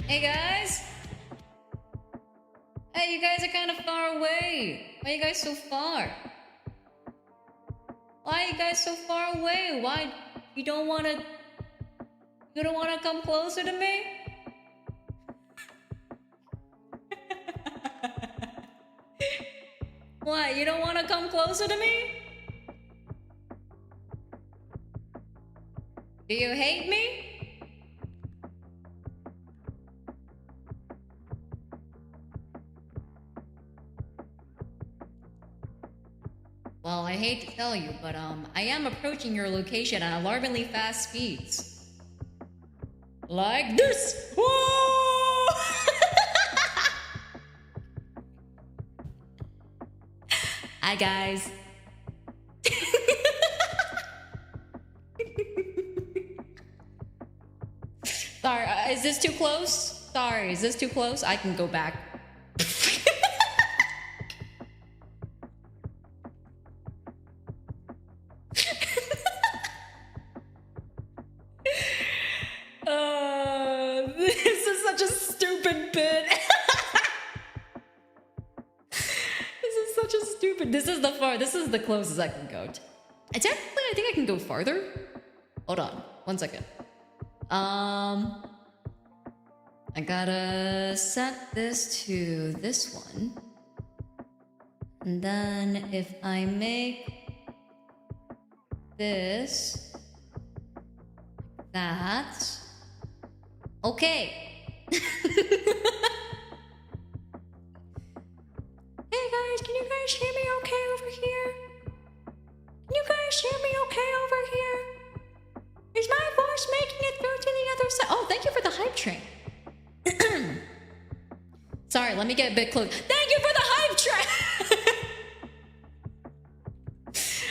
Hey guys! Hey, you guys are kind of far away. Why are you guys so far? Why are you guys so far away? Why you don't wanna come closer to me? What, you don't wanna come closer to me? Do you hate me? Well, I hate to tell you, but I am approaching your location at alarmingly fast speeds. Like this! Whoa! Hi guys. Sorry, is this too close? Sorry, is this too close? I can go back. This is such a stupid bit. This is such a stupid. This is the closest I can go. Technically, I think I can go farther. Hold on, 1 second. I gotta set this to this one. And then if I make this that. Okay. Hey guys, can you guys hear me okay over here? Can you guys hear me okay over here? Is my voice making it through to the other side? Oh, thank you for the hype train. Sorry, let me get a bit close. Thank you for the hype train!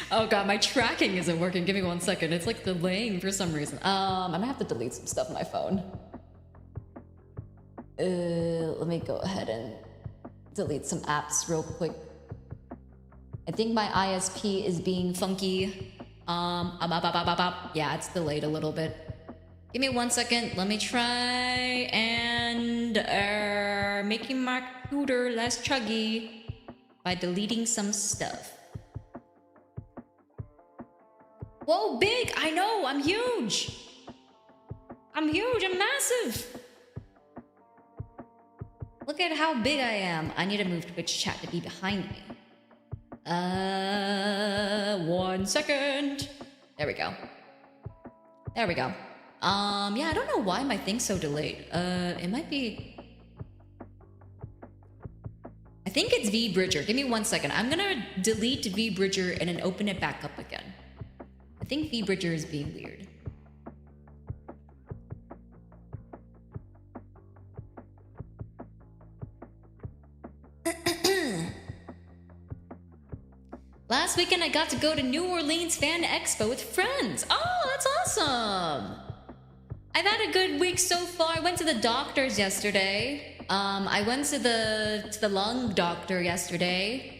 Oh god, my tracking isn't working. Give me 1 second. It's like delaying for some reason. I'm gonna have to delete some stuff on my phone. Let me go ahead and delete some apps real quick. I think my ISP is being funky. Yeah, it's delayed a little bit. Give me 1 second. Let me try and making my computer less chuggy by deleting some stuff. Whoa, big! I know, I'm huge! I'm huge, I'm massive! Look at how big I am. I need to move Twitch chat to be behind me. 1 second. There we go. There we go. Yeah, I don't know why my thing's so delayed. It might be... I think it's VBridger. Give me 1 second. I'm gonna delete VBridger and then open it back up again. I think VBridger is being weird. Last weekend I got to go to New Orleans Fan Expo with friends. Oh, that's awesome! I've had a good week so far. I went to the doctors yesterday. I went to the lung doctor yesterday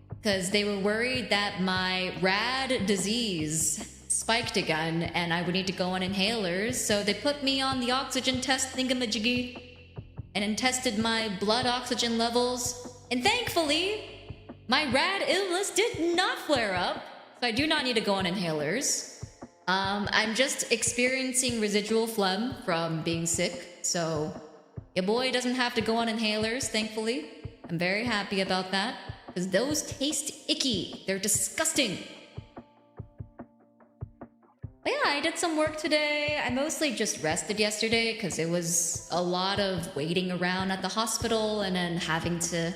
because they were worried that my rad disease spiked again and I would need to go on inhalers. So they put me on the oxygen test thingamajiggy and then tested my blood oxygen levels. And thankfully, my rad illness did not flare up. So I do not need to go on inhalers. I'm just experiencing residual phlegm from being sick. So your boy doesn't have to go on inhalers, thankfully. I'm very happy about that. Because those taste icky. They're disgusting. But yeah, I did some work today. I mostly just rested yesterday because it was a lot of waiting around at the hospital and then having to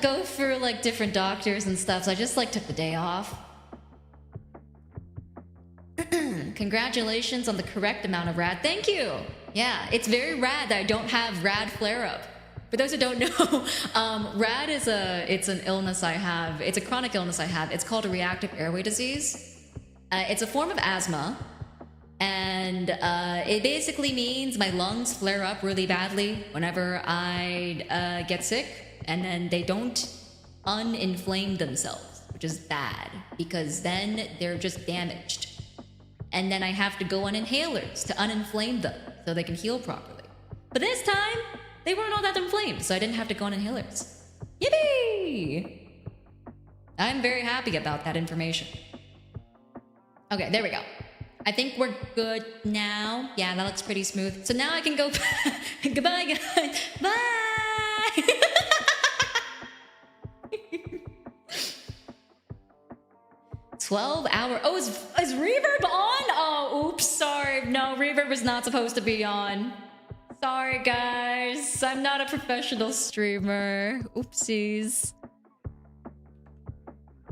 go for like different doctors and stuff. So I just like took the day off. Congratulations on the correct amount of rad. Thank you. Yeah, it's very rad that I don't have rad flare-up. For those who don't know, rad is it's an illness I have. It's a chronic illness I have. It's called a reactive airway disease. It's a form of asthma. And it basically means my lungs flare up really badly whenever I get sick. And then they don't uninflame themselves, which is bad. Because then they're just damaged. And then I have to go on inhalers to uninflame them so they can heal properly. But this time, they weren't all that inflamed, so I didn't have to go on inhalers. Yippee! I'm very happy about that information. Okay, there we go. I think we're good now. Yeah, that looks pretty smooth. So now I can go... Goodbye, guys. Bye! 12-hour... Oh, is reverb on? Oh, oops, sorry. No, reverb is not supposed to be on. Sorry, guys. I'm not a professional streamer. Oopsies.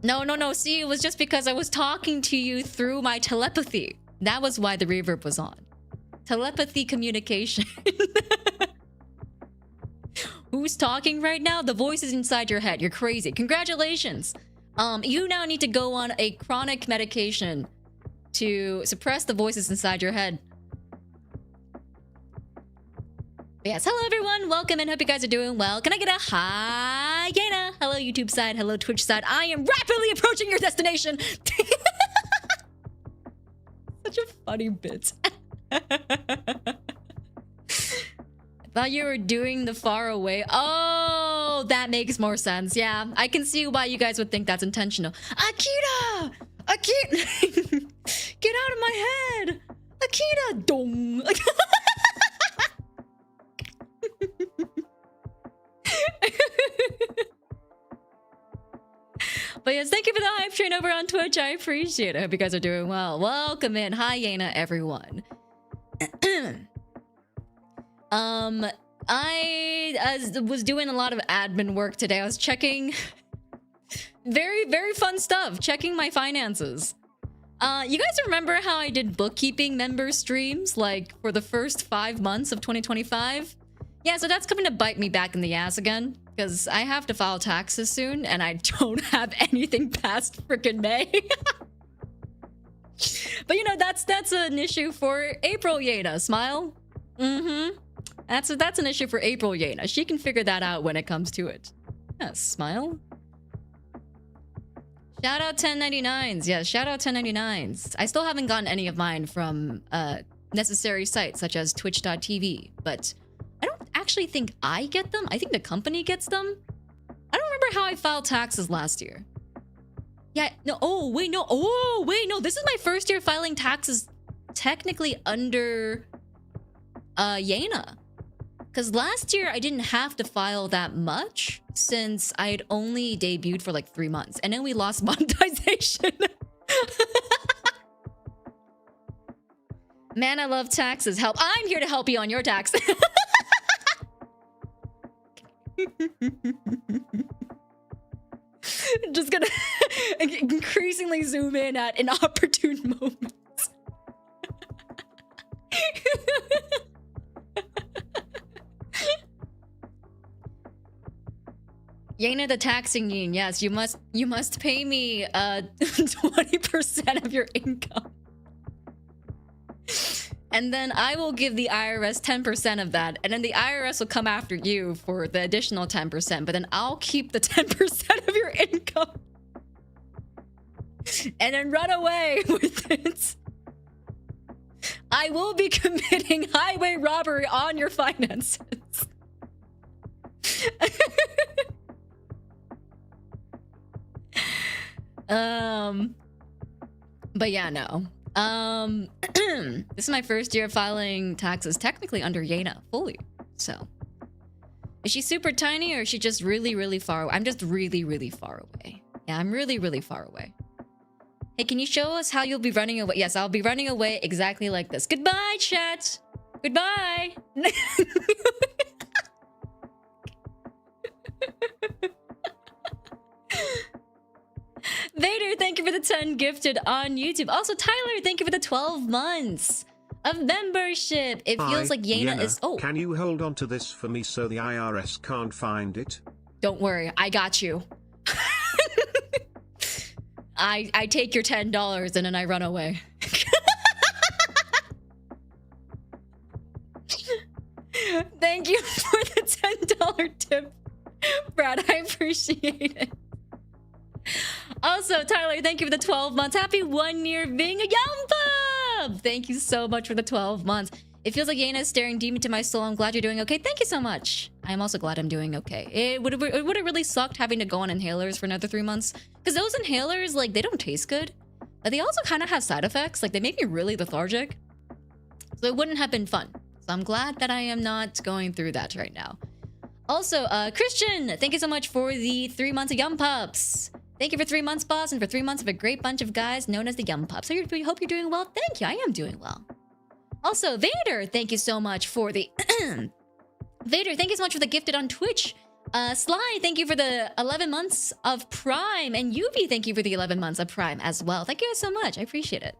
No. See, it was just because I was talking to you through my telepathy. That was why the reverb was on. Telepathy communication. Who's talking right now? The voice is inside your head. You're crazy. Congratulations. You now need to go on a chronic medication to suppress the voices inside your head. Yes, hello everyone, welcome and hope you guys are doing well. Can I get a hi, Yena? Hello YouTube side, hello Twitch side. I am rapidly approaching your destination. Such a funny bit. I thought you were doing the far away. Oh, that makes more sense. Yeah, I can see why you guys would think that's intentional. Akira! Akira! Get out of my head! Akira! Dong! But yes, thank you for the hype train over on Twitch. I appreciate it. I hope you guys are doing well. Welcome in. Hi, Yena, everyone. I was doing a lot of admin work today. I was checking very fun stuff. Checking my finances. You guys remember how I did bookkeeping member streams like for the first 5 months of 2025? Yeah, so that's coming to bite me back in the ass again. Because I have to file taxes soon, and I don't have anything past freaking May. But you know, that's an issue for April Yena. Smile? Mm-hmm. That's an issue for April Yena. She can figure that out when it comes to it. Yeah, smile. Shout out 1099s. Yeah, shout out 1099s. I still haven't gotten any of mine from necessary sites such as twitch.tv, but I don't actually think I get them. I think the company gets them. I don't remember how I filed taxes last year. Yeah, no, oh, wait, no. Oh, wait, no. This is my first year filing taxes technically under Yena. Because last year I didn't have to file that much since I had only debuted for like 3 months. And then we lost monetization. Man, I love taxes. Help. I'm here to help you on your taxes. Just gonna increasingly zoom in at inopportune moments. Yena the taxing yin. Yes, you must pay me 20% of your income. And then I will give the IRS 10% of that. And then the IRS will come after you for the additional 10%. But then I'll keep the 10% of your income. And then run away with it. I will be committing highway robbery on your finances. But yeah, no. This is my first year filing taxes technically under Yena fully. So is she super tiny or is she just really far away? I'm just really far away. Yeah, I'm really far away. Hey, can you show us how you'll be running away? Yes, I'll be running away exactly like this. Goodbye, chat. Goodbye. Vader, thank you for the 10 gifted on YouTube. Also, Tyler, thank you for the 12 months of membership. It feels like Yena is... Oh. Can you hold on to this for me so the IRS can't find it? Don't worry, I got you. I take your $10 and then I run away. Thank you for the $10 tip, Brad. I appreciate it. Also, Tyler, thank you for the 12 months. Happy 1 year being a Youngblood. Thank you so much for the 12 months. It feels like Yena is staring deep into my soul. I'm glad you're doing okay. Thank you so much. I'm also glad I'm doing okay. It would have really sucked having to go on inhalers for another 3 months. Because those inhalers, like, they don't taste good. But they also kind of have side effects. Like, they make me really lethargic. So it wouldn't have been fun. So I'm glad that I am not going through that right now. Also, Christian, thank you so much for the 3 months of Yum Pups. Thank you for 3 months, boss, and for 3 months of a great bunch of guys known as the Yum Pups. We hope you're doing well. Thank you. I am doing well. Also, Vader, thank you so much for the... Vader, thank you so much for the gifted on Twitch. Sly, thank you for the 11 months of Prime. And Yubi, thank you for the 11 months of Prime as well. Thank you guys so much. I appreciate it.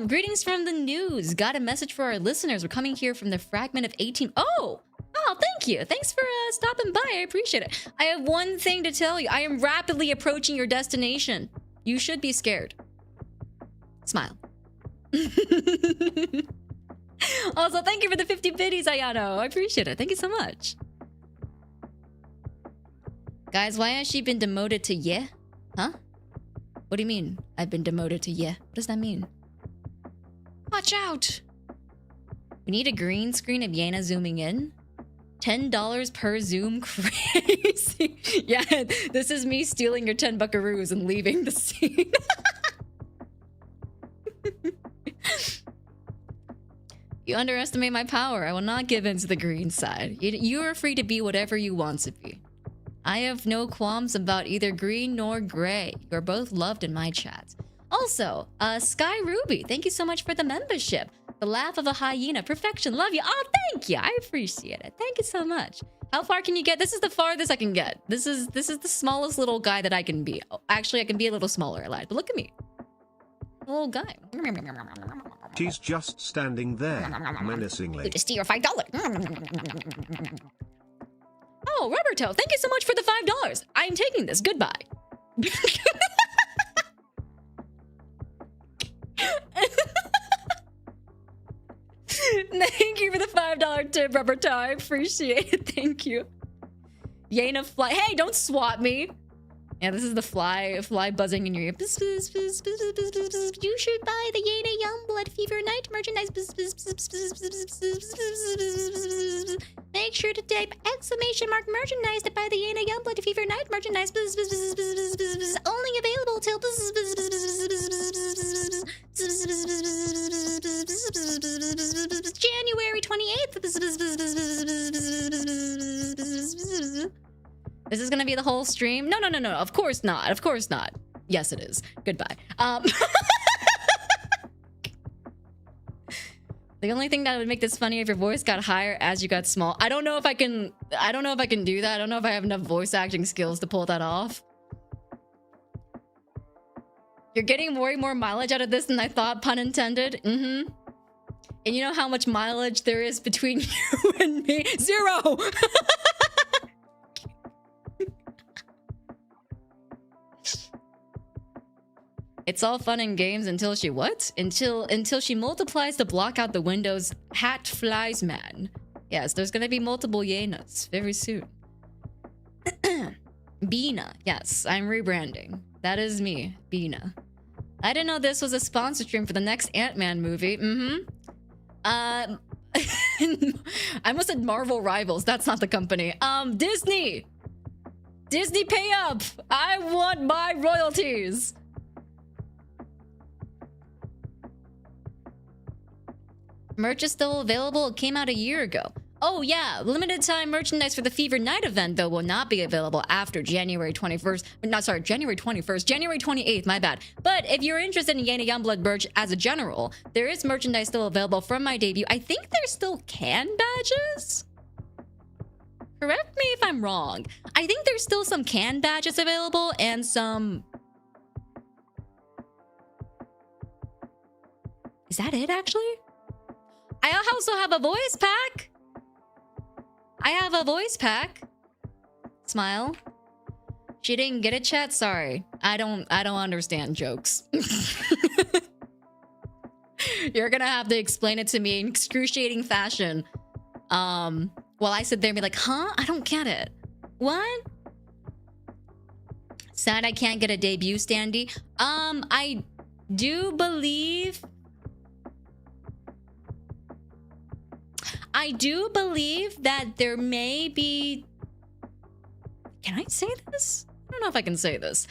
Greetings from the news. Got a message for our listeners. We're coming here from the fragment of 18... Oh, thank you. Thanks for stopping by. I appreciate it. I have one thing to tell you. I am rapidly approaching your destination. You should be scared. Smile. Also, thank you for the 50 biddies, Ayano. I appreciate it. Thank you so much. Guys, why has she been demoted to yeah? Huh? What do you mean? I've been demoted to yeah. What does that mean? Watch out! We need a green screen of Yena zooming in. $10 per zoom, crazy. Yeah, this is me stealing your 10 buckaroos and leaving the scene. You underestimate my power. I will not give in to the green side. You are free to be whatever you want to be. I have no qualms about either green nor gray. You are both loved in my chat. Also, Sky Ruby, thank you so much for the membership. The laugh of a hyena, perfection, love you. Oh, thank you. I appreciate it. Thank you so much. How far can you get? This is the farthest I can get. This is the smallest little guy that I can be. Oh, actually, I can be a little smaller, I lied. But look at me. Little guy. She's just standing there, menacingly. To steal your $5. Oh, Roberto, thank you so much for the $5. I'm taking this. Goodbye. Thank you for the $5 tip, Roberto. I appreciate it. Thank you. Yena fly. Hey, don't swat me. Yeah, this is the fly buzzing in your ear. You should buy the Yena Youngblood Fever Night merchandise. Make sure to type !merchandise to buy the Yena Youngblood Fever Night merchandise. Only available till January 28th. Is this gonna be the whole stream? No. Of course not. Of course not. Yes, it is. Goodbye. The only thing that would make this funny if your voice got higher as you got small. I don't know if I can do that. I don't know if I have enough voice acting skills to pull that off. You're getting way more mileage out of this than I thought, pun intended. And you know how much mileage there is between you and me? 0! It's all fun and games until she what? Until she multiplies to block out the windows. Hat flies man. Yes, there's gonna be multiple Yenas very soon. Bina. Yes, I'm rebranding. That is me, Bina. I didn't know this was a sponsor stream for the next Ant-Man movie. I almost said Marvel Rivals. That's not the company. Disney. Disney, pay up. I want my royalties. Merch is still available. It came out a year ago. Oh yeah, limited time merchandise for the Fever Night event though will not be available after January 21st. January 21st. January 28th, my bad. But if you're interested in Yena Youngblood merch as a general, there is merchandise still available from my debut. I think there's still can badges? Correct me if I'm wrong. I think there's still some can badges available and some... Is that it actually? I also have a voice pack. I have a voice pack. Smile. She didn't get it, chat. Sorry. I don't understand jokes. You're gonna have to explain it to me in excruciating fashion. While I sit there and be like, huh? I don't get it. What? Sad I can't get a debut standee. I do believe I do believe that there may be... Can I say this? I don't know if I can say this.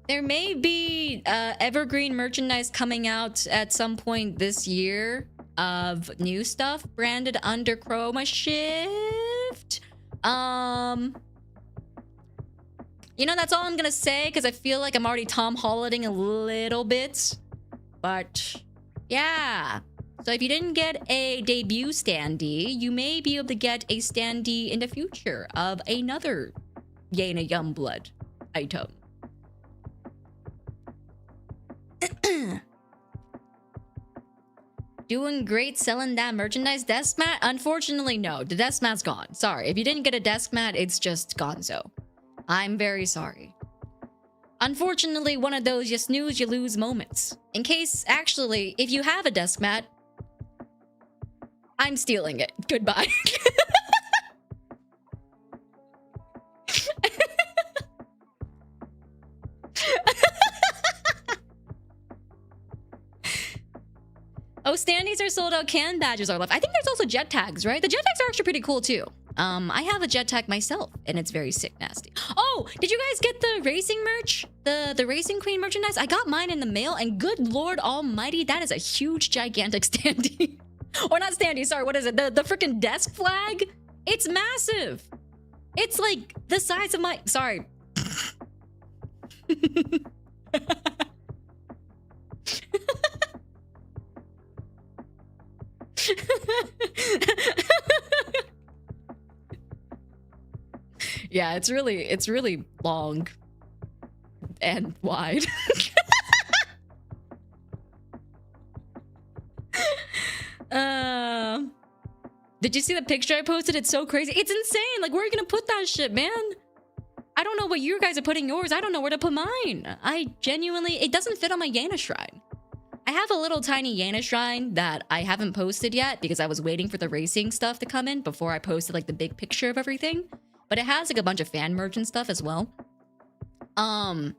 There may be evergreen merchandise coming out at some point this year of new stuff branded under Chroma Shift. You know, that's all I'm gonna say because I feel like I'm already Tom Hollanding a little bit. But yeah. So if you didn't get a debut standee, you may be able to get a standee in the future of another Yena Youngblood item. Doing great selling that merchandise desk mat? Unfortunately, no. The desk mat's gone. Sorry. If you didn't get a desk mat, it's just gonzo. I'm very sorry. Unfortunately, one of those you snooze, you lose moments. In case, actually, if you have a desk mat, I'm stealing it. Goodbye. Oh, standees are sold out. Can badges are left. I think there's also jet tags, right? The jet tags are actually pretty cool too. I have a jet tag myself, and it's very sick nasty. Oh, did you guys get the racing merch? The Racing Queen merchandise? I got mine in the mail, and good lord almighty, that is a huge, gigantic standee. Or not standee, sorry, what is it? The freaking desk flag? It's massive. It's like the size of my... Sorry. Yeah, it's really long and wide. Did you see the picture I posted? It's so crazy. It's insane. Like, where are you gonna put that shit, man? I don't know what you guys are putting yours. I don't know where to put mine. I genuinely... It doesn't fit on my Yena shrine. I have a little tiny Yena shrine that I haven't posted yet because I was waiting for the racing stuff to come in before I posted like the big picture of everything. But it has like a bunch of fan merch and stuff as well. But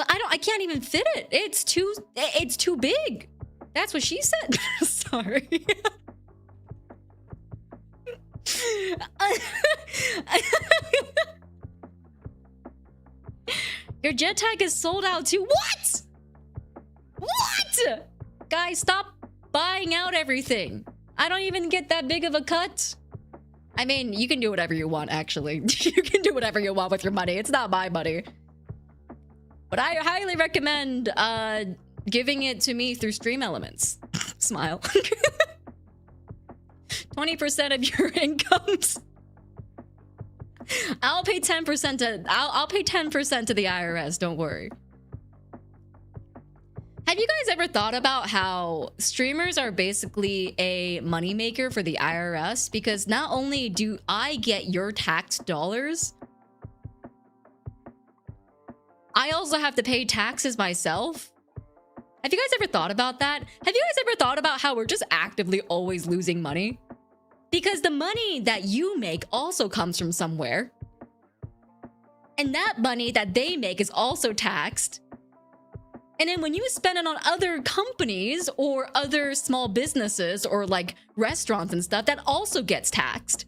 I can't even fit it. It's too big. That's what she said. Sorry. Your jet tag is sold out too. What? What? Guys, stop buying out everything. I don't even get that big of a cut. I mean, you can do whatever you want, actually. You can do whatever you want with your money. It's not my money. But I highly recommend giving it to me through Stream Elements. Smile. 20% of your incomes. I'll pay 10% to I'll pay 10% to the IRS, don't worry. Have you guys ever thought about how streamers are basically a moneymaker for the IRS? Because not only do I get your taxed dollars, I also have to pay taxes myself. Have you guys ever thought about that? Have you guys ever thought about how we're just actively always losing money? Because the money that you make also comes from somewhere. And that money that they make is also taxed. And then when you spend it on other companies or other small businesses or like restaurants and stuff, that also gets taxed.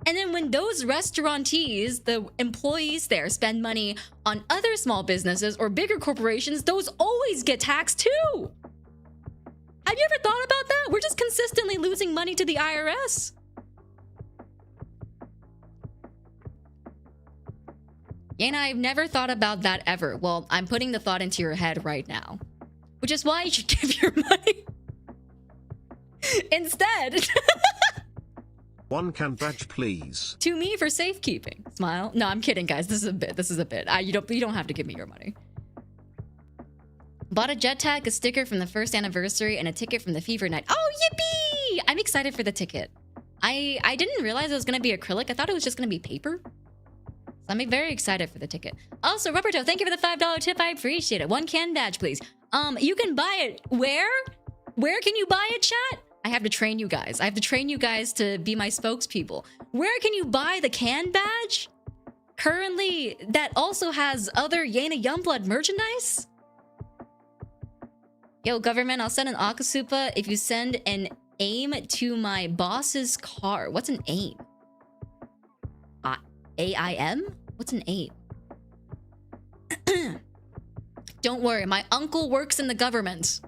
And then when those restaurantees, the employees there, spend money on other small businesses or bigger corporations, those always get taxed too. Have you ever thought about that? We're just consistently losing money to the IRS. Yena, I've never thought about that ever. Well, I'm putting the thought into your head right now. Which is why you should give your money instead. One can badge, please. To me for safekeeping. Smile. No, I'm kidding, guys. This is a bit. This is a bit. You don't have to give me your money. Bought a jet tag, a sticker from the first anniversary, and a ticket from the Fever Night. Oh, yippee! I'm excited for the ticket. I didn't realize it was gonna be acrylic. I thought it was just gonna be paper. So I'm very excited for the ticket. Also, Rubberto, thank you for the $5 tip. I appreciate it. One can badge, please. You can buy it where? Where can you buy it, chat? I have to train you guys. I have to train you guys to be my spokespeople. Where can you buy the can badge? Currently, that also has other Yena Youngblood merchandise? Yo, government, I'll send an Akasupa if you send an Aim to my boss's car. What's an aim? AIM? What's an aim? Don't worry, my uncle works in the government.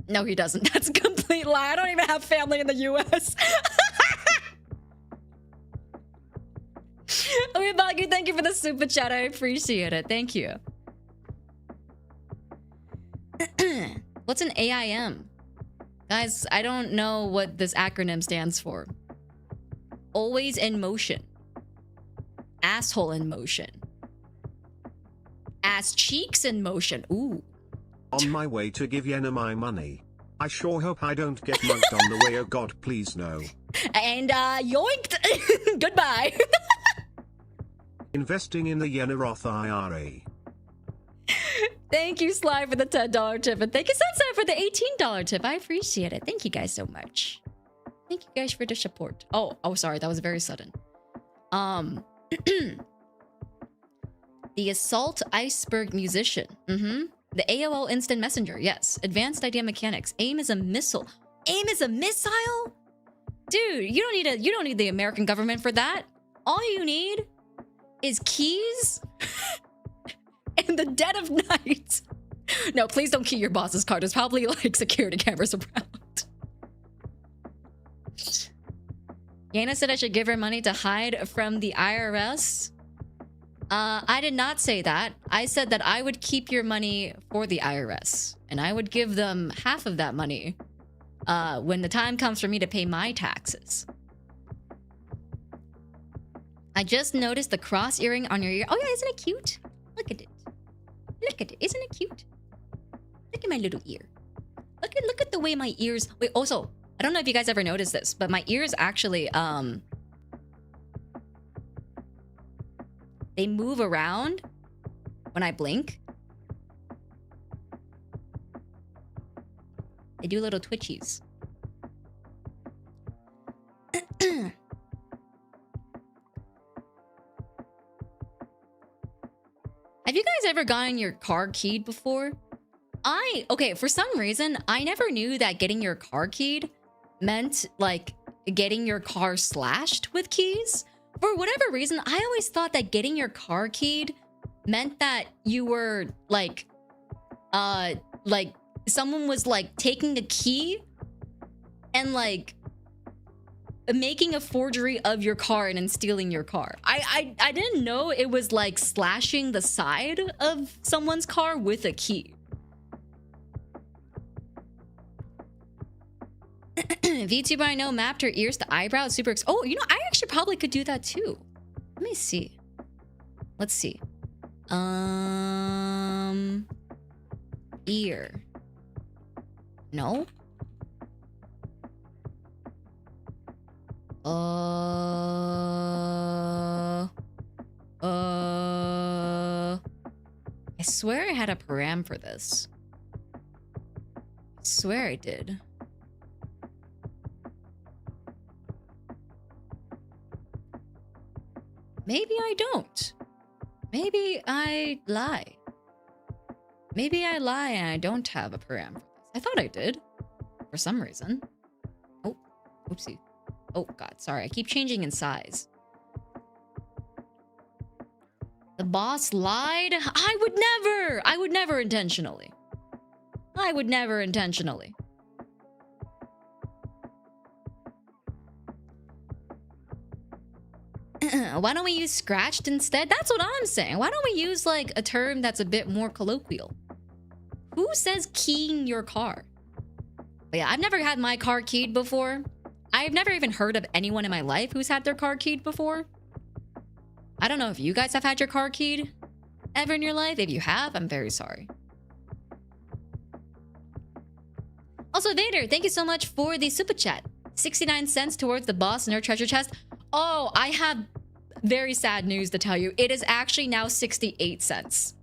No, he doesn't. That's a complete lie. I don't even have family in the US. Okay, Bagi, thank you for the super chat. I appreciate it. Thank you. What's an AIM? Guys, I don't know what this acronym stands for. Always in motion. Asshole in motion. Ass cheeks in motion. Ooh. On my way to give Yena my money. I sure hope I don't get mugged on the way. Oh God, please no. And yoinked. Goodbye. Investing in the Yena Roth IRA. Thank you, Sly, for the $10 tip. And thank you, Sunset, for the $18 tip. I appreciate it. Thank you guys so much. Thank you guys for the support. Oh, sorry. That was very sudden. The Assault Iceberg Musician. The AOL Instant Messenger. Yes. Advanced Idea Mechanics. AIM is a missile. AIM is a missile? Dude, you don't need the American government for that. All you need is keys in the dead of night. No, please don't key your boss's car. There's probably like security cameras around. Yena said I should give her money to hide from the IRS. I did not say that. I said that I would keep your money for the IRS. And I would give them half of that money when the time comes for me to pay my taxes. I just noticed the cross earring on your ear. Oh yeah, isn't it cute? Look at it. Look at it. Isn't it cute? Look at my little ear. Look at the way my ears... Wait, also, I don't know if you guys ever noticed this, but my ears actually, they move around when I blink. They do little twitchies. Have you guys ever gotten your car keyed before? Okay, for some reason, I never knew that getting your car keyed meant, like, getting your car slashed with keys. For whatever reason, I always thought that getting your car keyed meant that you were, like, someone was, like, taking a key and, like, making a forgery of your car and then stealing your car. I didn't know it was, like, slashing the side of someone's car with a key. VTuber I know mapped her ears to eyebrows. Super oh, you know, I actually probably could do that too. Let me see. Let's see. Ear. No? I swear I had a param for this. I swear I did. Maybe I don't. Maybe I lie. Maybe I lie and I don't have a param for this. I thought I did. For some reason. Oh, oopsie. Oh god, sorry. I keep changing in size. The boss lied? I would never intentionally. I would never intentionally. Why don't we use scratched instead? That's what I'm saying. Why don't we use like a term that's a bit more colloquial? Who says keying your car? But yeah, I've never had my car keyed before. I've never even heard of anyone in my life who's had their car keyed before. I don't know if you guys have had your car keyed ever in your life. If you have, I'm very sorry. Also, Vader, thank you so much for the super chat. 69 cents towards the boss in her treasure chest. Oh, I have very sad news to tell you. It is actually now 68 cents.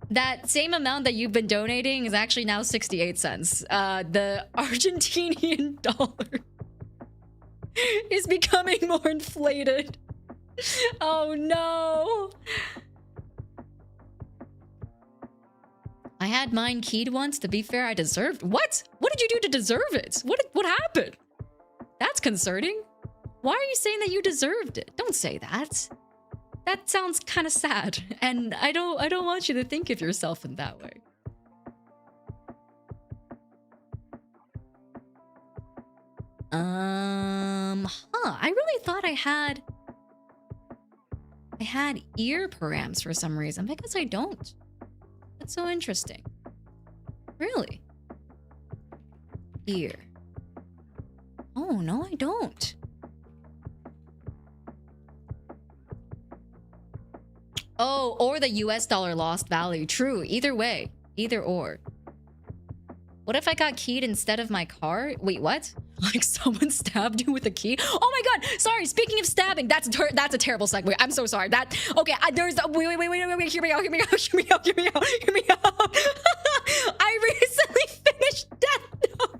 That same amount that you've been donating is actually now 68 cents. The Argentinian dollar is becoming more inflated. Oh no. I had mine keyed once. To be fair, I deserved... What? What did you do to deserve it? What happened? That's concerning. Why are you saying that you deserved it? Don't say that. That sounds kind of sad. And I don't want you to think of yourself in that way. I really thought I had ear params for some reason, but I guess I don't. That's so interesting. Really? Ear. Oh, no, I don't. Oh, or the US dollar lost value. True, either way. Either or. What if I got keyed instead of my car? Wait, what? Like someone stabbed you with a key? Oh my god! Sorry. Speaking of stabbing, that's a terrible segue. I'm so sorry. That okay? There's wait. Hear me out. Hear me out. I recently finished Death Note.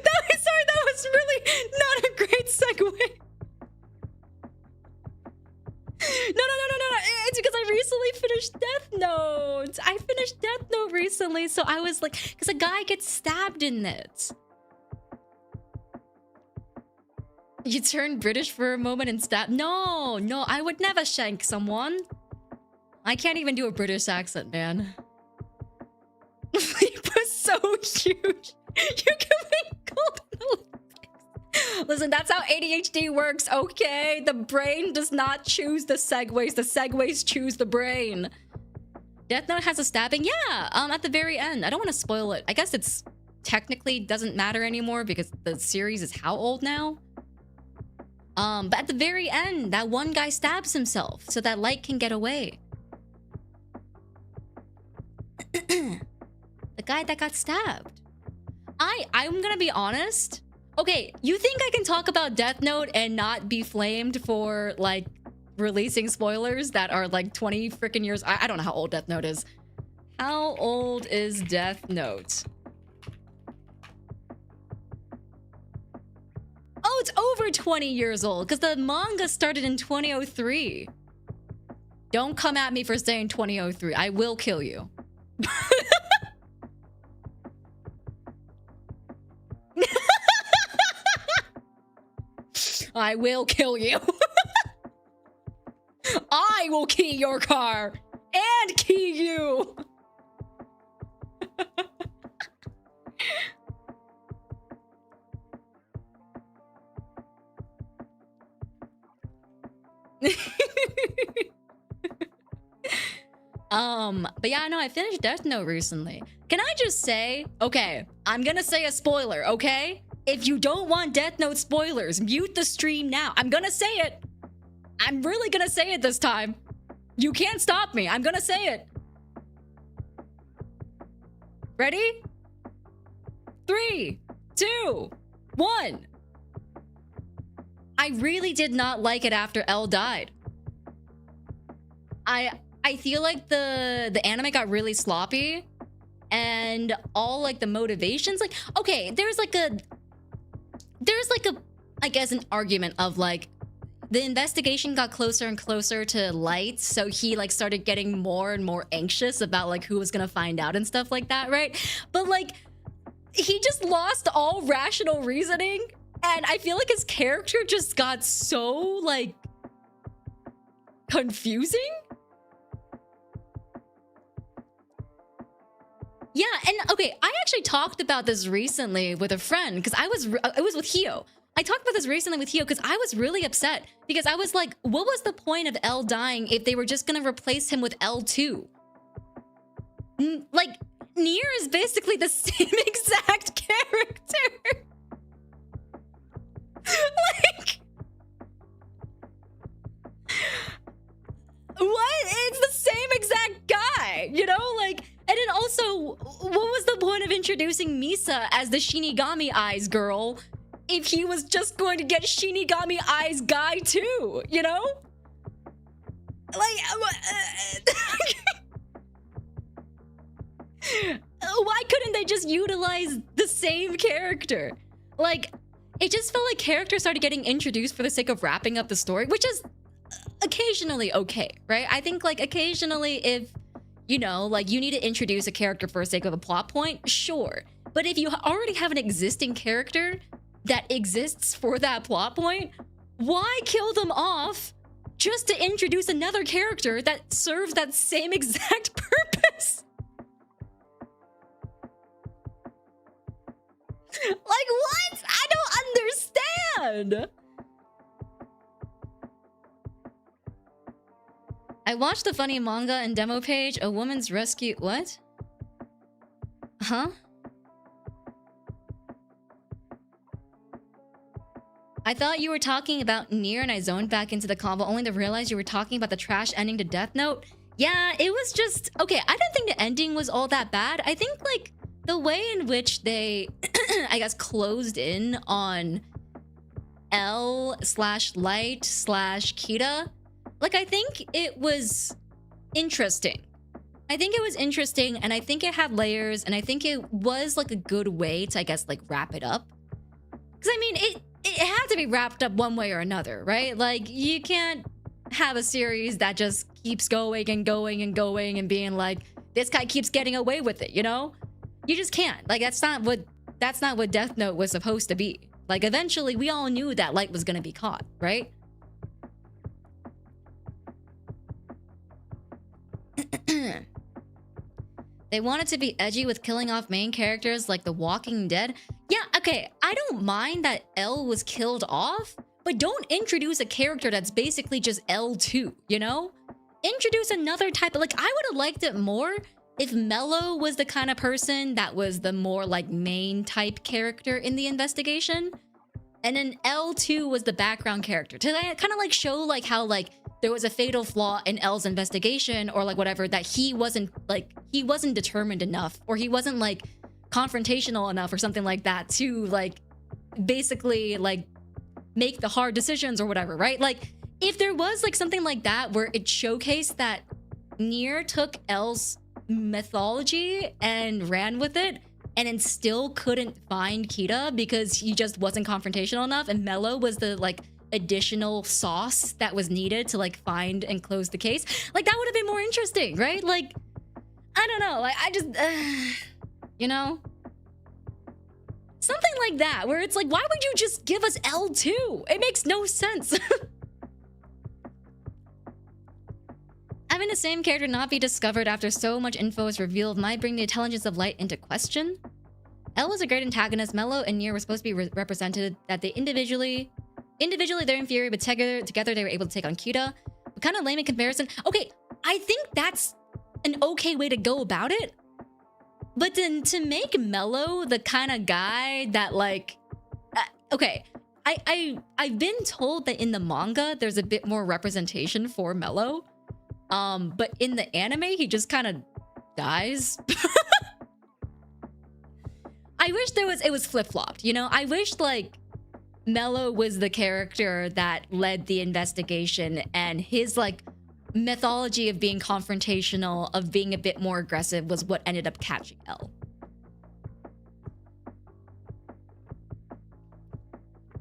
That was really not a great segue. No. It's because I recently finished Death Note. I finished Death Note recently, so I was like, because a guy gets stabbed in it. You turned British for a moment and stab. No, I would never shank someone. I can't even do a British accent, man. Leap was so huge. You can make gold in the Olympics. Listen, that's how ADHD works, okay? The brain does not choose the segues. The segues choose the brain. Death Note has a stabbing? Yeah, at the very end. I don't want to spoil it. I guess it's technically doesn't matter anymore because the series is how old now? But at the very end, that one guy stabs himself so that Light can get away. The guy that got stabbed. I'm gonna be honest. Okay, you think I can talk about Death Note and not be flamed for, like, releasing spoilers that are, like, 20 freaking years... I don't know how old Death Note is. How old is Death Note? Oh, it's over 20 years old, because the manga started in 2003. Don't come at me for saying 2003. I will kill you. I will kill you. I will key your car and key you. But yeah, no, I finished Death Note recently. Can I just say, okay, I'm gonna say a spoiler, okay? If you don't want Death Note spoilers, mute the stream now. I'm gonna say it. I'm really gonna say it this time. You can't stop me. I'm gonna say it. Ready? 3, 2, 1. I really did not like it after L died. I feel like the anime got really sloppy and all like the motivations, like, okay, there's like a I guess an argument of like the investigation got closer and closer to Light, so he like started getting more and more anxious about like who was gonna find out and stuff like that, right? But like he just lost all rational reasoning, and I feel like his character just got so like confusing. Yeah, and okay, I actually talked about this recently with a friend because it was with Hio. I talked about this recently with Hio because I was really upset because I was like, what was the point of L dying if they were just gonna replace him with L2? Like, Nier is basically the same exact character. Like, what? It's the same exact guy, you know? Like, and then also, what was the point of introducing Misa as the Shinigami Eyes girl if he was just going to get Shinigami Eyes guy too, you know? Like, why couldn't they just utilize the same character? Like, it just felt like characters started getting introduced for the sake of wrapping up the story, which is occasionally okay, right? I think like occasionally if, you know, like you need to introduce a character for the sake of a plot point, sure. But if you already have an existing character that exists for that plot point, why kill them off just to introduce another character that serves that same exact purpose? Like, what? I don't understand. I watched the funny manga and demo page. A woman's rescue. What? Huh? I thought you were talking about Nier and I zoned back into the convo only to realize you were talking about the trash ending to Death Note. Yeah, it was just... Okay, I didn't think the ending was all that bad. I think, like, the way in which they, I guess, closed in on L/Light/Kita, like, I think it was interesting. I think it was interesting, and I think it had layers, and I think it was, like, a good way to, I guess, like, wrap it up. Because, I mean, it had to be wrapped up one way or another, right? Like, you can't have a series that just keeps going and going and going and being like, this guy keeps getting away with it, you know? You just can't. Like, that's not what Death Note was supposed to be. Like, eventually, we all knew that Light was gonna be caught, right? They wanted to be edgy with killing off main characters like The Walking Dead. Yeah, okay, I don't mind that L was killed off, but don't introduce a character that's basically just L2, you know? Introduce another type of, like, I would have liked it more if Mello was the kind of person that was the more, like, main type character in the investigation, and then L2 was the background character. To kind of, like, show, like, how, like, there was a fatal flaw in L's investigation or like whatever, that he wasn't determined enough, or he wasn't like confrontational enough or something like that to like basically like make the hard decisions or whatever, right? Like if there was like something like that where it showcased that Nier took L's mythology and ran with it and then still couldn't find Kita because he just wasn't confrontational enough, and Mello was the like additional sauce that was needed to like find and close the case, like that would have been more interesting, right? Like I don't know, like I just you know, something like that where it's like, why would you just give us L2? It makes no sense. Having the same character not be discovered after so much info is revealed might bring the intelligence of Light into question. L was a great antagonist. Mello and Nier were supposed to be represented that they individually they're inferior, but together they were able to take on Kita. But kind of lame in comparison. Okay, I think that's an okay way to go about it. But then to make Mello the kind of guy that like... okay, I've been told that in the manga, there's a bit more representation for Mello. But in the anime, he just kind of dies. I wish it was flip-flopped, you know? I wish like Mello was the character that led the investigation, and his like mythology of being confrontational, of being a bit more aggressive, was what ended up catching L.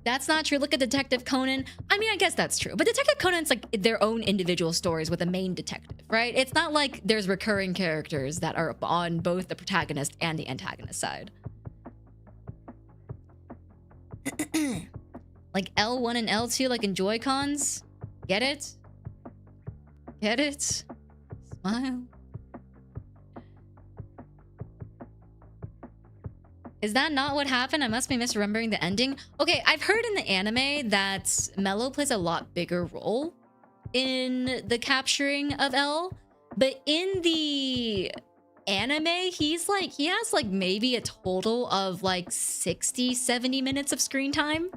That's not true. Look at Detective Conan. I mean, I guess that's true. But Detective Conan's like their own individual stories with a main detective, right? It's not like there's recurring characters that are on both the protagonist and the antagonist side. Like L1 and L2, like in Joy-Cons. Get it? Get it? Smile. Is that not what happened? I must be misremembering the ending. Okay, I've heard in the anime that Mello plays a lot bigger role in the capturing of L, but in the anime, he has like maybe a total of like 60-70 minutes of screen time.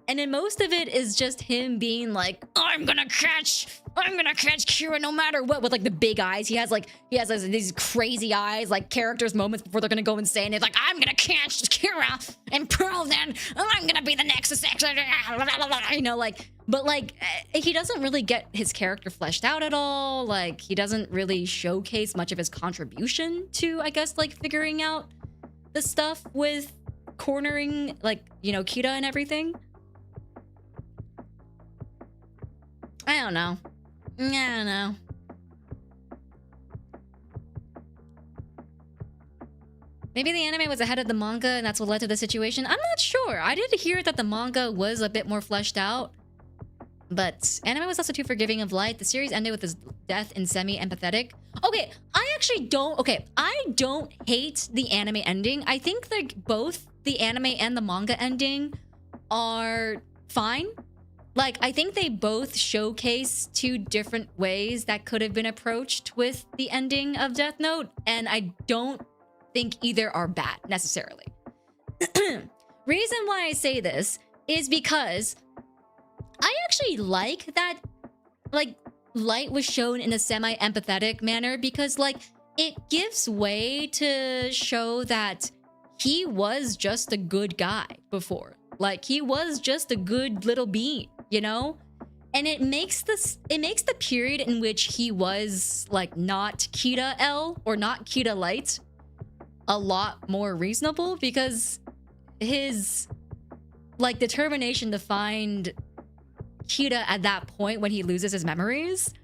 And then most of it is just him being like, I'm gonna catch Kira no matter what, with like the big eyes. He has these crazy eyes, like characters' moments before they're gonna go insane. It's like, I'm gonna catch Kira and Pearl, then I'm gonna be the next, you know, like, but like he doesn't really get his character fleshed out at all. Like he doesn't really showcase much of his contribution to, I guess, like figuring out the stuff with cornering, like, you know, Kita and everything. I don't know. I don't know. Maybe the anime was ahead of the manga and that's what led to the situation. I'm not sure. I did hear that the manga was a bit more fleshed out. But anime was also too forgiving of Light. The series ended with his death and semi-empathetic. Okay, I don't hate the anime ending. I think that both the anime and the manga ending are fine. Like, I think they both showcase two different ways that could have been approached with the ending of Death Note, and I don't think either are bad necessarily. Reason why I say this is because I actually like that, like, Light was shown in a semi-empathetic manner because, like, it gives way to show that he was just a good guy before. Like, he was just a good little being, you know? And it makes the period in which he was, like, not Kita L or not Kita Light a lot more reasonable because his, like, determination to find Kita at that point when he loses his memories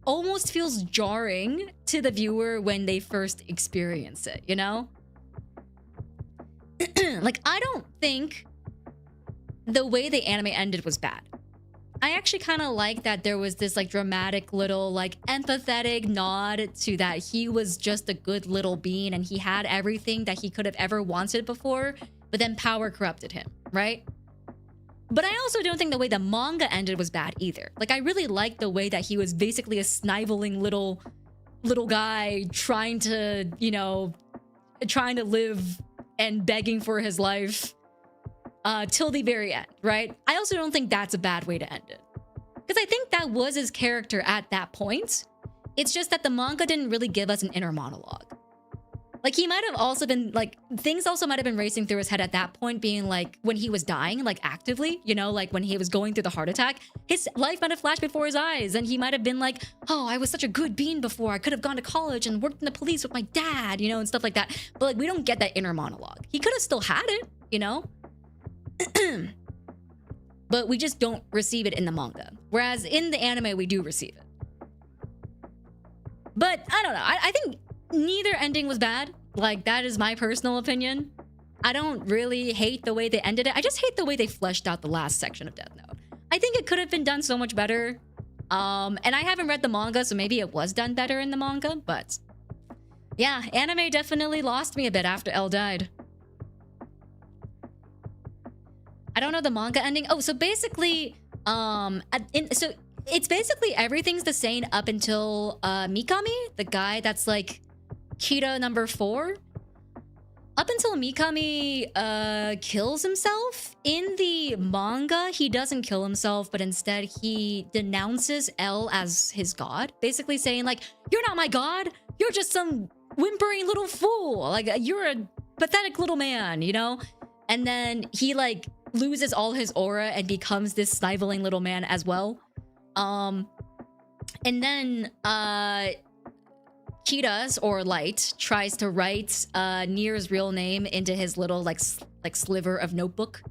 almost feels jarring to the viewer when they first experience it, you know? Like, I don't think the way the anime ended was bad. I actually kind of like that there was this, like, dramatic little, like, empathetic nod to that he was just a good little being and he had everything that he could have ever wanted before, but then power corrupted him, right? But I also don't think the way the manga ended was bad either. Like, I really liked the way that he was basically a sniveling little guy trying to, you know, trying to live and begging for his life till the very end, right? I also don't think that's a bad way to end it. Because I think that was his character at that point. It's just that the manga didn't really give us an inner monologue. Like, he might have also been, like, things also might have been racing through his head at that point, being like, when he was dying, like, actively, you know, like, when he was going through the heart attack, his life might have flashed before his eyes, and he might have been like, oh, I was such a good being before, I could have gone to college and worked in the police with my dad, you know, and stuff like that. But, like, we don't get that inner monologue. He could have still had it, you know? But we just don't receive it in the manga. Whereas in the anime, we do receive it. But, I don't know, I think neither ending was bad. Like, that is my personal opinion. I don't really hate the way they ended it. I just hate the way they fleshed out the last section of Death Note. I think it could have been done so much better. And I haven't read the manga, so maybe it was done better in the manga, but yeah, anime definitely lost me a bit after L died. I don't know the manga ending. Oh, so basically, so it's basically everything's the same up until Mikami, the guy that's like Kita number 4. Up until Mikami kills himself. In the manga, he doesn't kill himself, but instead he denounces L as his god, basically saying like, you're not my god, you're just some whimpering little fool, like you're a pathetic little man, you know? And then he like loses all his aura and becomes this sniveling little man as well. And then Kita's, or Light, tries to write Nier's real name into his little like sliver of notebook.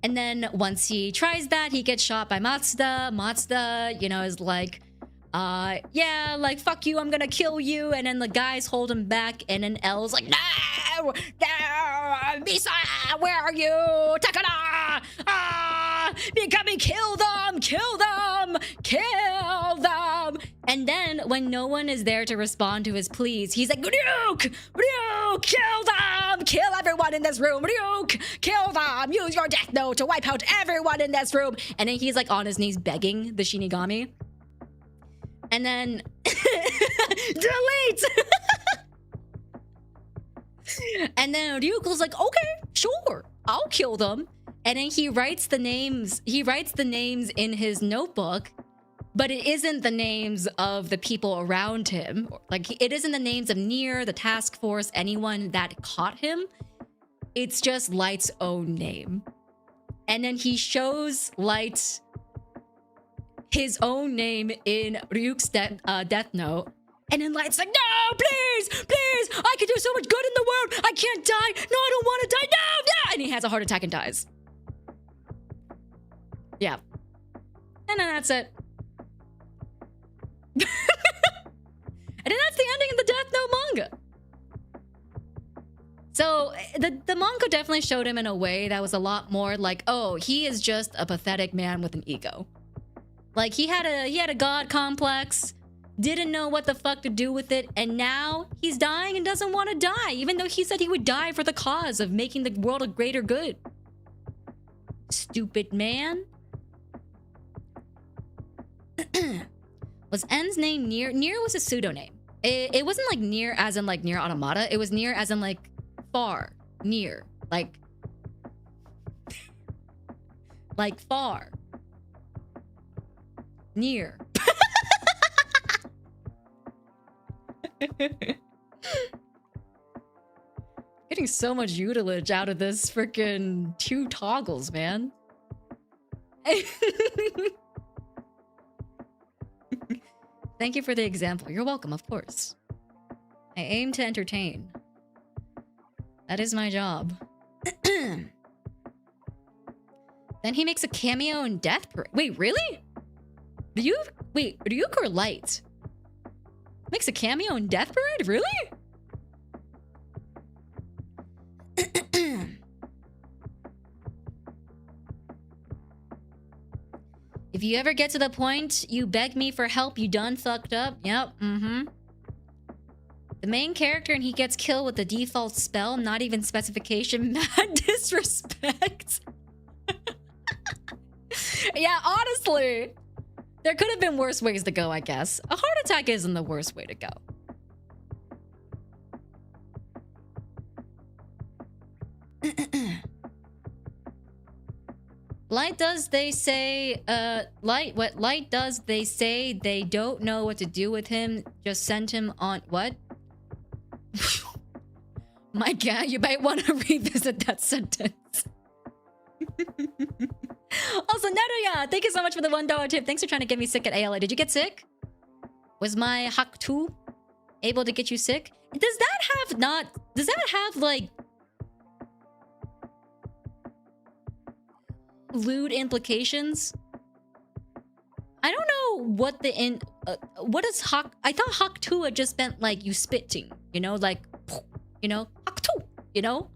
And then once he tries that, he gets shot by Matsuda. Matsuda, you know, is like, yeah, like, fuck you, I'm gonna kill you. And then the guys hold him back, and then L's like, no, no, Misa, where are you? Takada! Mikami, kill them, kill them, kill them. And then when no one is there to respond to his pleas, he's like, Ryuk, Ryuk, kill them, kill everyone in this room, Ryuk, kill them, use your death note to wipe out everyone in this room. And then he's like on his knees begging the Shinigami. And then delete. And then Ryuko's like, okay, sure, I'll kill them. And then he writes the names in his notebook, but it isn't the names of the people around him. Like, it isn't the names of Nier, the task force, anyone that caught him. It's just Light's own name. And then he shows Light his own name in Ryuk's death note. And then Light's like, no, please, please, I can do so much good in the world. I can't die. No, I don't want to die. No, no. And he has a heart attack and dies. Yeah. And then that's it. And then that's the ending of the Death Note manga. So the manga definitely showed him in a way that was a lot more like, oh, he is just a pathetic man with an ego. Like he had a god complex, didn't know what the fuck to do with it, and now he's dying and doesn't want to die, even though he said he would die for the cause of making the world a greater good. Stupid man. Was N's name Nier? Nier was a pseudonym. It wasn't like Nier as in like Nier Automata. It was Nier as in like far, near, like far, near. Getting so much utilage out of this freaking 2 toggles, man. Thank you for the example. You're welcome, of course. I aim to entertain. That is my job. Then he makes a cameo in Death Parade. Wait, really? Ryuk or Light? Makes a cameo in Death Parade? Really? If you ever get to the point you beg me for help, you done fucked up. Yep, The main character and he gets killed with the default spell, not even specification. Mad disrespect. Yeah, honestly. There could have been worse ways to go, I guess. A heart attack isn't the worst way to go. Light does they say Light does they say they don't know what to do with him, just send him on what? My god, you might want to revisit that sentence. Also, Neruya, thank you so much for the $1 tip. Thanks for trying to get me sick at ALA. Did you get sick? Was my Haku able to get you sick? Does that have like lewd implications? I don't know what the what is Hak? I thought Haku had just meant like you spitting, you know, like, you know, Haku, you know.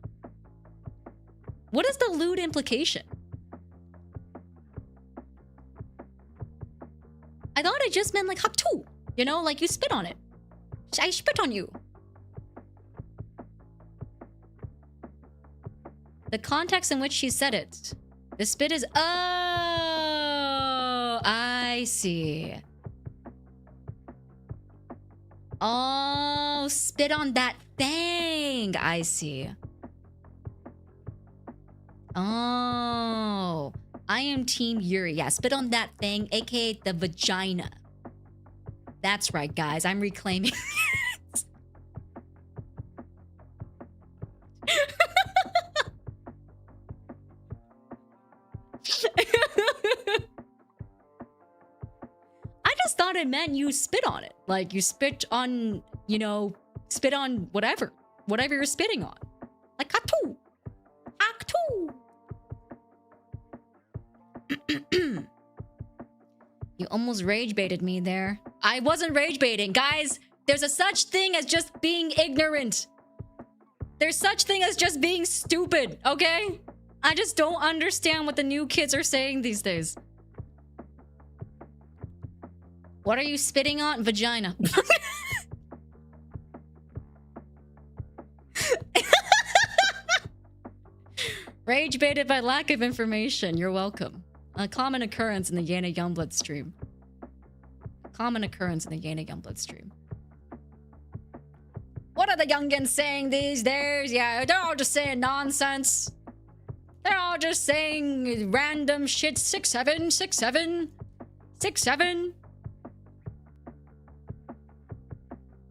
What is the lewd implication? I thought it just meant like Haku, you know, like you spit on it. I spit on you. The context in which she said it. The spit is... Oh, I see. Oh, spit on that thing. I see. Oh, I am Team Yuri. Yeah, spit on that thing, aka the vagina. That's right, guys. I'm reclaiming it. I just thought it meant you spit on it. Like you spit on, you know, spit on whatever you're spitting on. Like Hatu. Hatu. You almost rage baited me there. I wasn't rage baiting. Guys, there's a such thing as just being ignorant. There's such thing as just being stupid, okay? I just don't understand what the new kids are saying these days. What are you spitting on? Vagina. Rage baited by lack of information. You're welcome. A common occurrence in the Yena Youngblood stream. Common occurrence in the Yena Youngblood stream. What are the youngins saying these days? Yeah, they're all just saying nonsense. They're all just saying random shit. 6'7", 6'7", 6'7".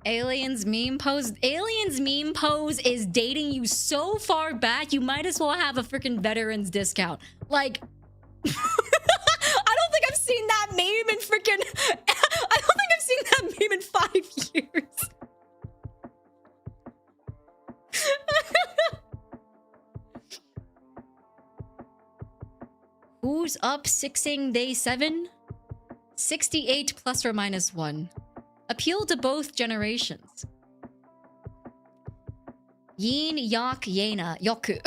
Aliens meme pose. Aliens meme pose is dating you so far back, you might as well have a freaking veterans discount. Like, I don't think I've seen that meme in freaking... I don't think I've seen that meme in 5 years. Who's up 6ing day 7? 68 plus or minus 1. Appeal to both generations. Yin, Yak, Yena, Yoku.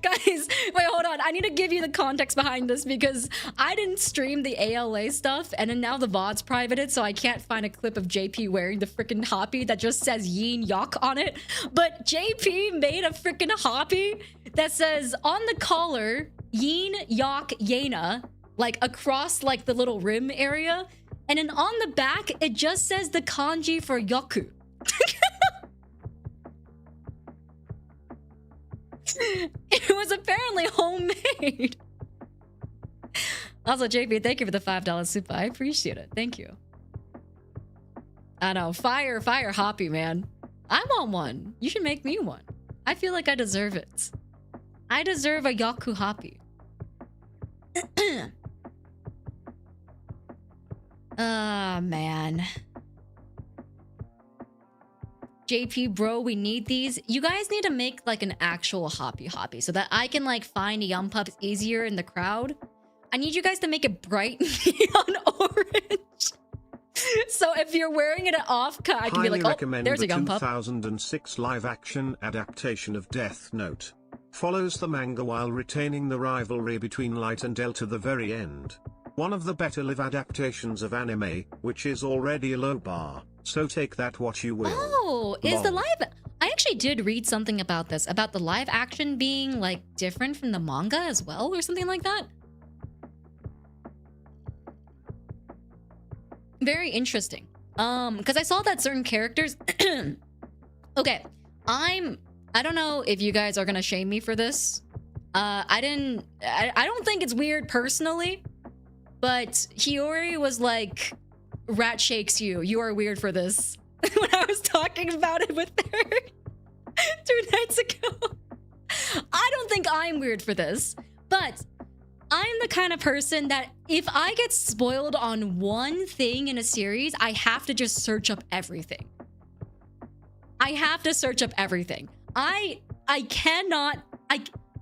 Guys, wait, hold on. I need to give you the context behind this because I didn't stream the ALA stuff and then now the VOD's privated, so I can't find a clip of JP wearing the freaking hoppy that just says Yin Yak on it. But JP made a freaking hoppy that says on the collar, Yin Yak Yena, like across like the little rim area. And then on the back, it just says the kanji for Yoku. It was apparently homemade. Also, JP, thank you for the $5 super. I appreciate it. Thank you. I know. Fire hoppy, man. I want one. You should make me one. I feel like I deserve it. I deserve a Yaku hoppy. Ah, man. JP, bro, we need these. You guys need to make like an actual hoppy so that I can like find Yum Pups easier in the crowd. I need you guys to make it bright neon orange. So if you're wearing it off cut, I can be like, oh, there's a Yum Pup. 2006 live-action adaptation of Death Note follows the manga while retaining the rivalry between Light and L to the very end. One of the better live adaptations of anime, which is already a low bar. So take that what you will. Oh, is the live... I actually did read something about this, about the live action being like different from the manga as well or something like that. Very interesting. Because I saw that certain characters... Okay, I don't know if you guys are gonna shame me for this. I don't think it's weird personally, but Hiyori was like... Rat shakes you. You are weird for this. When I was talking about it with her 2 nights ago. I don't think I'm weird for this, but I'm the kind of person that if I get spoiled on one thing in a series, I have to just search up everything. I have to search up everything. I cannot...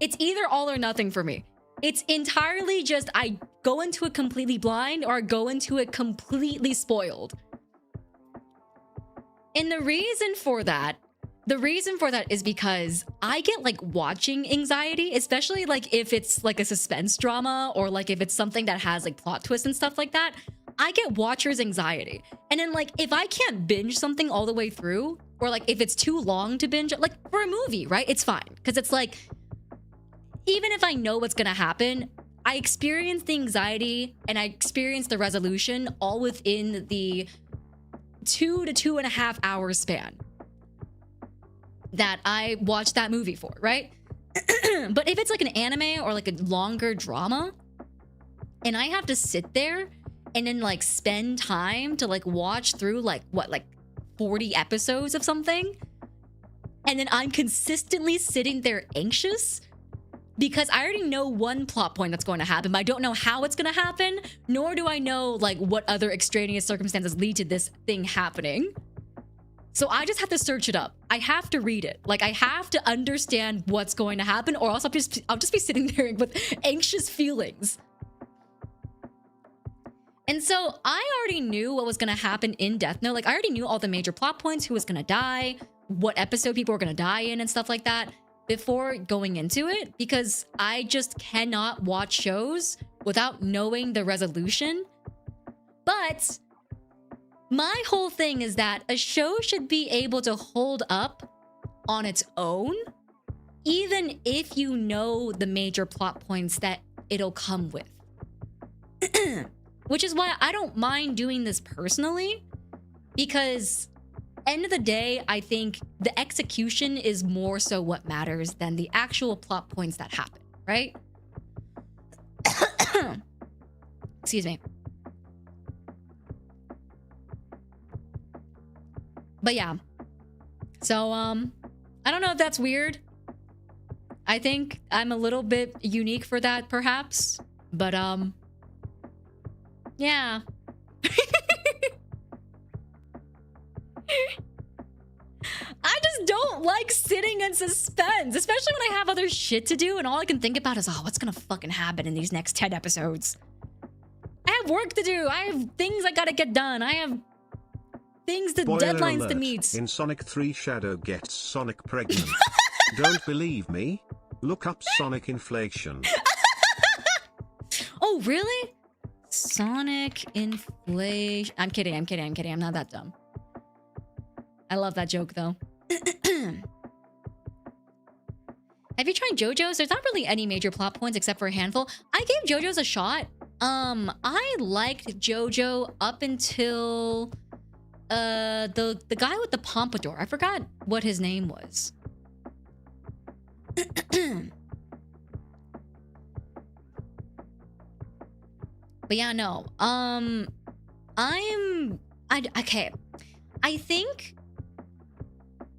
It's either all or nothing for me. It's entirely just I go into it completely blind or go into it completely spoiled. And the reason for that is because I get like watching anxiety, especially like if it's like a suspense drama or like if it's something that has like plot twists and stuff like that. I get watcher's anxiety. And then like if I can't binge something all the way through, or like if it's too long to binge, like for a movie, right? It's fine. Because it's like, even if I know what's gonna happen, I experience the anxiety and I experience the resolution all within the 2 to 2.5 hour span that I watched that movie for, right? But if it's like an anime or like a longer drama and I have to sit there and then like spend time to like watch through like 40 episodes of something, and then I'm consistently sitting there anxious because I already know one plot point that's going to happen, but I don't know how it's going to happen, nor do I know like what other extraneous circumstances lead to this thing happening. So I just have to search it up. I have to read it. Like I have to understand what's going to happen, or else I'll just be sitting there with anxious feelings. And so I already knew what was going to happen in Death Note. Like I already knew all the major plot points, who was going to die, what episode people were going to die in and stuff like that, before going into it, because I just cannot watch shows without knowing the resolution. But my whole thing is that a show should be able to hold up on its own, even if you know the major plot points that it'll come with. Which is why I don't mind doing this personally, because end of the day, I think the execution is more so what matters than the actual plot points that happen, right? Excuse me. But yeah. So, I don't know if that's weird. I think I'm a little bit unique for that, perhaps. But, yeah. I just don't like sitting in suspense, especially when I have other shit to do and all I can think about is, oh, what's gonna fucking happen in these next 10 episodes? I have work to do. I have things I gotta get done. I have things to Spoiler deadlines alert, to meet. in Sonic 3 Shadow gets Sonic pregnant. Don't believe me? Look up Sonic inflation. Oh, really? Sonic inflation. I'm kidding. I'm not that dumb. I love that joke though. Have you tried JoJo's? There's not really any major plot points except for a handful. I gave JoJo's a shot. I liked JoJo up until the guy with the pompadour. I forgot what his name was. But yeah, no. Okay. I think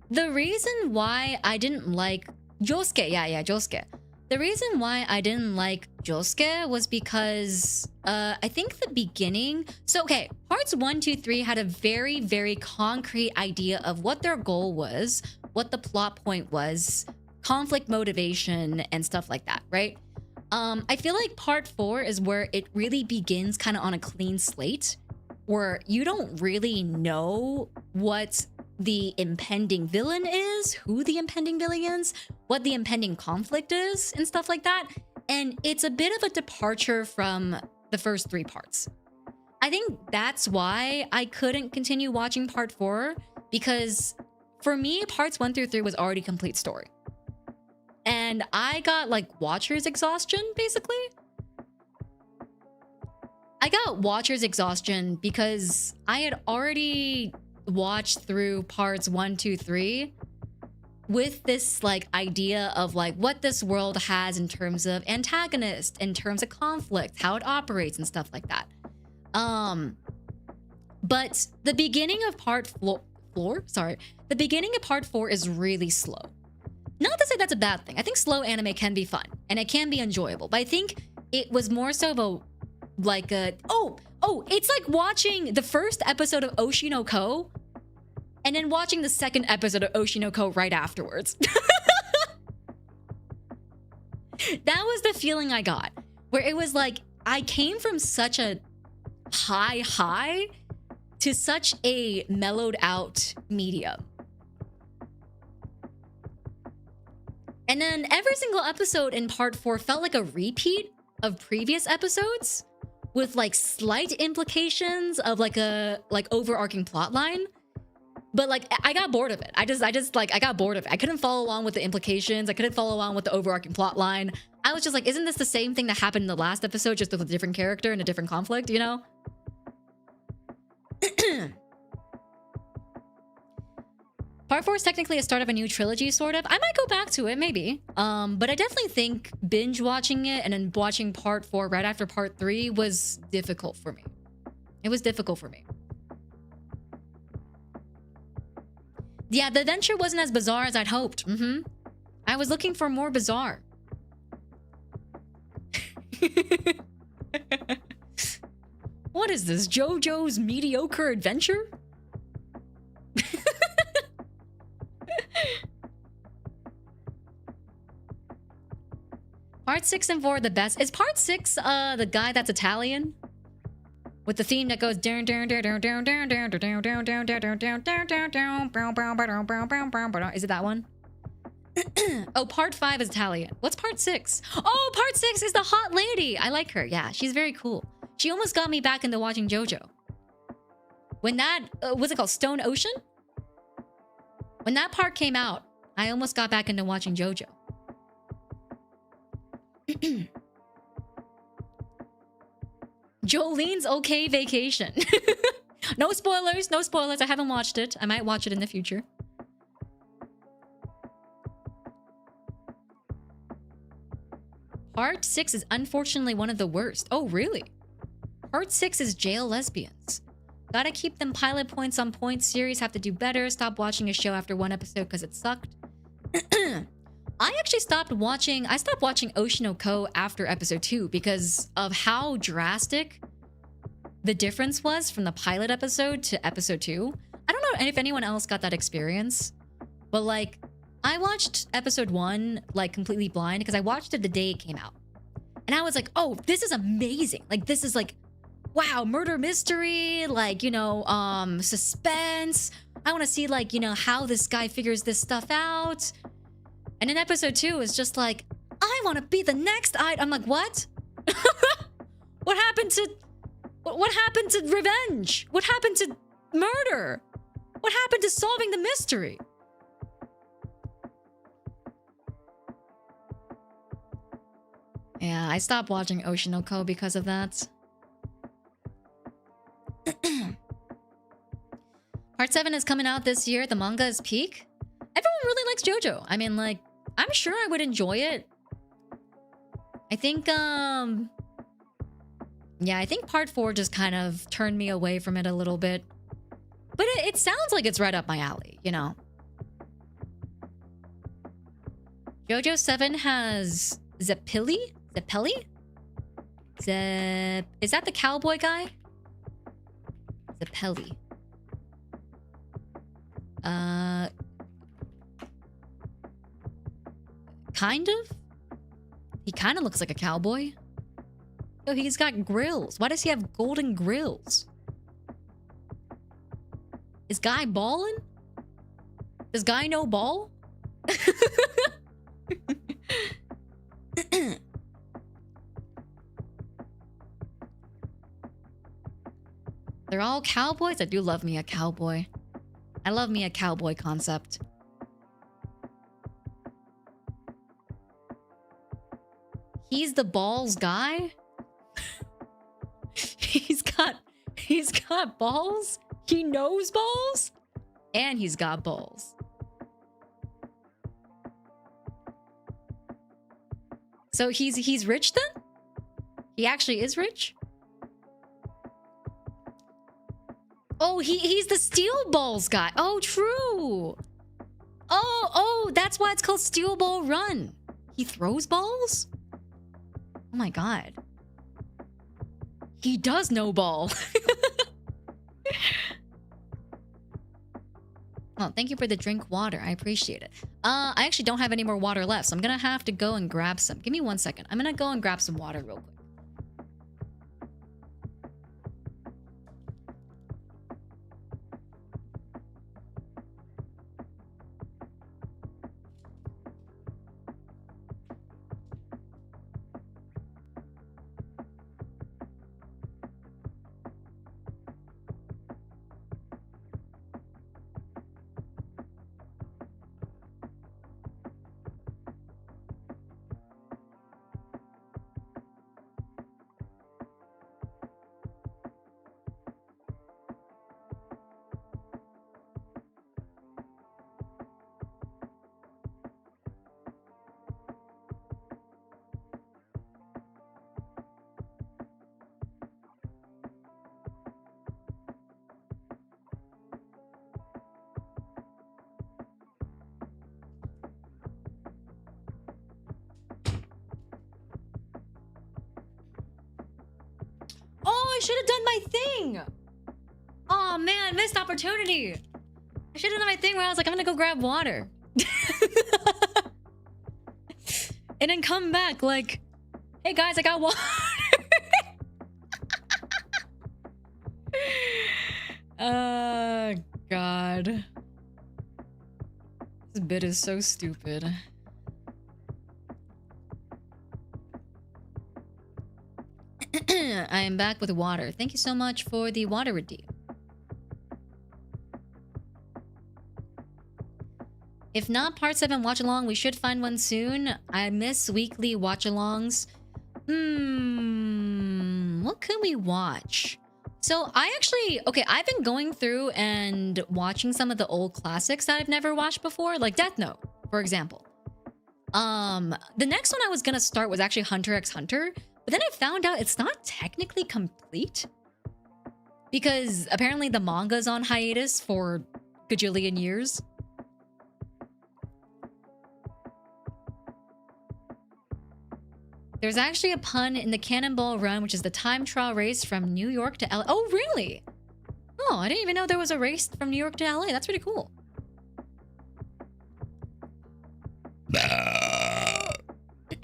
the reason why I didn't like Josuke, Josuke. The reason why I didn't like Josuke was because I think the beginning. So okay, parts 1, 2, 3 had a very, very concrete idea of what their goal was, what the plot point was, conflict motivation, and stuff like that, right? I feel like part 4 is where it really begins kind of on a clean slate, where you don't really know what the impending villain is, who the impending villain is, what the impending conflict is, and stuff like that. And it's a bit of a departure from the first 3 parts. I think that's why I couldn't continue watching part 4, because for me, parts 1 through 3 was already complete story. And I got like watcher's exhaustion, basically. I got watcher's exhaustion because I had already watched through parts 1, 2, 3 with this like idea of like what this world has in terms of antagonist, in terms of conflict, how it operates and stuff like that. But the beginning of the beginning of part 4 is really slow. Not to say that's a bad thing. I think slow anime can be fun and it can be enjoyable, but I think it was more so of it's like watching the first episode of Oshinoko and then watching the second episode of Oshinoko right afterwards. That was the feeling I got, where it was like I came from such a high to such a mellowed out medium. And then every single episode in part 4 felt like a repeat of previous episodes with like slight implications of like a overarching plot line. But like I got bored of it. I got bored of it. I couldn't follow along with the implications. I couldn't follow along with the overarching plot line. I was just like, isn't this the same thing that happened in the last episode, just with a different character and a different conflict, you know? Part 4 is technically a start of a new trilogy, sort of. I might go back to it, maybe. But I definitely think binge watching it and then watching part 4 right after part 3 was difficult for me. It was difficult for me. Yeah, the adventure wasn't as bizarre as I'd hoped. I was looking for more bizarre. What is this, JoJo's mediocre adventure? Part 6 and 4 are the best. Is part 6 the guy that's Italian? With the theme that goes down down down down down down down down down down down down down. Is it that one? Oh, part 5 is Italian. What's part 6? Oh, part 6 is the hot lady. I like her. Yeah, she's very cool. She almost got me back into watching JoJo. When that what's it called? Stone Ocean? When that part came out, I almost got back into watching JoJo. Jolene's okay vacation. No spoilers, no spoilers. I haven't watched it. I might watch it in the future. Part 6 is unfortunately one of the worst. Oh, really? Part 6 is jail lesbians. Gotta keep them pilot points on point. Series have to do better. Stop watching a show after 1 episode because it sucked. I actually stopped watching Oshinoko after episode 2 because of how drastic the difference was from the pilot episode to episode 2. I don't know if anyone else got that experience, but like I watched episode 1 like completely blind because I watched it the day it came out. And I was like, oh, this is amazing. Like this is like wow, murder mystery, like, you know, suspense. I want to see, like, you know, how this guy figures this stuff out. And in episode 2, it's just like, I want to be the next I'm like, what? What happened to revenge? What happened to murder? What happened to solving the mystery? Yeah, I stopped watching Oshinoko because of that. Part 7 is coming out this year. The manga is peak. Everyone really likes JoJo. I mean, like, I'm sure I would enjoy it. I think, yeah, I think part 4 just kind of turned me away from it a little bit. But it sounds like it's right up my alley, you know? JoJo 7 has Zeppeli? Is that the cowboy guy? Zeppeli. Kind of? He kind of looks like a cowboy. Oh, he's got grills. Why does he have golden grills? Is Guy ballin'? Does Guy know ball? They're all cowboys? I do love me a cowboy. I love me a cowboy concept. He's the balls guy? He's got balls? He knows balls? And he's got balls. So he's rich then? He actually is rich? Oh, he's the steel balls guy. Oh, true. Oh, that's why it's called Steel Ball Run. He throws balls? Oh my god. He does know ball. Oh, thank you for the drink water. I appreciate it. I actually don't have any more water left, so I'm gonna have to go and grab some. Give me 1 second. I'm gonna go and grab some water real quick. Oh, I should have done my thing. Oh man, missed opportunity. I should have done my thing where I was like, I'm gonna go grab water. And then come back like, hey guys, I got water. God. This bit is so stupid. I am back with water. Thank you so much for the water redeem. If not part 7 watch along, we should find one soon. I miss weekly watch alongs. What could we watch? So I've been going through and watching some of the old classics that I've never watched before, like Death Note, for example. The next one I was gonna start was actually Hunter x Hunter, but then I found out it's not technically complete because apparently the manga's on hiatus for gajillion years. There's actually a pun in the Cannonball Run, which is the time trial race from New York to LA. Oh, really? Oh, I didn't even know there was a race from New York to LA. That's pretty cool.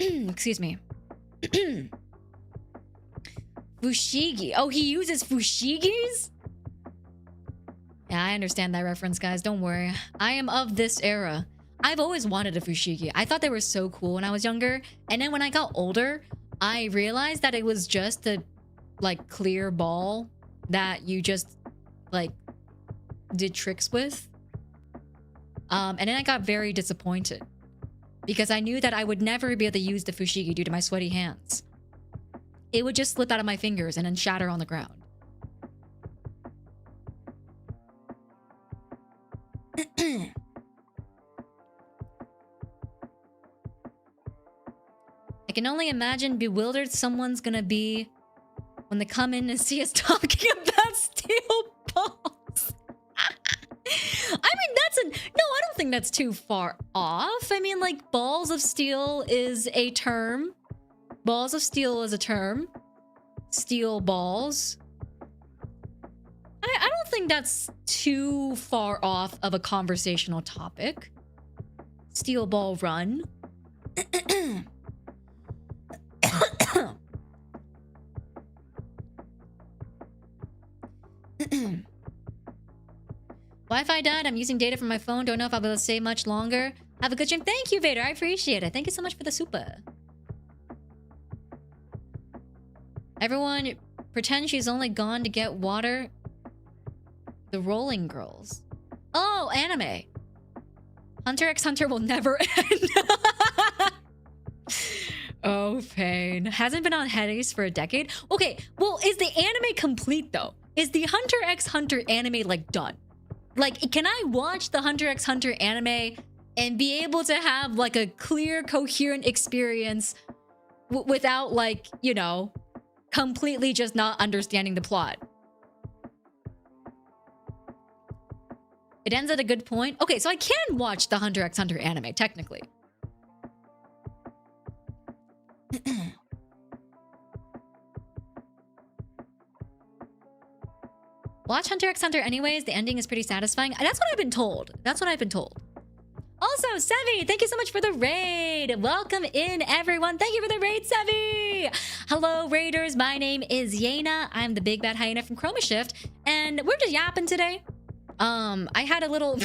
Excuse me. Fushigi. Oh, he uses fushigis? Yeah, I understand that reference, guys. Don't worry. I am of this era. I've always wanted a fushigi. I thought they were so cool when I was younger. And then when I got older, I realized that it was just a, like, clear ball that you just, like, did tricks with. And then I got very disappointed. Because I knew that I would never be able to use the fushigi due to my sweaty hands. It would just slip out of my fingers and then shatter on the ground. I can only imagine bewildered someone's gonna be when they come in and see us talking about steel balls. I mean, that's no, I don't think that's too far off. I mean, like, balls of steel is a term. Balls of steel is a term. Steel balls. I don't think that's too far off of a conversational topic. Steel ball run. Wi-Fi died. I'm using data from my phone. Don't know if I'll be able to stay much longer. Have a good stream. Thank you, Vader. I appreciate it. Thank you so much for the super. Everyone pretend she's only gone to get water. The Rolling Girls. Oh, anime. Hunter x Hunter will never end. Oh, pain. Hasn't been on Headies for a decade. Okay, well, is the anime complete, though? Is the Hunter x Hunter anime, like, done? Like, can I watch the Hunter x Hunter anime and be able to have, like, a clear, coherent experience without, like, you know, completely just not understanding the plot? It ends at a good point. Okay, so I can watch the Hunter x Hunter anime, technically. Watch Hunter x Hunter anyways. The ending is pretty satisfying. That's what I've been told. That's what I've been told. Also, Sevi, thank you so much for the raid. Welcome in, everyone. Thank you for the raid, Sevi. Hello, raiders. My name is Yena. I'm the big bad hyena from Chroma Shift, and we're just yapping today. I had a little,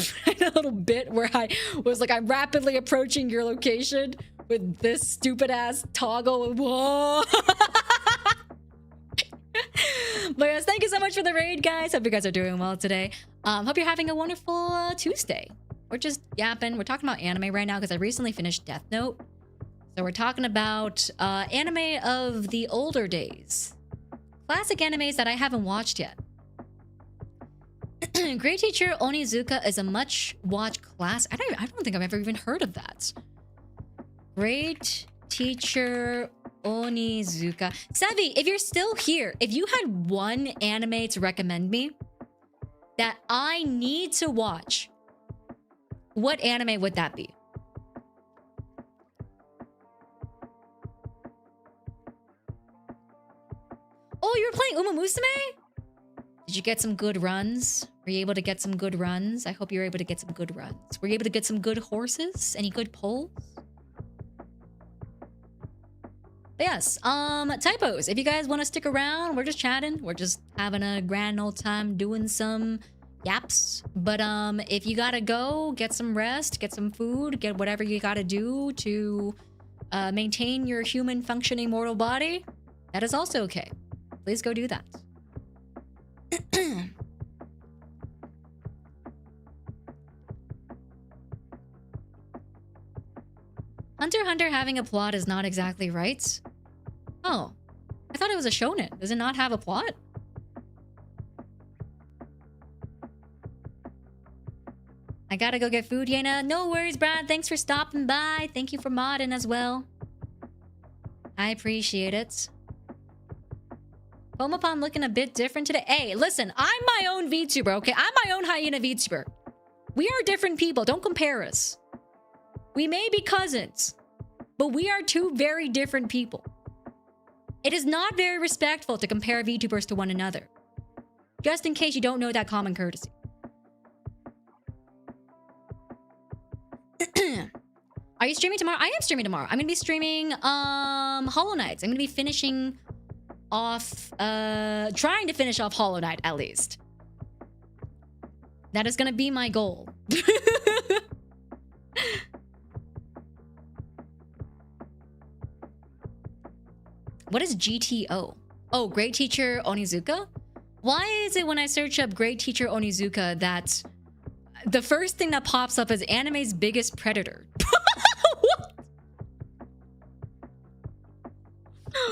bit where I was like, I'm rapidly approaching your location with this stupid ass toggle. Whoa. But yes, thank you so much for the raid, guys. Hope you guys are doing well today. Hope you're having a wonderful Tuesday. We're just yapping. We're talking about anime right now because I recently finished Death Note. So we're talking about anime of the older days. Classic animes that I haven't watched yet. Great Teacher Onizuka is a much-watched class. I don't think I've ever even heard of that. Great Teacher Onizuka. Savvy, if you're still here, if you had one anime to recommend me that I need to watch, what anime would that be? Oh, you were playing Uma Musume? Did you get some good runs? Were you able to get some good runs? I hope you were able to get some good runs. Were you able to get some good horses? Any good polls? But yes, typos. If you guys want to stick around, we're just chatting. We're just having a grand old time doing some yaps. But if you gotta go, get some rest, get some food, get whatever you gotta do to maintain your human functioning mortal body, that is also okay. Please go do that. Hunter x Hunter having a plot is not exactly right. Oh, I thought it was a shonen. Does it not have a plot? I gotta go get food, Yena. No worries, Brad. Thanks for stopping by. Thank you for modding as well. I appreciate it. Pomapon looking a bit different today. Hey, listen, I'm my own VTuber, okay? I'm my own hyena VTuber. We are different people. Don't compare us. We may be cousins, but we are two very different people. It is not very respectful to compare VTubers to one another. Just in case you don't know that common courtesy. Are you streaming tomorrow? I am streaming tomorrow. I'm gonna be streaming Hollow Knights. I'm gonna be finishing off, trying to finish off Hollow Knight at least. That is gonna be my goal. What is GTO? Oh, Great Teacher Onizuka? Why is it when I search up Great Teacher Onizuka that the first thing that pops up is anime's biggest predator?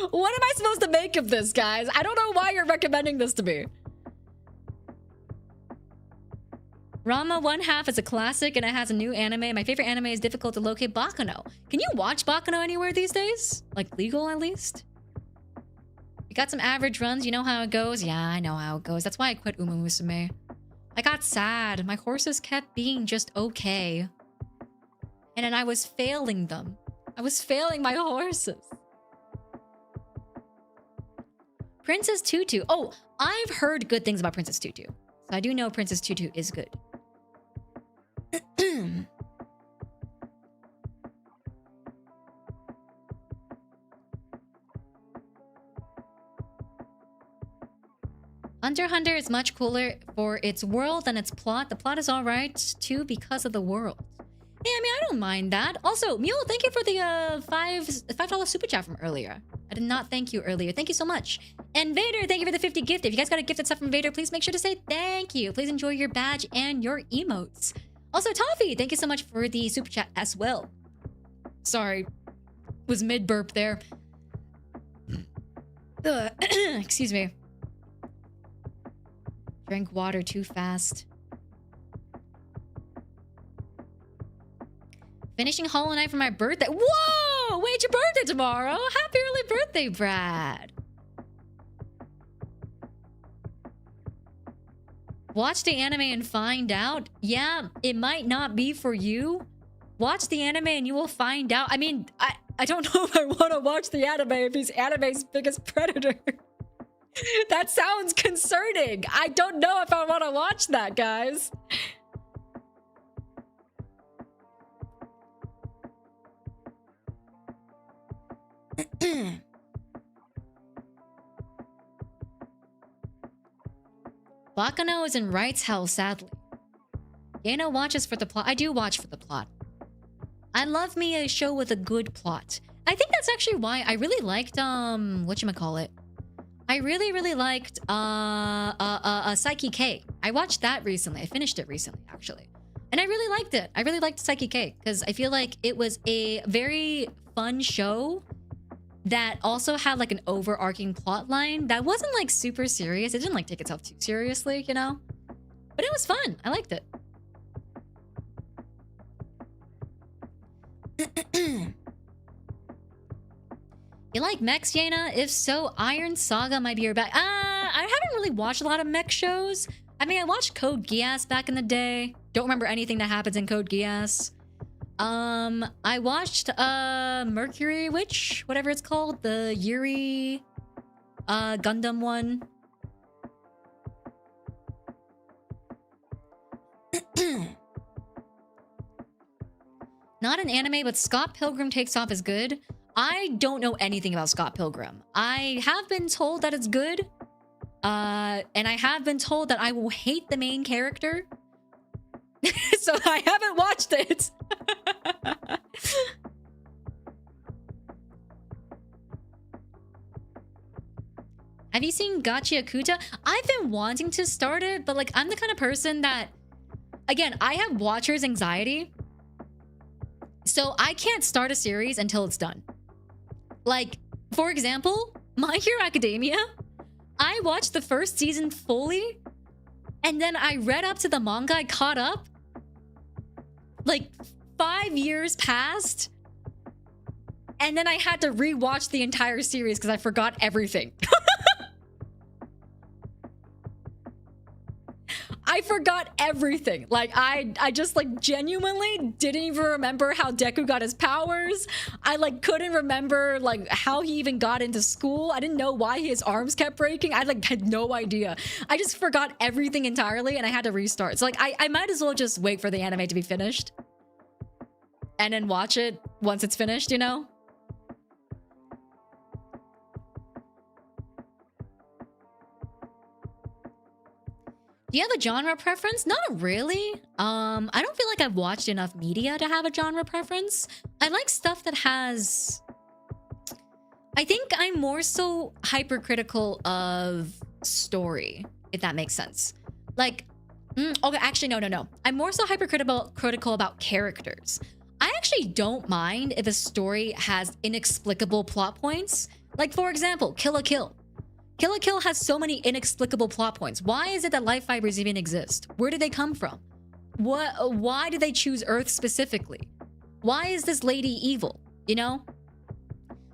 What am I supposed to make of this, guys? I don't know why you're recommending this to me. Rama 1/2 is a classic and it has a new anime. My favorite anime is difficult to locate, Baccano. Can you watch Baccano anywhere these days? Like legal at least? You got some average runs, you know how it goes? Yeah, I know how it goes. That's why I quit Uma Musume. I got sad. My horses kept being just okay. And then I was failing them. I was failing my horses. Princess Tutu. Oh, I've heard good things about Princess Tutu. So I do know Princess Tutu is good. Hunter x Hunter is much cooler for its world and its plot. The plot is alright too because of the world. Yeah, I mean, I don't mind that. Also, Mule, thank you for the $5 super chat from earlier. I did not thank you earlier. Thank you so much. And Vader, thank you for the 50 gift. If you guys got a gifted stuff from Vader, please make sure to say thank you. Please enjoy your badge and your emotes. Also, Toffee, thank you so much for the super chat as well. Sorry, was mid-burp there. Excuse me. Drank water too fast. Finishing Hollow Knight for my birthday. Whoa! Wait, your birthday tomorrow? Happy early birthday, Brad. Watch the anime and find out. Yeah, it might not be for you. Watch the anime and you will find out. I mean, I don't know if I want to watch the anime if he's anime's biggest predator. That sounds concerning. I don't know if I want to watch that, guys. Baccano is in Wright's hell, sadly. Yena watches for the plot. I do watch for the plot. I love me a show with a good plot. I think that's actually why I really liked, whatchamacallit. I really liked, Psyche K. I watched that recently. I finished it recently, actually. And I really liked it. I really liked Psyche K because I feel like it was a very fun show that also had like an overarching plot line that wasn't like super serious. It didn't like take itself too seriously, you know? But it was fun. I liked it. You like mechs, Yena? If so, Iron Saga might be your back. I haven't really watched a lot of mech shows. I mean, I watched Code Geass back in the day. Don't remember anything that happens in Code Geass. I watched Mercury Witch, whatever it's called, the Yuri Gundam one. Not an anime, but Scott Pilgrim Takes Off is good. I don't know anything about Scott Pilgrim. I have been told that it's good. And I have been told that I will hate the main character. So I haven't watched it. Have you seen Gachi Akuta? I've been wanting to start it, but like I'm the kind of person that, again, I have watcher's anxiety. So I can't start a series until it's done. Like, for example, My Hero Academia, I watched the first season fully, and then I read up to the manga, I caught up. Like, 5 years passed, and then I had to rewatch the entire series because I forgot everything. I forgot everything. Like, I just, like, genuinely didn't even remember how Deku got his powers. I, like, couldn't remember, like, how he even got into school. I didn't know why his arms kept breaking. I, like, had no idea. I just forgot everything entirely, and I had to restart. So, like, I might as well just wait for the anime to be finished. And then watch it once it's finished, you know? Do you have a genre preference? Not really. I don't feel like I've watched enough media to have a genre preference. I like stuff that has... I think I'm more so hypercritical of story, if that makes sense. Like, okay, actually, no. I'm more so hypercritical about characters. I actually don't mind if a story has inexplicable plot points. Like, for example, Kill la Kill. Kill la Kill has so many inexplicable plot points. Why is it that life fibers even exist? Where did they come from? Why did they choose Earth specifically? Why is this lady evil? You know?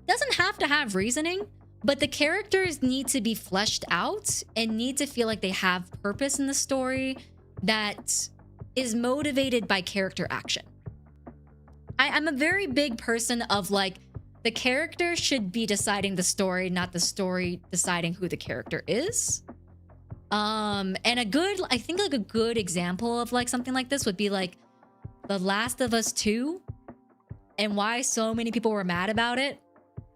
Doesn't have to have reasoning, but the characters need to be fleshed out and need to feel like they have purpose in the story that is motivated by character action. I'm a very big person of like, the character should be deciding the story, not the story deciding who the character is. And I think like a good example of like something like this would be like The Last of Us 2 and why so many people were mad about it.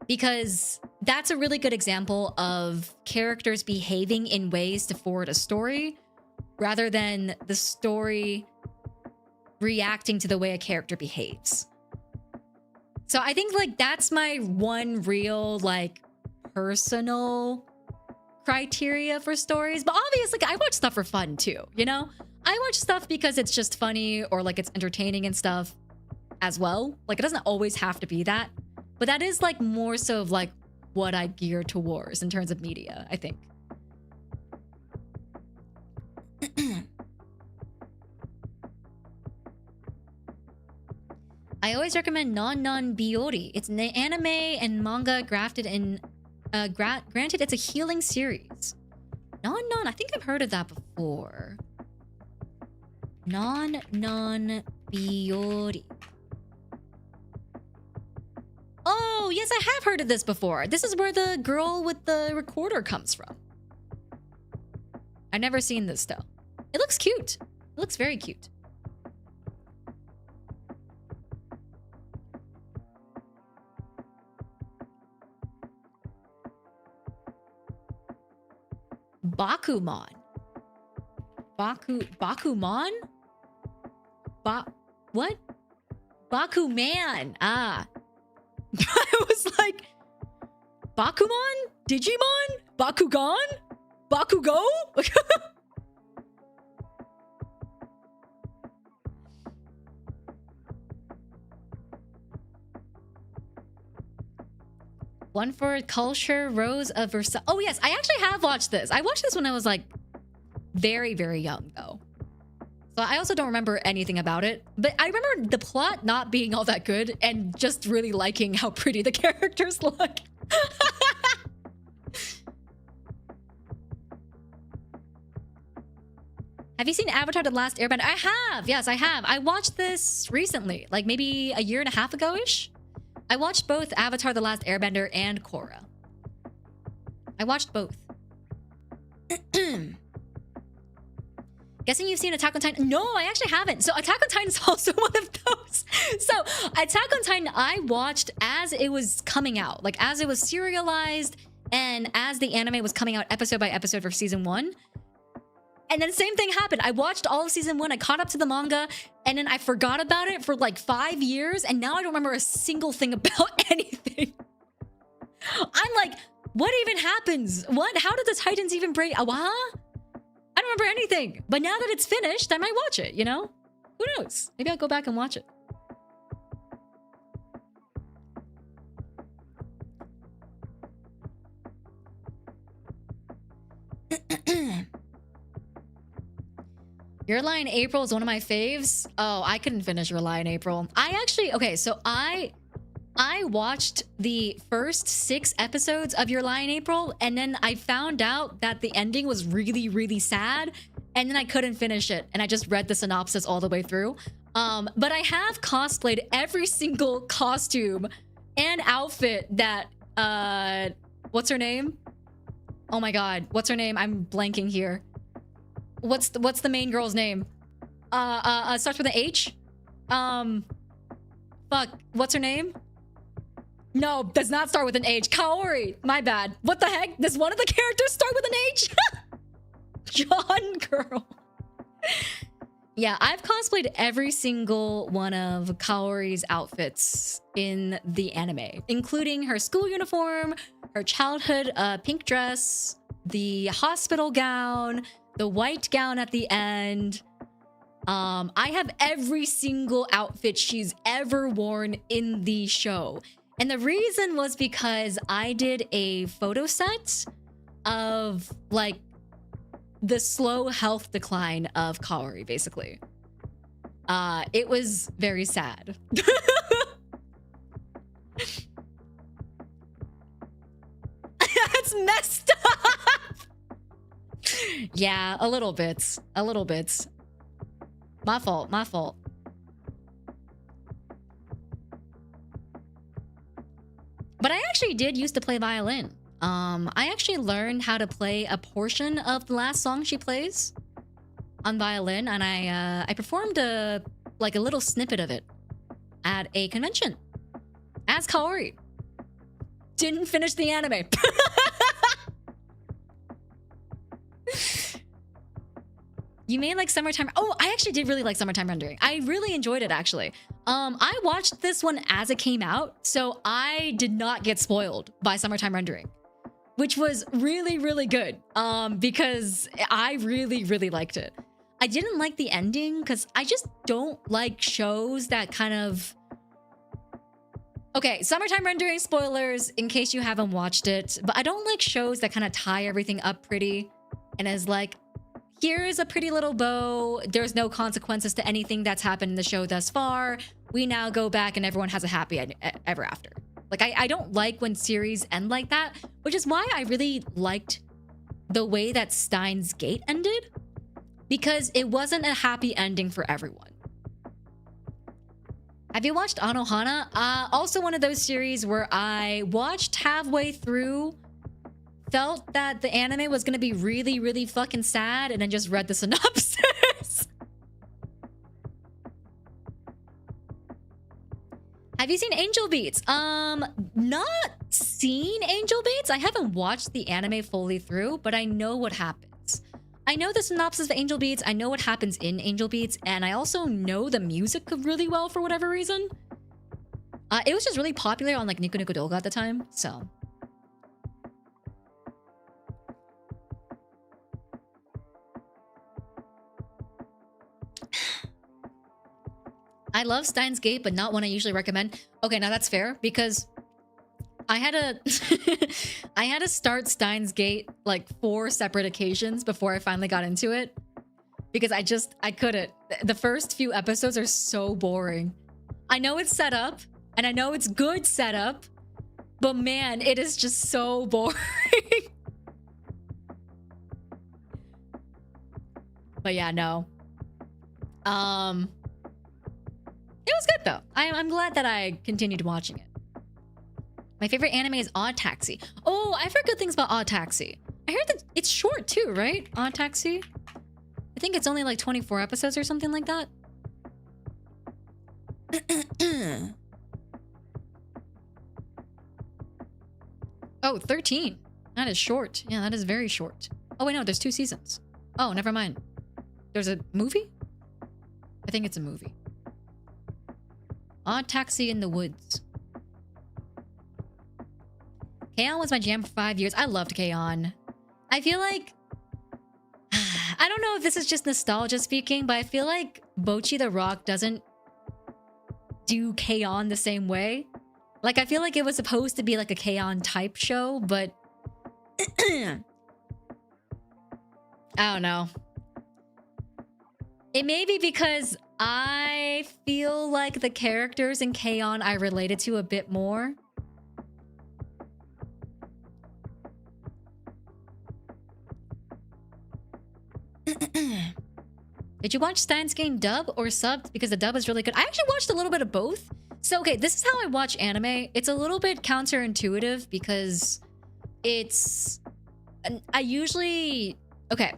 Because that's a really good example of characters behaving in ways to forward a story rather than the story reacting to the way a character behaves. So I think like that's my one real like personal criteria for stories. But obviously I watch stuff for fun too, you know? I watch stuff because it's just funny or like it's entertaining and stuff as well. Like it doesn't always have to be that. But that is like more so of like what I gear towards in terms of media, I think. I always recommend Non Biori. It's an anime and manga grafted in... granted, it's a healing series. Non, I think I've heard of that before. Non Biori. Oh, yes, I have heard of this before. This is where the girl with the recorder comes from. I've never seen this, though. It looks cute. It looks very cute. Bakuman. Bakuman? What? Bakuman. Ah. I was like, Bakuman? Digimon? Bakugan? Bakugo? One for Culture, Rose of Versailles. Oh yes, I actually have watched this. I watched this when I was like very, very young though. So I also don't remember anything about it. But I remember the plot not being all that good and just really liking how pretty the characters look. Have you seen Avatar: The Last Airbender? I have. Yes, I have. I watched this recently, like maybe a year and a half ago-ish. I watched both Avatar: The Last Airbender and Korra. I watched both. Guessing you've seen Attack on Titan? No, I actually haven't. So Attack on Titan is also one of those. So Attack on Titan, I watched as it was coming out. Like as it was serialized and as the anime was coming out episode by episode for season 1. And then the same thing happened. I watched all of season 1. I caught up to the manga. And then I forgot about it for like 5 years. And now I don't remember a single thing about anything. I'm like, what even happens? What? How did the Titans even break? What? I don't remember anything. But now that it's finished, I might watch it, you know? Who knows? Maybe I'll go back and watch it. Your Lie in April is one of my faves. Oh, I couldn't finish Your Lie in April. Okay, so I watched the first 6 episodes of Your Lie in April, and then I found out that the ending was really, really sad, and then I couldn't finish it, and I just read the synopsis all the way through. But I have cosplayed every single costume and outfit that, what's her name? Oh my god, what's her name? I'm blanking here. What's the main girl's name? Starts with an H? Fuck, what's her name? No, does not start with an H. Kaori, my bad. What the heck? Does one of the characters start with an H? John girl. Yeah, I've cosplayed every single one of Kaori's outfits in the anime, including her school uniform, her childhood pink dress, the hospital gown, the white gown at the end. I have every single outfit she's ever worn in the show. And the reason was because I did a photo set of like the slow health decline of Kaori, basically. It was very sad. That's messed up. Yeah, a little bit. A little bit. My fault, my fault. But I actually did used to play violin. I actually learned how to play a portion of the last song she plays on violin, and I performed a little snippet of it at a convention as Kaori. Didn't finish the anime. You made like Summertime. Oh, I actually did really like Summertime Rendering. I really enjoyed it, actually. I watched this one as it came out, so I did not get spoiled by Summertime Rendering, which was really, really good, because I really, really liked it. I didn't like the ending because I just don't like shows that kind of... Okay, Summertime Rendering spoilers in case you haven't watched it, but I don't like shows that kind of tie everything up pretty and is like, here's a pretty little bow. There's no consequences to anything that's happened in the show thus far. We now go back and everyone has a happy ever after. Like, I don't like when series end like that, which is why I really liked the way that Steins Gate ended, because it wasn't a happy ending for everyone. Have you watched Anohana? Also one of those series where I watched halfway through, felt that the anime was gonna be really, really fucking sad, and then just read the synopsis. Have you seen Angel Beats? Not seen Angel Beats. I haven't watched the anime fully through, but I know what happens. I know the synopsis of Angel Beats, I know what happens in Angel Beats, and I also know the music really well for whatever reason. It was just really popular on like Niku Niku Doga at the time, so... I love Steins Gate, but not one I usually recommend. Okay, now that's fair, because I had to start Steins Gate like 4 separate occasions before I finally got into it, because I couldn't. The first few episodes are so boring. I know it's set up, and I know it's good setup, but man, it is just so boring. But yeah, no. It was good though. I'm glad that I continued watching it. My favorite anime is Odd Taxi. Oh, I've heard good things about Odd Taxi. I heard that it's short too, right? Odd Taxi? I think it's only like 24 episodes or something like that. Oh, 13. That is short. Yeah, that is very short. Oh wait, no, there's 2 seasons. Oh, never mind. There's a movie? I think it's a movie. Odd Taxi in the Woods. K-On! Was my jam for 5 years. I loved K-On! I feel like... I don't know if this is just nostalgia speaking, but I feel like Bocchi the Rock doesn't do K-On! The same way. Like, I feel like it was supposed to be like a K-On! Type show, but... I don't know. It may be because I feel like the characters in K-On! I related to a bit more. Did you watch Steins Gate dub or subbed? Because the dub is really good. I actually watched a little bit of both. So, okay, this is how I watch anime. It's a little bit counterintuitive because it's... I usually... Okay.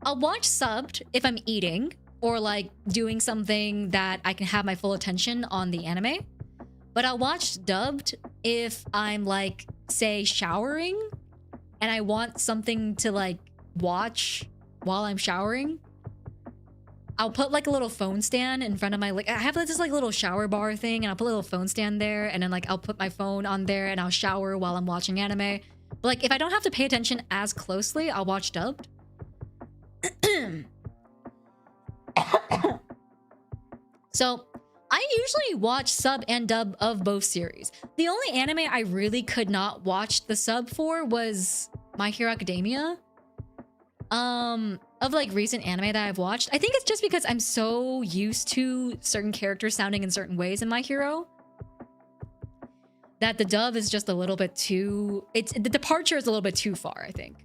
I'll watch subbed if I'm eating or like doing something that I can have my full attention on the anime. But I'll watch dubbed if I'm like, say, showering and I want something to like watch while I'm showering, I'll put like a little phone stand in front of my, like, I have this like little shower bar thing, and I'll put a little phone stand there, and then like I'll put my phone on there and I'll shower while I'm watching anime. But like if I don't have to pay attention as closely, I'll watch dubbed. So I usually watch sub and dub of both series. The only anime I really could not watch the sub for was My Hero Academia. Of like recent anime that I've watched. I think it's just because I'm so used to certain characters sounding in certain ways in My Hero that the dub is just a little bit too, the departure is a little bit too far, I think.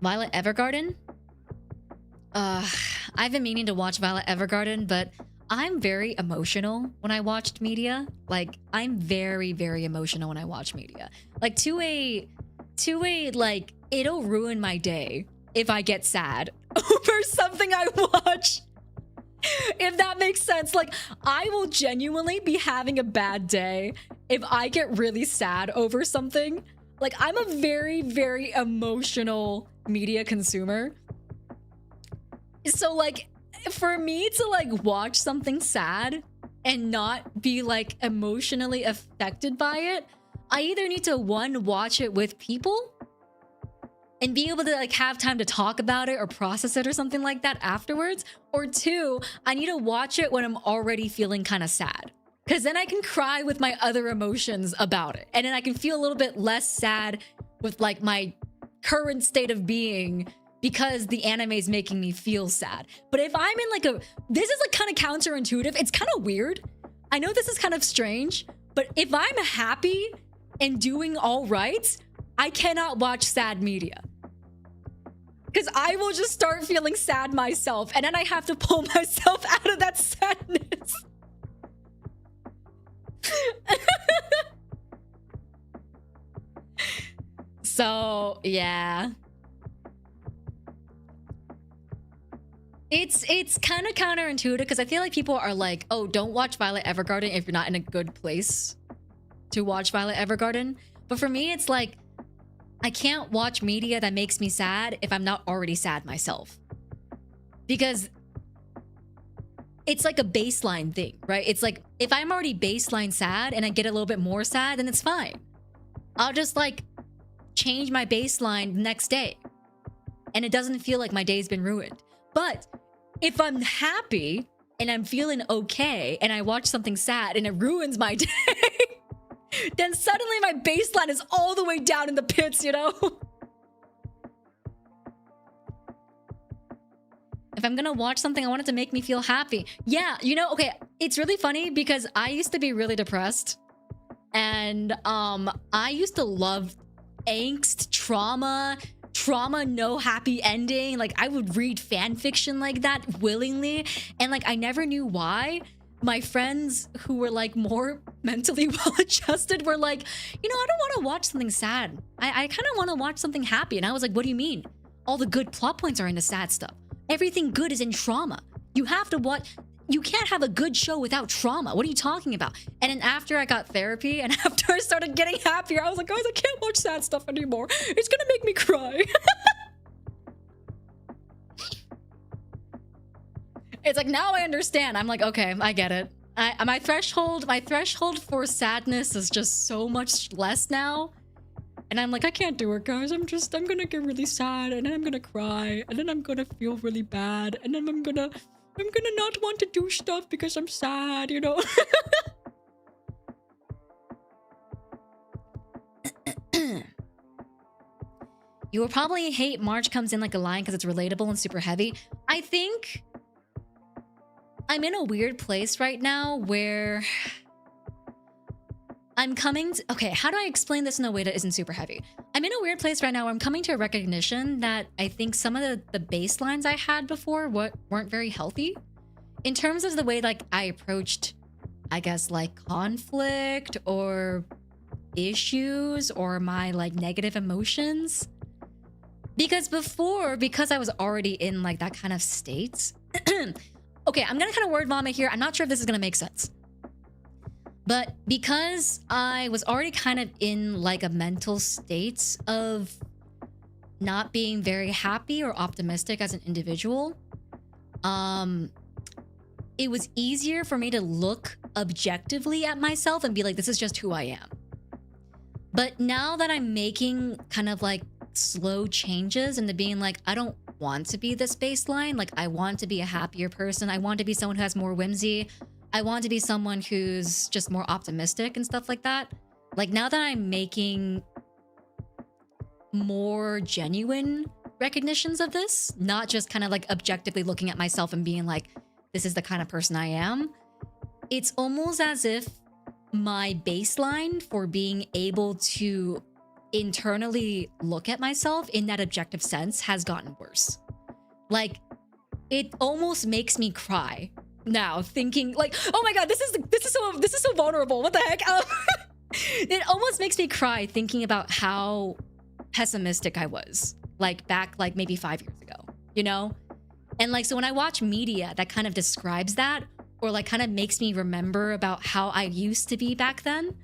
Violet Evergarden? I've been meaning to watch Violet Evergarden, but I'm very emotional when I watched media. Like, I'm very, very emotional when I watch media. Like, to a, like, it'll ruin my day if I get sad over something I watch. If that makes sense. Like, I will genuinely be having a bad day if I get really sad over something. Like, I'm a very, very emotional media consumer. So like for me to like watch something sad and not be like emotionally affected by it, I either need to one, watch it with people and be able to like have time to talk about it or process it or something like that afterwards, or two, I need to watch it when I'm already feeling kind of sad, because then I can cry with my other emotions about it, and then I can feel a little bit less sad with like my current state of being because the anime is making me feel sad. But if I'm in like this is like kind of counterintuitive. It's kind of weird. I know this is kind of strange, but if I'm happy and doing all right, I cannot watch sad media. Because I will just start feeling sad myself, and then I have to pull myself out of that sadness. So, yeah. It's kind of counterintuitive because I feel like people are like, oh, don't watch Violet Evergarden if you're not in a good place to watch Violet Evergarden. But for me, it's like, I can't watch media that makes me sad if I'm not already sad myself. Because it's like a baseline thing, right? It's like, if I'm already baseline sad and I get a little bit more sad, then it's fine. I'll just like change my baseline the next day. And it doesn't feel like my day's been ruined. But if I'm happy and I'm feeling okay and I watch something sad and it ruins my day, then suddenly my baseline is all the way down in the pits, you know? If I'm gonna watch something, I want it to make me feel happy. Yeah, you know, okay, it's really funny because I used to be really depressed. And I used to love angst, trauma, no happy ending. Like, I would read fan fiction like that willingly, and like I never knew why. My friends who were like more mentally well adjusted were like, you know, I don't want to watch something sad. I kind of want to watch something happy. And I was like, what do you mean? All the good plot points are in the sad stuff. Everything good is in trauma. You have to watch. You can't have a good show without trauma. What are you talking about? And then after I got therapy and after I started getting happier, I was like, guys, I can't watch sad stuff anymore. It's gonna make me cry. It's like, now I understand. I'm like, okay, I get it. My threshold for sadness is just so much less now. And I'm like, I can't do it, guys. I'm gonna get really sad, and then I'm gonna cry, and then I'm gonna feel really bad, and then I'm gonna not want to do stuff because I'm sad, you know? You will probably hate March comes in like a lion because it's relatable and super heavy. I think I'm in a weird place right now where I'm coming to, okay, how do I explain this in a way that isn't super heavy? I'm in a weird place right now where I'm coming to a recognition that I think some of the baselines I had before weren't very healthy. In terms of the way like I approached, I guess, like conflict or issues or my like negative emotions. Because before, because I was already in like that kind of state, Okay, I'm gonna kind of word vomit here. I'm not sure if this is gonna make sense. But because I was already kind of in like a mental state of not being very happy or optimistic as an individual, it was easier for me to look objectively at myself and be like, this is just who I am. But now that I'm making kind of like slow changes into being like, I don't want to be this baseline. Like, I want to be a happier person. I want to be someone who has more whimsy. I want to be someone who's just more optimistic and stuff like that. Like, now that I'm making more genuine recognitions of this, not just kind of like objectively looking at myself and being like, this is the kind of person I am, it's almost as if my baseline for being able to internally look at myself in that objective sense has gotten worse. Like, it almost makes me cry now, thinking like, oh my god, this is so vulnerable. What the heck? It almost makes me cry thinking about how pessimistic I was, like back like maybe 5 years ago, you know? And like, so when I watch media that kind of describes that, or like kind of makes me remember about how I used to be back then,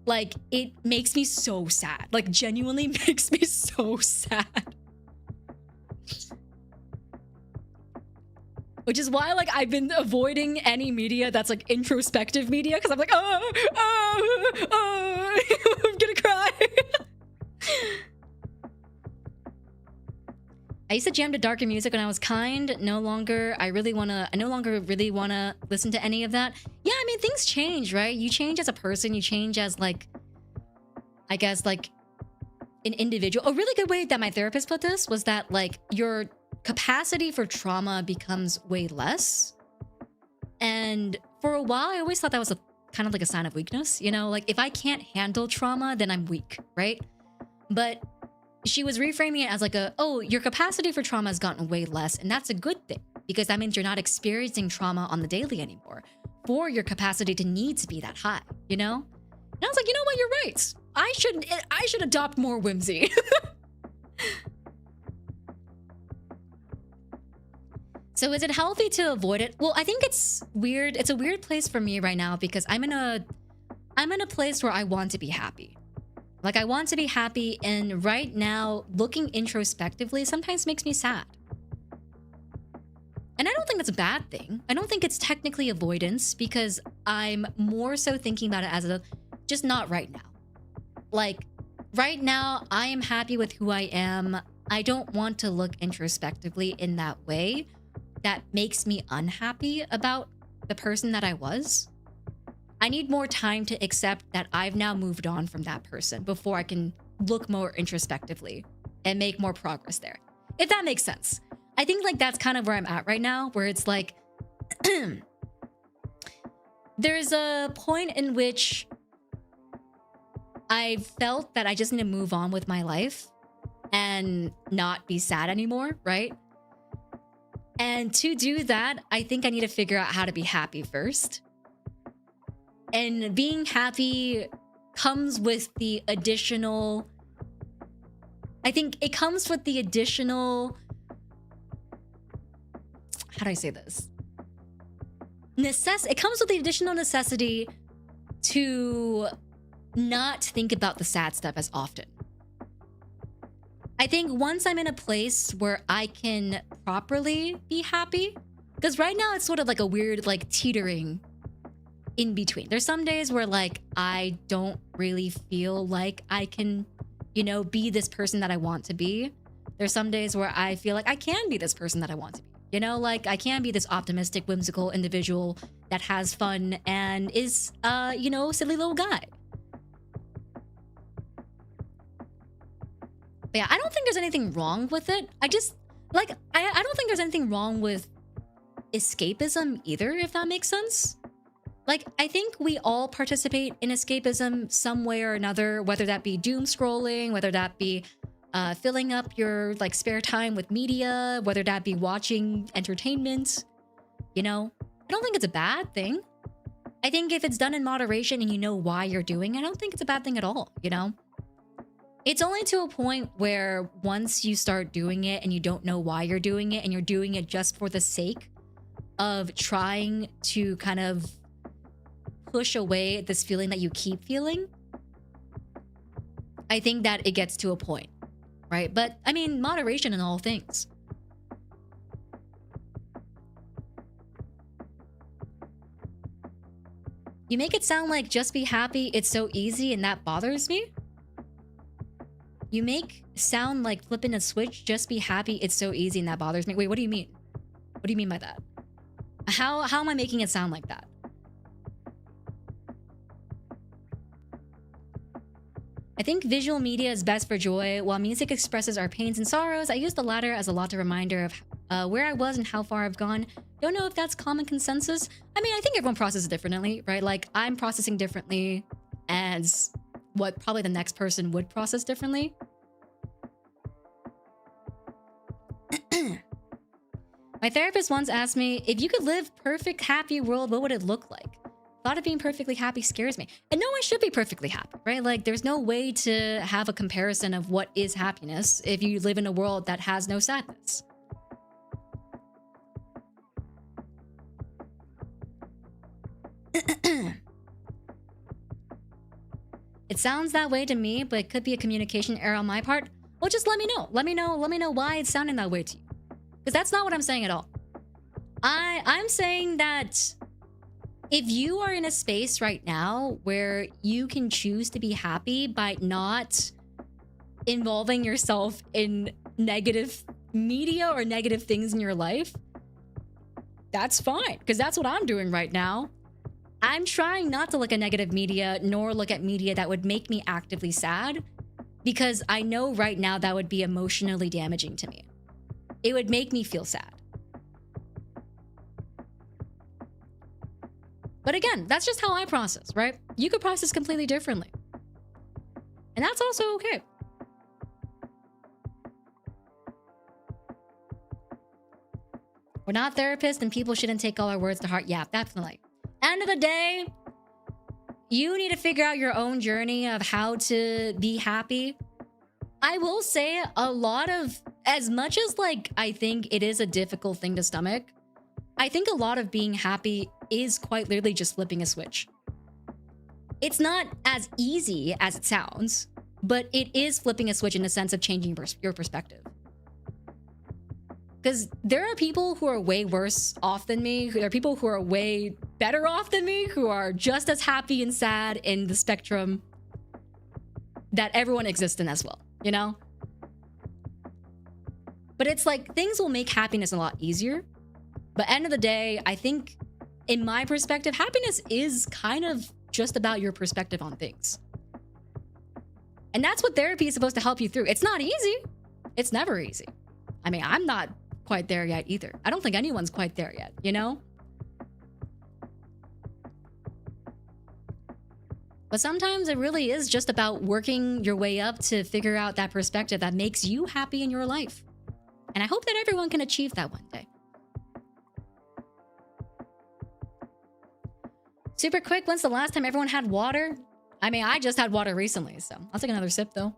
like, it makes me so sad. Like, genuinely makes me so sad. Which is why, like, I've been avoiding any media that's like introspective media, because I'm like, I'm gonna cry. I used to jam to darker music when I was kind. I no longer really wanna listen to any of that. Yeah, I mean, things change, right? You change as a person, you change as like, I guess, like an individual. A really good way that my therapist put this was that like your capacity for trauma becomes way less. And for a while, I always thought that was a kind of like a sign of weakness, you know? Like, if I can't handle trauma, then I'm weak, right? But she was reframing it as like your capacity for trauma has gotten way less, and that's a good thing, because that means you're not experiencing trauma on the daily anymore for your capacity to need to be that high, you know? And I was like, you know what, you're right. I should adopt more whimsy. So is it healthy to avoid it? Well, I think it's weird. It's a weird place for me right now, because I'm in a place where I want to be happy. Like, I want to be happy, and right now, looking introspectively sometimes makes me sad. And I don't think that's a bad thing. I don't think it's technically avoidance, because I'm more so thinking about it as just not right now. Like, right now, I am happy with who I am. I don't want to look introspectively in that way. That makes me unhappy about the person that I was. I need more time to accept that I've now moved on from that person before I can look more introspectively and make more progress there. If that makes sense. I think like that's kind of where I'm at right now, where it's like there's a point in which I felt that I just need to move on with my life and not be sad anymore, right? And to do that, I think I need to figure out how to be happy first. And being happy comes with the additional... I think it comes with the additional... How do I say this? It comes with the additional necessity to not think about the sad stuff as often. I think once I'm in a place where I can properly be happy, because right now it's sort of like a weird like teetering in between. There's some days where like I don't really feel like I can, you know, be this person that I want to be. There's some days where I feel like I can be this person that I want to be. You know, like I can be this optimistic, whimsical individual that has fun and is, you know, silly little guy. But yeah, I don't think there's anything wrong with it. I just, like, I don't think there's anything wrong with escapism either, if that makes sense. Like, I think we all participate in escapism some way or another, whether that be doom scrolling, whether that be filling up your like spare time with media, whether that be watching entertainment, you know? I don't think it's a bad thing. I think if it's done in moderation and you know why you're doing it, I don't think it's a bad thing at all, you know? It's only to a point where once you start doing it and you don't know why you're doing it and you're doing it just for the sake of trying to kind of push away this feeling that you keep feeling, I think that it gets to a point, right? But I mean, moderation in all things. You make it sound like just be happy, it's so easy, and that bothers me. You make sound like flipping a switch, just be happy, it's so easy, and that bothers me. Wait, what do you mean? What do you mean by that? How am I making it sound like that? I think visual media is best for joy, while music expresses our pains and sorrows. I use the latter as a lot of reminder of where I was and how far I've gone. Don't know if that's common consensus. I mean, I think everyone processes differently, right? Like, I'm processing differently as what probably the next person would process differently. My therapist once asked me, if you could live perfect, happy world, what would it look like? Thought of being perfectly happy scares me. And no one should be perfectly happy, right? Like, there's no way to have a comparison of what is happiness if you live in a world that has no sadness. It sounds that way to me, but it could be a communication error on my part. Well, just let me know. Let me know why it's sounding that way to you. Because that's not what I'm saying at all. I'm saying that if you are in a space right now where you can choose to be happy by not involving yourself in negative media or negative things in your life, that's fine. Because that's what I'm doing right now. I'm trying not to look at negative media nor look at media that would make me actively sad, because I know right now that would be emotionally damaging to me. It would make me feel sad. But again, that's just how I process, right? You could process completely differently. And that's also okay. We're not therapists and people shouldn't take all our words to heart. Yeah, definitely. End of the day, you need to figure out your own journey of how to be happy. I will say a lot of, as much as like I think it is a difficult thing to stomach, I think a lot of being happy is quite literally just flipping a switch. It's not as easy as it sounds, but it is flipping a switch in the sense of changing your perspective. Because there are people who are way worse off than me. There are people who are way better off than me, who are just as happy and sad in the spectrum that everyone exists in as well, you know? But it's like, things will make happiness a lot easier. But end of the day, I think, in my perspective, happiness is kind of just about your perspective on things. And that's what therapy is supposed to help you through. It's not easy. It's never easy. I mean, I'm not quite there yet either. I don't think anyone's quite there yet, you know? But sometimes it really is just about working your way up to figure out that perspective that makes you happy in your life. And I hope that everyone can achieve that one day. Super quick, when's the last time everyone had water? I mean, I just had water recently, so I'll take another sip though.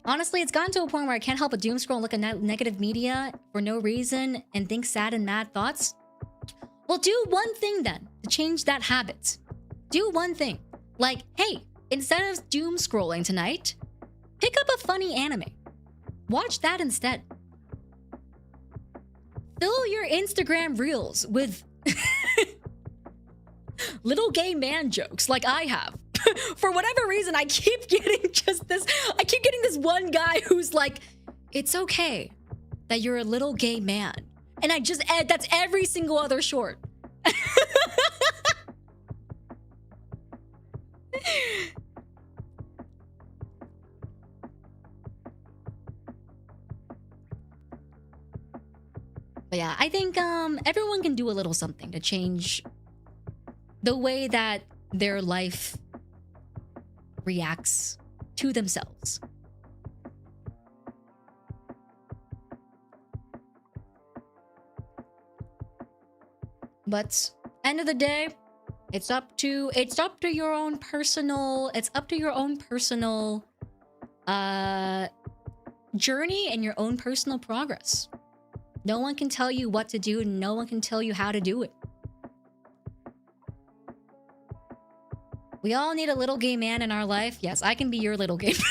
Honestly, it's gotten to a point where I can't help but doom scroll and look at negative media for no reason and think sad and mad thoughts. Well, do one thing then to change that habit. Do one thing. Like, hey, instead of doom scrolling tonight, pick up a funny anime. Watch that instead. Fill your Instagram reels with little gay man jokes like I have. For whatever reason, I keep getting this one guy who's like, it's okay that you're a little gay man. And that's every single other short. But yeah, I think everyone can do a little something to change the way that their life reacts to themselves. But end of the day, it's up to your own personal journey and your own personal progress. No one can tell you what to do, and no one can tell you how to do it. We all need a little gay man in our life. Yes, I can be your little gay man.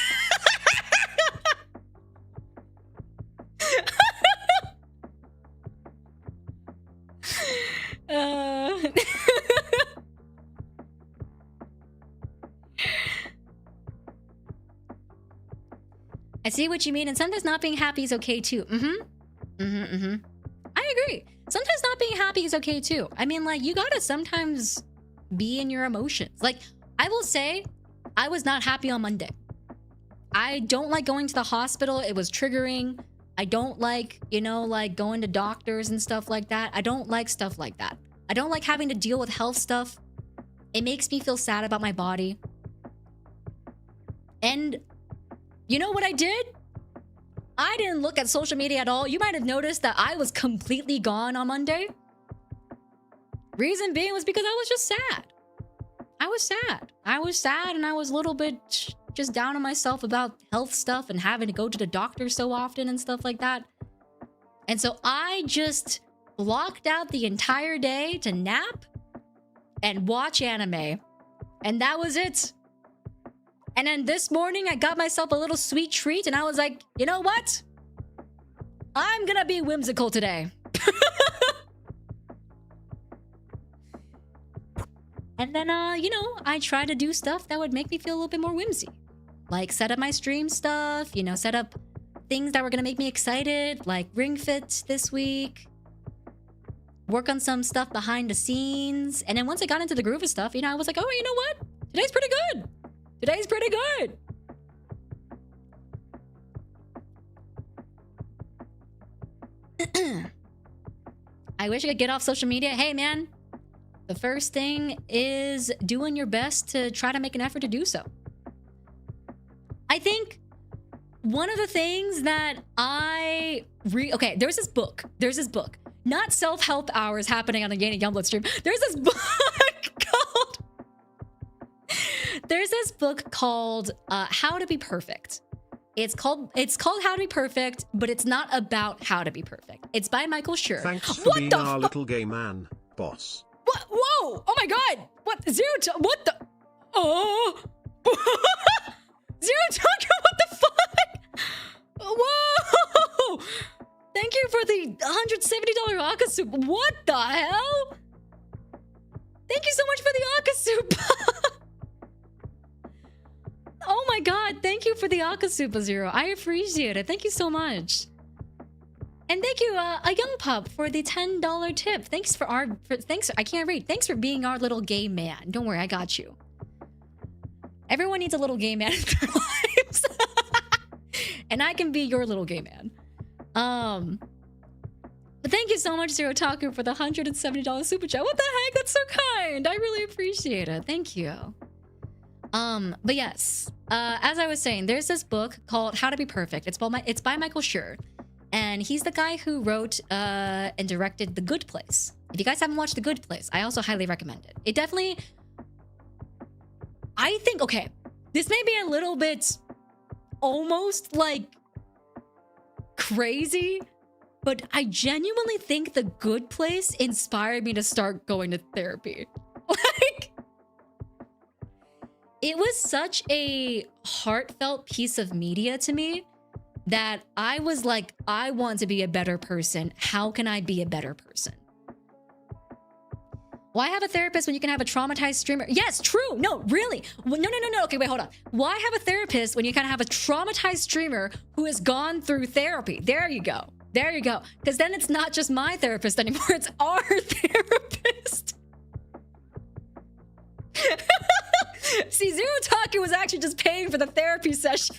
I see what you mean, and sometimes not being happy is okay too. I agree. Sometimes not being happy is okay too. I mean, like, you gotta sometimes be in your emotions. Like, I will say, I was not happy on Monday. I don't like going to the hospital. It was triggering. I don't like, you know, like going to doctors and stuff like that. I don't like stuff like that. I don't like having to deal with health stuff. It makes me feel sad about my body. And you know what I did? I didn't look at social media at all. You might have noticed that I was completely gone on Monday. Reason being was because I was just sad. I was sad. I was sad, and I was a little bit just down on myself about health stuff and having to go to the doctor so often and stuff like that. And so I just blocked out the entire day to nap and watch anime. And that was it. And then this morning, I got myself a little sweet treat, and I was like, you know what? I'm gonna be whimsical today. And then, you know, I try to do stuff that would make me feel a little bit more whimsy. Like set up my stream stuff, you know, set up things that were gonna make me excited, like Ring Fit this week. Work on some stuff behind the scenes. And then once I got into the groove of stuff, you know, I was like, oh, you know what? Today's pretty good. Today's pretty good. I wish I could get off social media. Hey, man. The first thing is doing your best to try to make an effort to do so. I think one of the things that okay, there's this book. Not self-help hours happening on the Yena Youngblood stream. There's this book called How to Be Perfect. It's called How to Be Perfect, but it's not about how to be perfect. It's by Michael Schur. Thanks for being our little gay man, boss. What? Whoa! Oh my god! What? What the? Oh! Zero Tokyo, what the fuck? Whoa! Thank you for the $170 Aka soup. What the hell? Thank you so much for the Aka soup. Oh my god, thank you for the Aka soup, Zero. I appreciate it. Thank you so much. And thank you, a young pup, for the $10 tip. Thanks I can't read. Thanks for being our little gay man. Don't worry, I got you. Everyone needs a little gay man in their lives. And I can be your little gay man. But thank you so much, Zero Taku, for the $170 super chat. What the heck? That's so kind. I really appreciate it. Thank you. But yes, as I was saying, there's this book called How to Be Perfect. It's by Michael Schur. And he's the guy who wrote and directed The Good Place. If you guys haven't watched The Good Place, I also highly recommend it. It definitely... I think, okay, this may be a little bit almost like crazy, but I genuinely think The Good Place inspired me to start going to therapy. Like, it was such a heartfelt piece of media to me that I was like, I want to be a better person. How can I be a better person? Why have a therapist when you can have a traumatized streamer? Yes, true. No, really. No. Okay, wait, hold on. Why have a therapist when you kind of have a traumatized streamer who has gone through therapy? There you go. There you go. Because then it's not just my therapist anymore. It's our therapist. See, Zero Taku was actually just paying for the therapy session.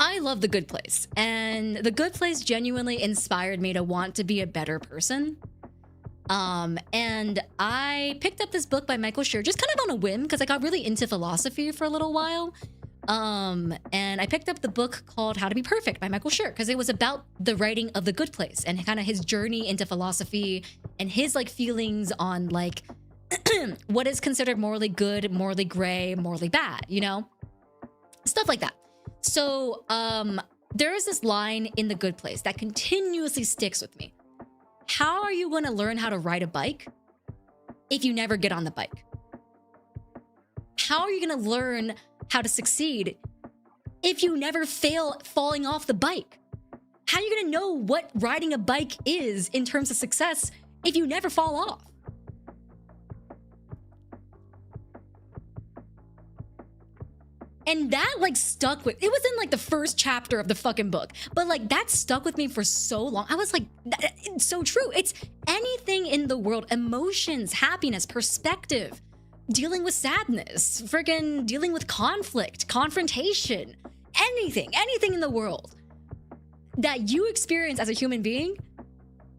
I love The Good Place, and The Good Place genuinely inspired me to want to be a better person. And I picked up this book by Michael Schur just kind of on a whim because I got really into philosophy for a little while. And I picked up the book called How to Be Perfect by Michael Schur because it was about the writing of The Good Place and kind of his journey into philosophy and his like feelings on like what is considered morally good, morally gray, morally bad, you know? Stuff like that. So, there is this line in The Good Place that continuously sticks with me. How are you going to learn how to ride a bike if you never get on the bike? How are you going to learn how to succeed if you never fail falling off the bike? How are you going to know what riding a bike is in terms of success if you never fall off? And that like stuck with, it was in like the first chapter of the fucking book, but like that stuck with me for so long. I was like, it's so true. It's anything in the world, emotions, happiness, perspective, dealing with sadness, friggin' dealing with conflict, confrontation, anything in the world that you experience as a human being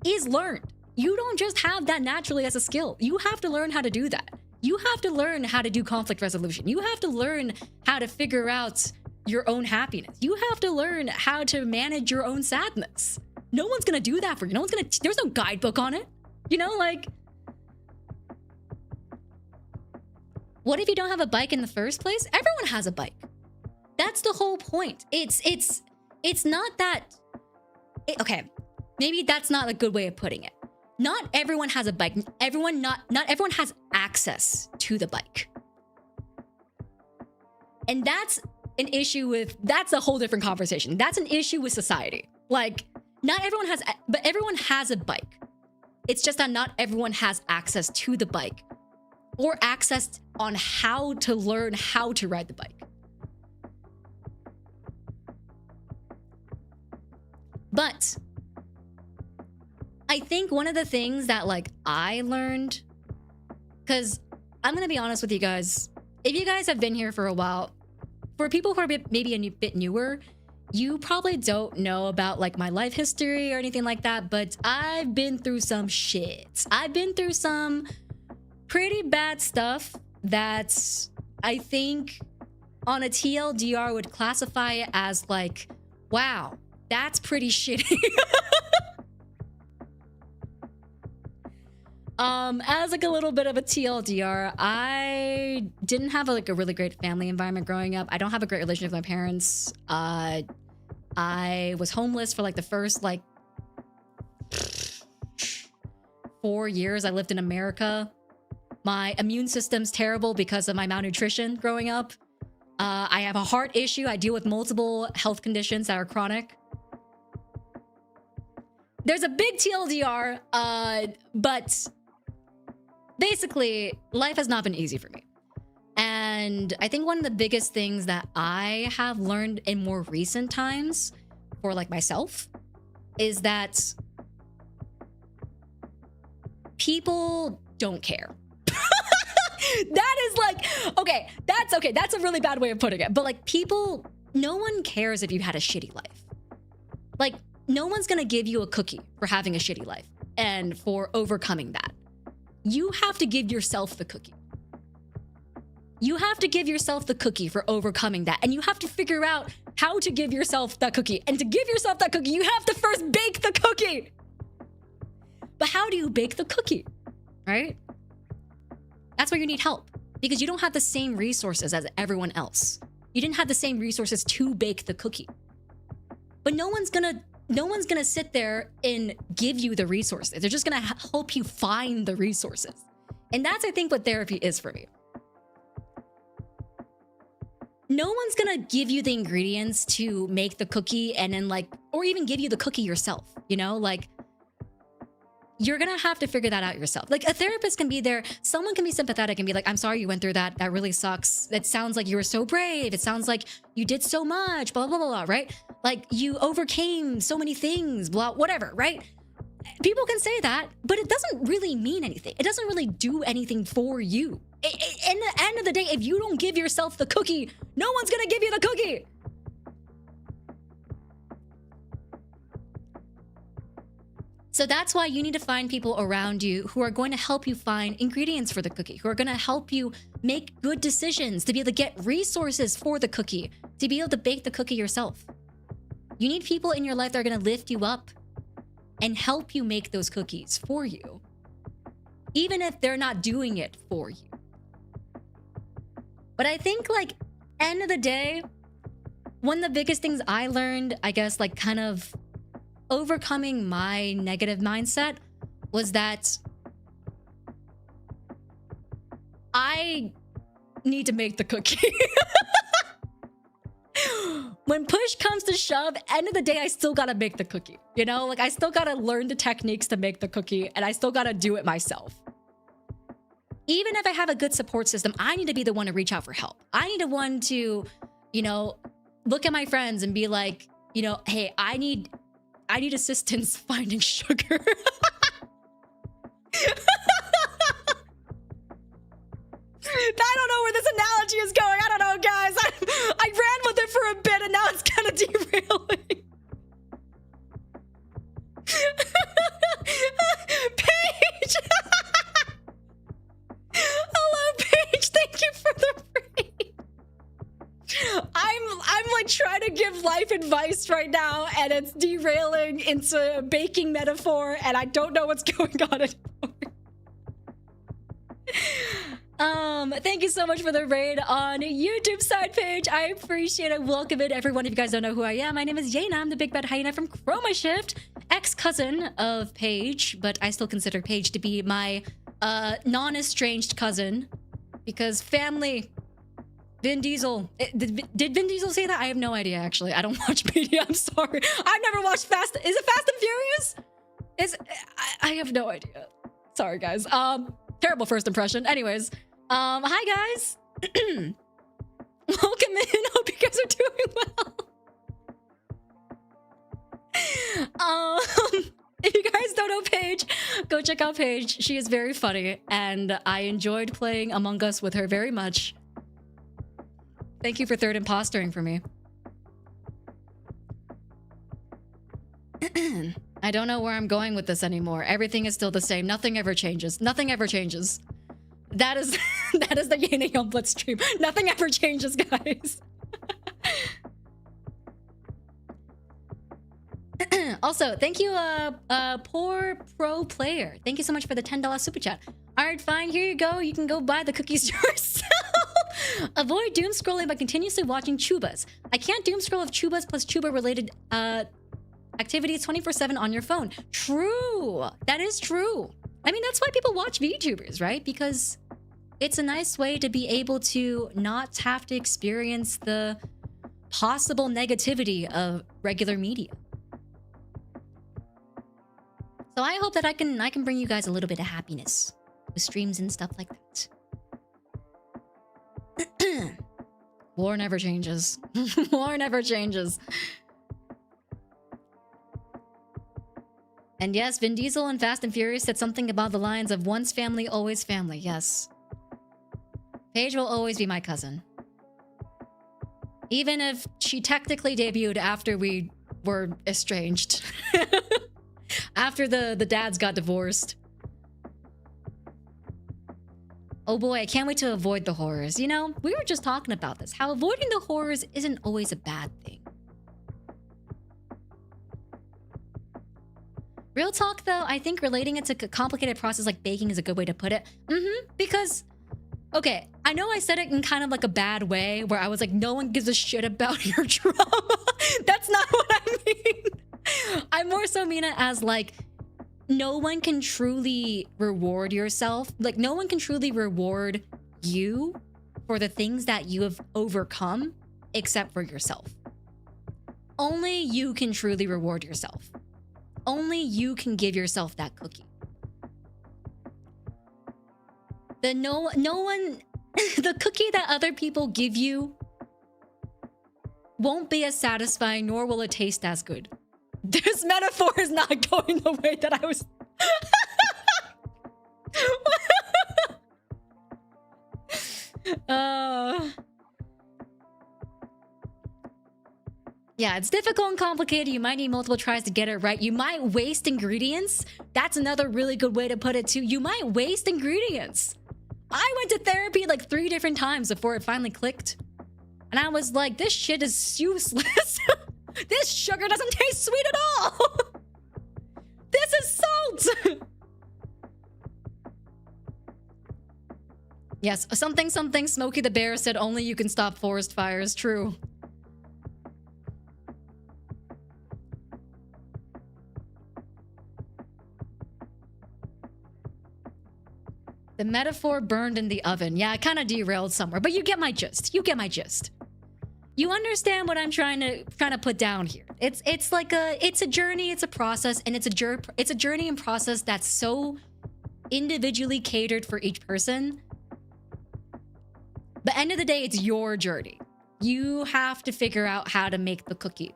is learned. You don't just have that naturally as a skill. You have to learn how to do that. You have to learn how to do conflict resolution. You have to learn how to figure out your own happiness. You have to learn how to manage your own sadness. No one's gonna do that for you. There's no guidebook on it. You know, like, what if you don't have a bike in the first place? Everyone has a bike. That's the whole point. It's not that, okay, maybe that's not a good way of putting it. Not everyone has a bike. Not everyone has access to the bike. And that's an issue with, that's a whole different conversation. That's an issue with society. Like, not everyone has, but everyone has a bike. It's just that not everyone has access to the bike or access on how to learn how to ride the bike. But I think one of the things that like I learned, because I'm gonna be honest with you guys, if you guys have been here for a while, for people who are maybe a bit newer, you probably don't know about like my life history or anything like that, but I've been through some shit. I've been through some pretty bad stuff that I think on a TLDR would classify it as like, wow, that's pretty shitty. As like a little bit of a TLDR, I didn't have like a really great family environment growing up. I don't have a great relationship with my parents. I was homeless for like the first like 4 years I lived in America. My immune system's terrible because of my malnutrition growing up. I have a heart issue. I deal with multiple health conditions that are chronic. There's a big TLDR, but basically, life has not been easy for me. And I think one of the biggest things that I have learned in more recent times for like myself is that people don't care. That is like, okay. That's a really bad way of putting it. But like people, no one cares if you had a shitty life. Like no one's gonna give you a cookie for having a shitty life and for overcoming that. You have to give yourself the cookie. You have to give yourself the cookie for overcoming that. And you have to figure out how to give yourself that cookie. And to give yourself that cookie, you have to first bake the cookie. But how do you bake the cookie, right? That's where you need help because you don't have the same resources as everyone else. You didn't have the same resources to bake the cookie. But no one's gonna sit there and give you the resources. They're just gonna help you find the resources. And that's, I think, what therapy is for me. No one's gonna give you the ingredients to make the cookie and then like, or even give you the cookie yourself, you know? Like, you're gonna have to figure that out yourself. Like a therapist can be there, someone can be sympathetic and be like, I'm sorry you went through that, that really sucks. It sounds like you were so brave. It sounds like you did so much, blah, blah, blah, blah, right? Like you overcame so many things, blah, whatever, right? People can say that, but it doesn't really mean anything. It doesn't really do anything for you. In the end of the day, if you don't give yourself the cookie, no one's gonna give you the cookie. So that's why you need to find people around you who are going to help you find ingredients for the cookie, who are going to help you make good decisions, to be able to get resources for the cookie, to be able to bake the cookie yourself. You need people in your life that are going to lift you up and help you make those cookies for you. even if they're not doing it for you. But I think, like, end of the day, one of the biggest things I learned, I guess, like, kind of overcoming my negative mindset was that I need to make the cookie. When push comes to shove, end of the day, I still gotta make the cookie. You know, like, I still gotta learn the techniques to make the cookie, and I still gotta do it myself. Even if I have a good support system, I need to be the one to reach out for help. I need the one to, you know, look at my friends and be like, you know, hey, I need assistance finding sugar. I don't know where this analogy is going. I don't know, guys. I ran with it for a bit and now it's kind of derailing. Paige! Hello, Paige. Thank you for the raid. I'm like trying to give life advice right now and it's derailing into a baking metaphor and I don't know what's going on anymore. Thank you so much for the raid on YouTube side page. I appreciate it. Welcome in, everyone. If you guys don't know who I am, my name is Yena. I'm the big bad hyena from Chroma Shift, ex-cousin of Paige, but I still consider Paige to be my non-estranged cousin because family. Vin Diesel. Did Vin Diesel say that? I have no idea, actually. I don't watch media. I'm sorry. I've never watched Fast. Is it Fast and Furious? I have no idea. Sorry, guys. Terrible first impression. Anyways, hi guys. Welcome in. Hope you guys are doing well. If you guys don't know Paige, go check out Paige. She is very funny, and I enjoyed playing Among Us with her very much. Thank you for third impostering for me. I don't know where I'm going with this anymore. Everything is still the same. Nothing ever changes. Nothing ever changes. That is that is the Yena Youngblood stream. Nothing ever changes, guys. Also, thank you, poor pro player. Thank you so much for the $10 super chat. All right, fine. Here you go. You can go buy the cookies yourself. Avoid doom scrolling by continuously watching Chubas. I can't doom scroll if Chubas plus Chuba related activities 24/7 on your phone. True. That is true. I mean, that's why people watch VTubers, right? Because it's a nice way to be able to not have to experience the possible negativity of regular media. So I hope that I can bring you guys a little bit of happiness with streams and stuff like that. War never changes. War never changes. And yes, Vin Diesel in Fast and Furious said something about the lines of once family, always family. Yes. Paige will always be my cousin. Even if she technically debuted after we were estranged. After the dads got divorced. Oh boy, I can't wait to avoid the horrors. You know, we were just talking about this. How avoiding the horrors isn't always a bad thing. Real talk though, I think relating it to a complicated process like baking is a good way to put it. Because, okay, I know I said it in kind of like a bad way where I was like, no one gives a shit about your trauma. That's not what I mean. I more so mean it as like, no one can truly reward yourself. Like, no one can truly reward you for the things that you have overcome except for yourself. Only you can truly reward yourself. Only you can give yourself that cookie. No one, the cookie that other people give you won't be as satisfying, nor will it taste as good. This metaphor is not going the way that I was. Yeah, it's difficult and complicated. You might need multiple tries to get it right. You might waste ingredients. That's another really good way to put it too. You might waste ingredients. I went to therapy like 3 different times before it finally clicked. And I was like, this shit is useless. This sugar doesn't taste sweet at all. This is salt. Yes, something something Smokey the Bear said only you can stop forest fires. True. The metaphor burned in the oven. Yeah, I kind of derailed somewhere, but you get my gist. You get my gist. You understand what I'm trying to put down here. It's like it's a journey, it's a process, and it's a journey and process that's so individually catered for each person. But end of the day, it's your journey. You have to figure out how to make the cookie.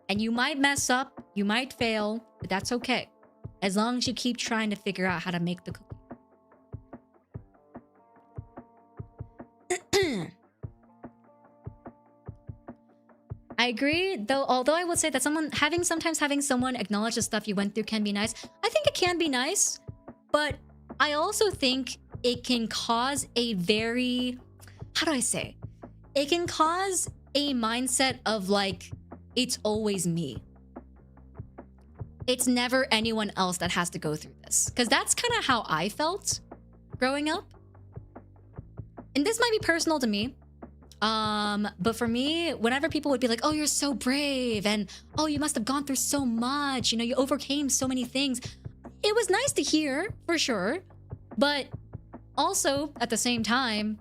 And you might mess up, you might fail, but that's okay. As long as you keep trying to figure out how to make the cookie. I agree, though. Although I would say that sometimes having someone acknowledge the stuff you went through can be nice. I think it can be nice, but I also think it can cause a very, how do I say? It can cause a mindset of like, it's always me. It's never anyone else that has to go through this. Because that's kind of how I felt growing up. And this might be personal to me. But for me, whenever people would be like, oh, you're so brave, and oh, you must have gone through so much, you know, you overcame so many things. It was nice to hear, for sure. But also, at the same time,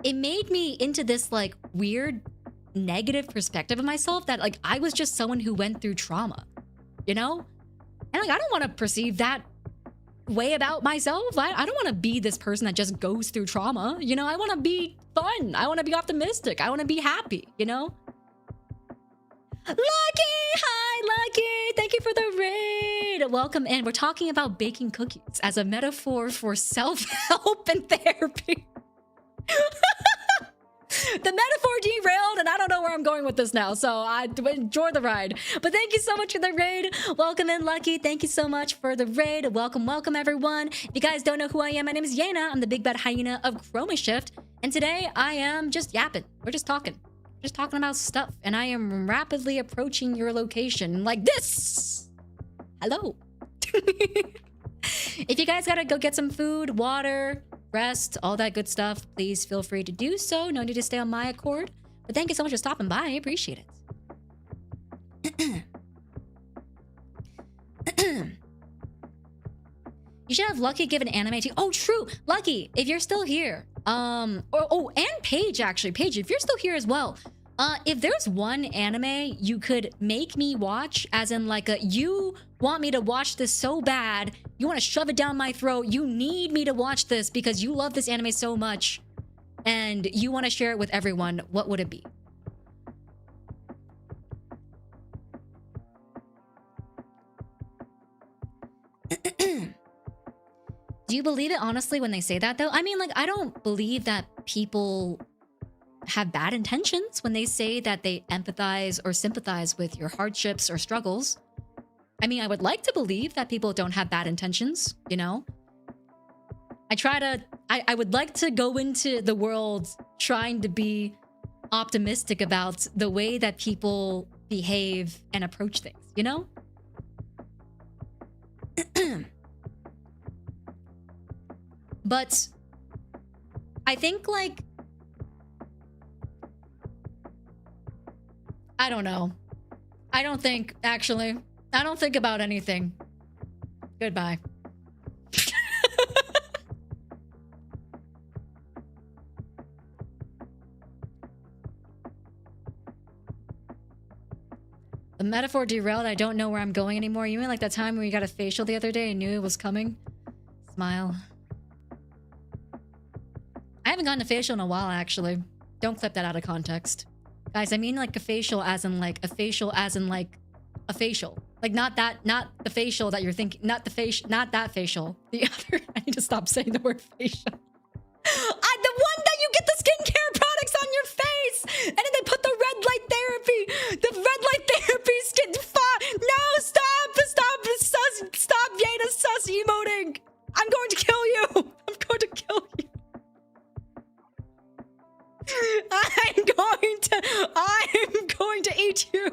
it made me into this like weird negative perspective of myself that like I was just someone who went through trauma, you know? And like I don't want to perceive that way about myself. I don't want to be this person that just goes through trauma, you know? I want to be fun. I want to be optimistic. I want to be happy, you know? Lucky! Hi, Lucky! Thank you for the raid! Welcome in. We're talking about baking cookies as a metaphor for self-help and therapy. The metaphor derailed, and I don't know where I'm going with this now, so I enjoy the ride. But thank you so much for the raid. Welcome in, Lucky. Thank you so much for the raid. Welcome, welcome, everyone. If you guys don't know who I am, my name is Yena. I'm the big bad hyena of Chroma Shift, and today I am just yapping. We're just talking. Just talking about stuff, and I am rapidly approaching your location like this. Hello. If you guys gotta go get some food, water, rest, all that good stuff, please feel free to do so. No need to stay on my accord. But thank you so much for stopping by. I appreciate it. You should have Lucky give an anime to you. Oh, true. Lucky, if you're still here. And Paige, actually. Paige, if you're still here as well. If there's one anime you could make me watch, as in like you want me to watch this so bad, you want to shove it down my throat, you need me to watch this because you love this anime so much, and you want to share it with everyone, what would it be? Do you believe it honestly when they say that though? I mean, like, I don't believe that people have bad intentions when they say that they empathize or sympathize with your hardships or struggles. I mean, I would like to believe that people don't have bad intentions, you know? I would like to go into the world trying to be optimistic about the way that people behave and approach things, you know? But I think, like, I don't know. I don't think about anything. Goodbye. The metaphor derailed. I don't know where I'm going anymore. You mean like that time when you got a facial the other day and knew it was coming? Smile. I haven't gotten a facial in a while, actually. Don't clip that out of context. Guys, I mean like a facial as in like a facial as in like a facial. Like not the facial that you're thinking, not that facial. The other, I need to stop saying the word facial. The one that you get the skincare products on your face, and then they put the red light therapy skin. No, stop, Yena sus emoting. I'm going to kill you. I'm going to kill you. I'm going to eat you.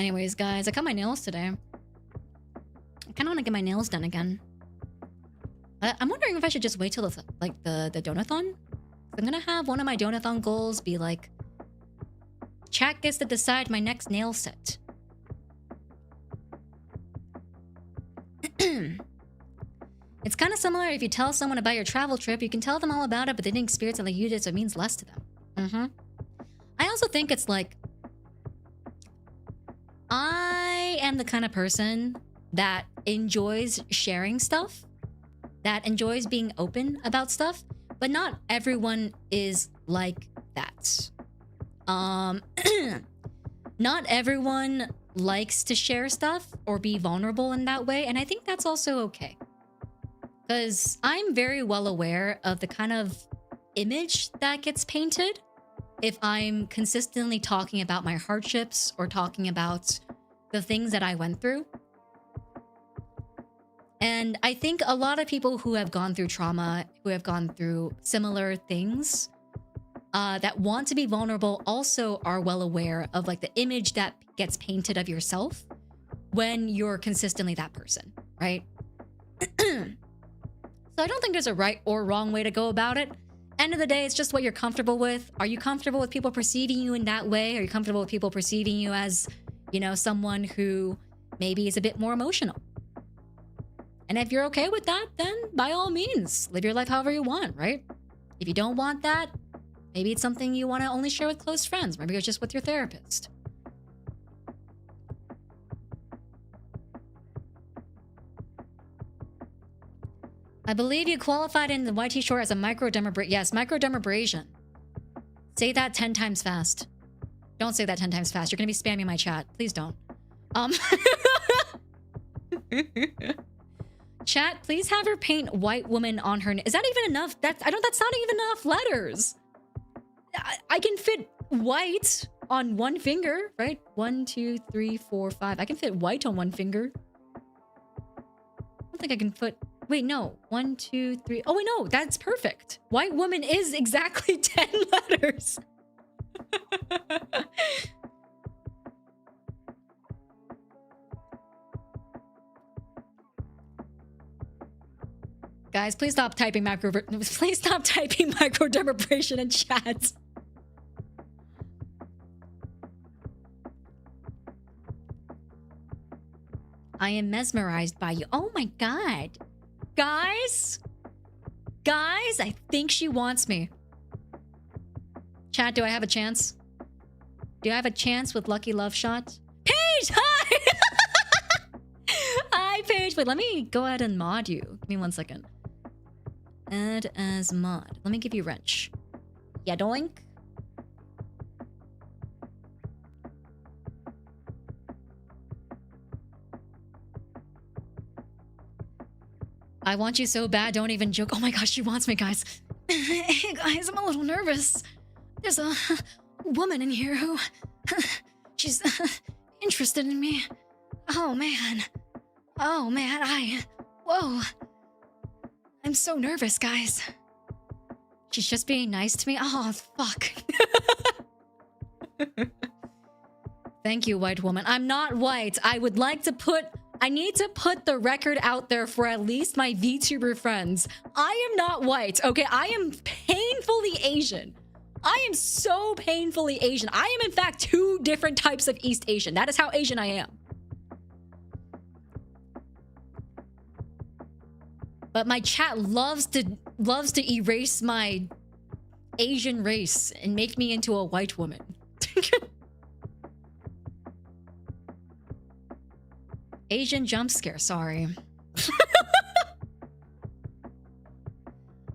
Anyways, guys, I cut my nails today. I kind of want to get my nails done again. I'm wondering if I should just wait till the donathon. I'm gonna have one of my donathon goals be like, chat gets to decide my next nail set. It's kind of similar if you tell someone about your travel trip, you can tell them all about it, but they didn't experience it like you did, so it means less to them. I also think it's like, I am the kind of person that enjoys sharing stuff, that enjoys being open about stuff, but not everyone is like that. Not everyone likes to share stuff or be vulnerable in that way, and I think that's also okay. Because I'm very well aware of the kind of image that gets painted if I'm consistently talking about my hardships or talking about the things that I went through. And I think a lot of people who have gone through trauma, who have gone through similar things, that want to be vulnerable also are well aware of like the image that gets painted of yourself when you're consistently that person, right? So I don't think there's a right or wrong way to go about it. End of the day, it's just what you're comfortable with. Are you comfortable with people perceiving you in that way? Are you comfortable with people perceiving you as, you know, someone who maybe is a bit more emotional? And if you're okay with that, then by all means, live your life however you want, right? If you don't want that, maybe it's something you want to only share with close friends. Maybe it's just with your therapist. I believe you qualified in the YT short as a microdermabrasion. Yes, microdermabrasion. Say that 10 times fast. Don't say that 10 times fast. You're going to be spamming my chat. Please don't. Chat, please have her paint white woman on her. Is that even enough? That's not even enough letters. I can fit white on one finger, right? 1, 2, 3, 4, 5. I can fit white on one finger. I don't think I can put... Wait, no. 1, 2, 3. Oh, wait, no. That's perfect. White woman is exactly 10 letters. Guys, please stop typing microdermabrasion in chat. I am mesmerized by you. Oh my god. Guys, I think she wants me. Chat, do I have a chance? Do I have a chance with Lucky Love Shot? Paige, hi! Hi, Paige. Wait, let me go ahead and mod you. Give me 1 second. Add as mod. Let me give you wrench. Yeah, doink. I want you so bad, don't even joke. Oh my gosh, she wants me, guys. Hey guys, I'm a little nervous. There's a woman in here who... she's interested in me. Oh man. Whoa. I'm so nervous, guys. She's just being nice to me. Oh, fuck. Thank you, white woman. I'm not white. I need to put the record out there for at least my VTuber friends. I am not white, okay? I am painfully Asian. I am so painfully Asian. I am, in fact, 2 different types of East Asian. That is how Asian I am. But my chat loves to erase my Asian race and make me into a white woman. Asian jump scare, sorry.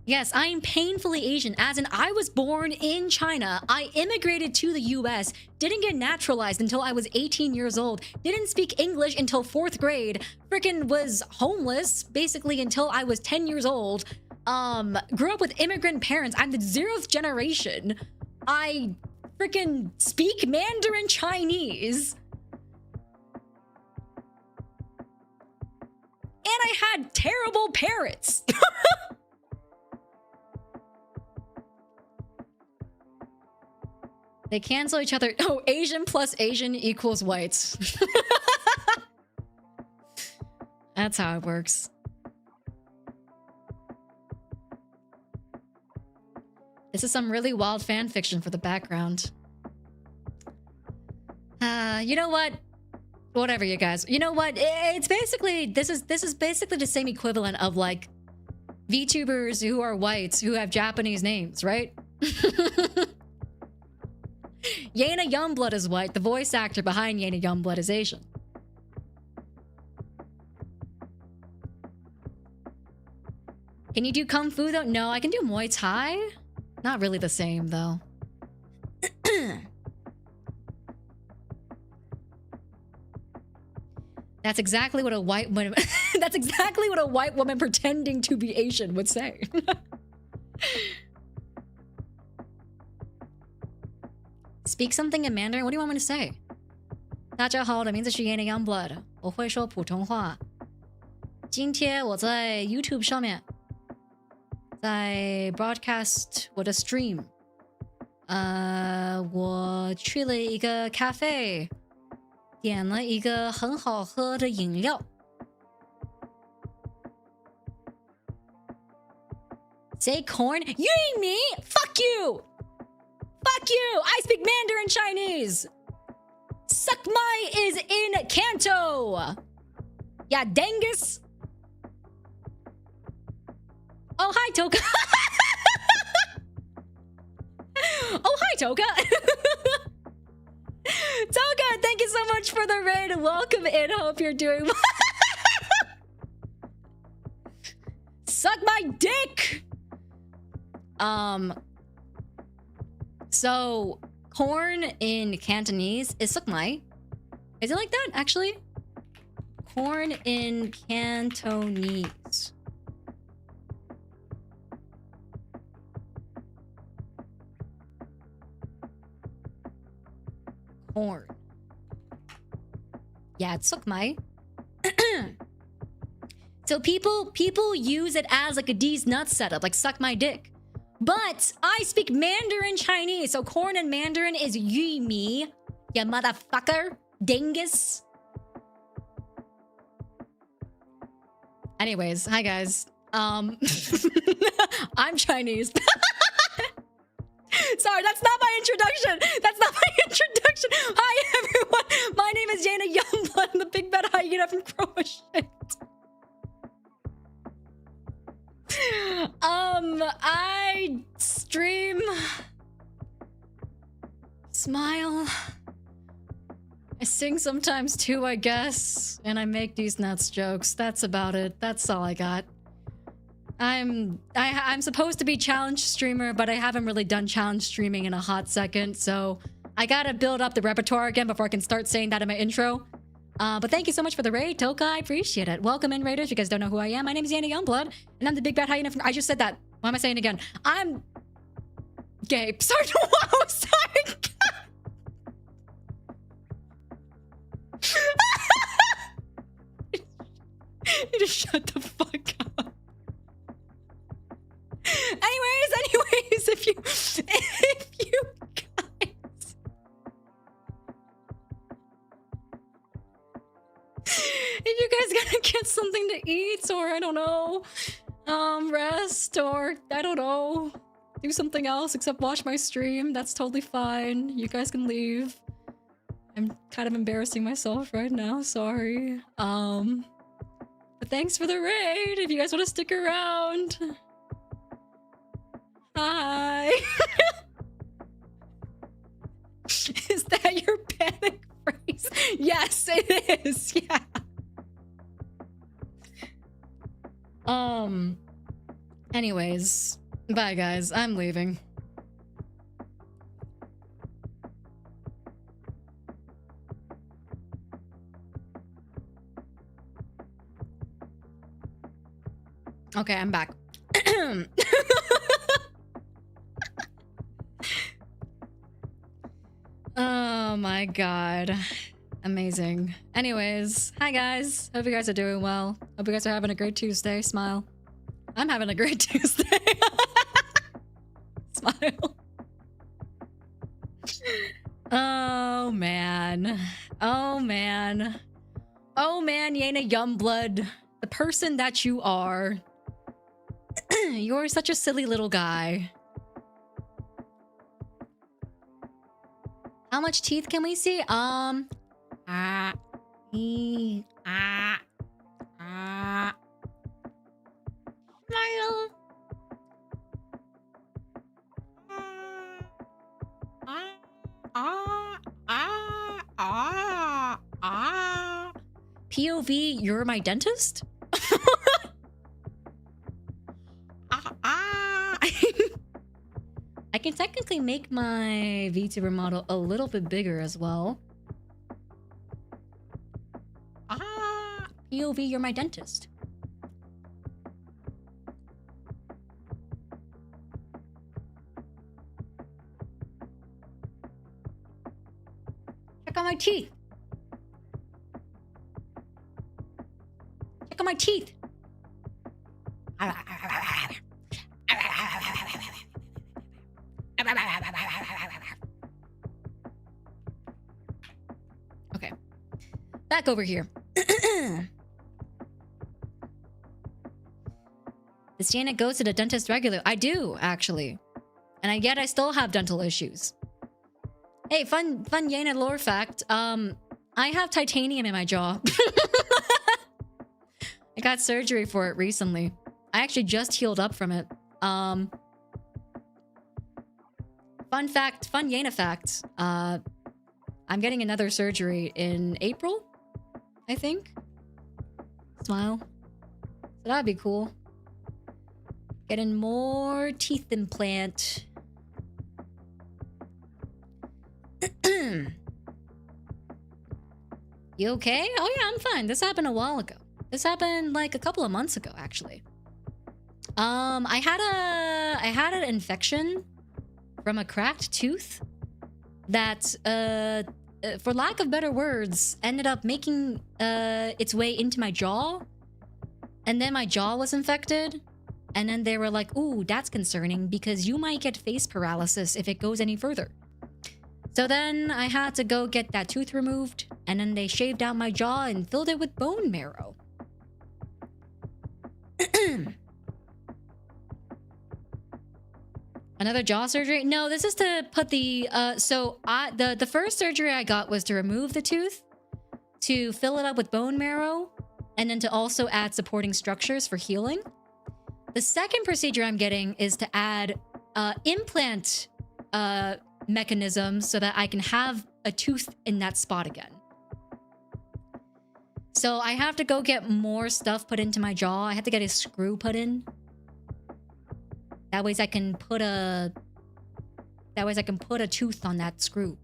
Yes, I am painfully Asian, as in I was born in China. I immigrated to the US, didn't get naturalized until I was 18 years old, didn't speak English until 4th grade, freaking was homeless basically until I was 10 years old, grew up with immigrant parents. I'm the 0th generation. I freaking speak Mandarin Chinese. And I had terrible parents. They cancel each other. Oh, Asian plus Asian equals whites. That's how it works. This is some really wild fan fiction for the background. You know what? Whatever, you guys. You know what? It's basically this is basically the same equivalent of like VTubers who are whites who have Japanese names, right? Yena Youngblood is white. The voice actor behind Yena Youngblood is Asian. Can you do Kung Fu though? No, I can do Muay Thai. Not really the same though. That's exactly what a white woman that's exactly what a white woman pretending to be Asian would say. Speak something in Mandarin? What do you want me to say? 大家好，我的名字是 Yena Youngblood， 我会说普通话。今天我在 YouTube 上面在 broadcast 我的 stream。我去了一个咖啡，点了一个很好喝的饮料。Say corn? You ain't me! Fuck you! Fuck you! I speak Mandarin Chinese! Suck my is in Canto! Yeah, Dengus! Oh, hi, Toka! Oh, hi, Toka! Toka, thank you so much for the raid. Welcome in. Hope you're doing well. Suck my dick! So, corn in Cantonese is suck mai. Is it like that, actually? Corn in Cantonese. Corn. Yeah, it's suck mai. So people use it as like a D's nuts setup, like suck my dick. But I speak Mandarin Chinese, so corn in Mandarin is yi mi, ya motherfucker, dingus. Anyways, hi guys. I'm Chinese. Sorry, that's not my introduction. That's not my introduction. Hi everyone. My name is Yena Youngblood, the big bad hyena from Croatia. I stream, smile, I sing sometimes too, I guess, and I make these nuts jokes. That's about it. That's all I got. I'm supposed to be challenge streamer, but I haven't really done challenge streaming in a hot second, so I gotta build up the repertoire again before I can start saying that in my intro. But thank you so much for the raid, Toka. I appreciate it. Welcome in, raiders. If you guys don't know who I am, my name is Yena Youngblood, and I'm the big bad hyena from... I just said that. Why am I saying it again? I'm... gay. Sorry. Wow, sorry. You just shut the fuck up. Anyways, if you guys... If you guys gotta get something to eat, or I don't know, rest, or I don't know, do something else except watch my stream, that's totally fine. You guys can leave. I'm kind of embarrassing myself right now, sorry. But thanks for the raid, if you guys want to stick around. Hi. Is that your panic phrase? Yes, it is. Yeah. Anyways, bye guys. I'm leaving. Okay, I'm back. Oh my god. Amazing. Anyways, hi guys. Hope you guys are doing well. Hope you guys are having a great Tuesday. Smile. I'm having a great Tuesday. Smile. Oh man. Oh man. Oh man, Yena Youngblood. The person that you are. You're such a silly little guy. How much teeth can we see? Smile. POV, you're my dentist? I can technically make my VTuber model a little bit bigger as well. POV, you're my dentist. Check out my teeth. Check out my teeth. Okay. Back over here. Does Yena go to the dentist regularly? I do, actually. And yet I still have dental issues. Hey, fun Yena lore fact. I have titanium in my jaw. I got surgery for it recently. I actually just healed up from it. Fun Yena fact. I'm getting another surgery in April, I think. Smile. So that'd be cool. Getting more teeth implant. You okay? Oh yeah, I'm fine. This happened a while ago. This happened like a couple of months ago, actually. I had an infection from a cracked tooth that, for lack of better words, ended up making its way into my jaw. And then my jaw was infected. And then they were like, ooh, that's concerning because you might get face paralysis if it goes any further. So then I had to go get that tooth removed. And then they shaved out my jaw and filled it with bone marrow. Another jaw surgery? No, this is to put the... the first surgery I got was to remove the tooth, to fill it up with bone marrow, and then to also add supporting structures for healing. The second procedure I'm getting is to add implant mechanisms so that I can have a tooth in that spot again. So I have to go get more stuff put into my jaw. I have to get a screw put in. That way I can put a tooth on that screw.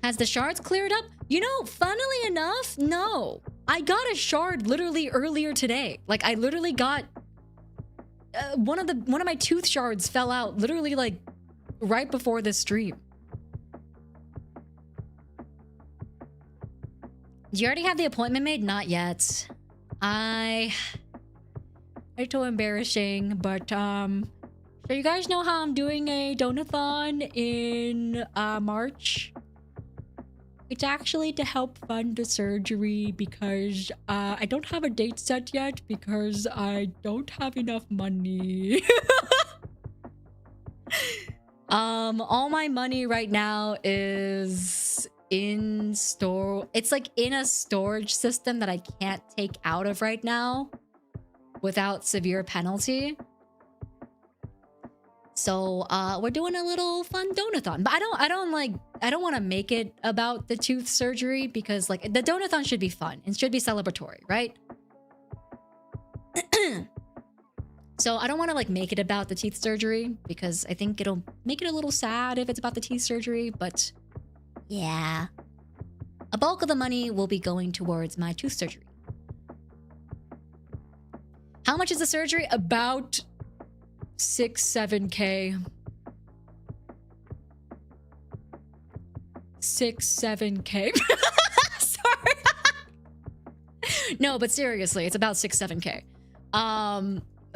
Has the shards cleared up? You know, funnily enough, no. I got a shard literally earlier today. Like I literally got one of my tooth shards fell out literally like right before this stream. Do you already have the appointment made? Not yet. It's too embarrassing, but so you guys know how I'm doing a donathon in March? It's actually to help fund the surgery because I don't have a date set yet because I don't have enough money. All my money right now is in store. It's like in a storage system that I can't take out of right now without severe penalty. So we're doing a little fun donathon, but I don't want to make it about the tooth surgery because like the donathon should be fun. It should be celebratory, right? So I don't want to like make it about the teeth surgery because I think it'll make it a little sad if it's about the teeth surgery, but yeah. A bulk of the money will be going towards my tooth surgery. How much is the surgery? About 7K. 7K. Sorry. No, but seriously, it's about 7K.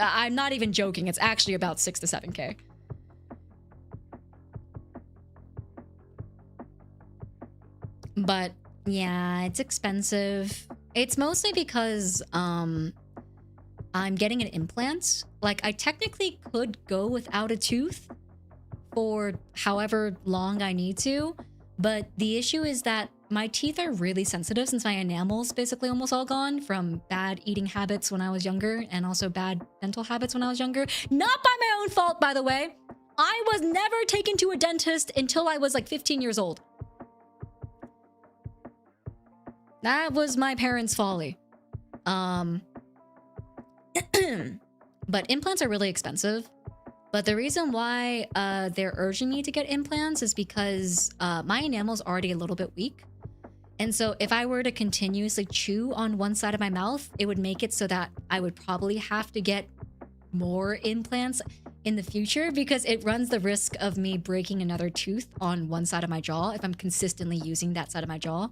I'm not even joking. It's actually about 6 to 7K. But yeah, it's expensive. It's mostly because I'm getting an implant. Like, I technically could go without a tooth for however long I need to, but the issue is that my teeth are really sensitive since my enamel's basically almost all gone from bad eating habits when I was younger and also bad dental habits when I was younger. Not by my own fault, by the way. I was never taken to a dentist until I was like 15 years old. That was my parents' folly. But implants are really expensive. But the reason why they're urging me to get implants is because my enamel's already a little bit weak. And so if I were to continuously chew on one side of my mouth, it would make it so that I would probably have to get more implants in the future because it runs the risk of me breaking another tooth on one side of my jaw if I'm consistently using that side of my jaw.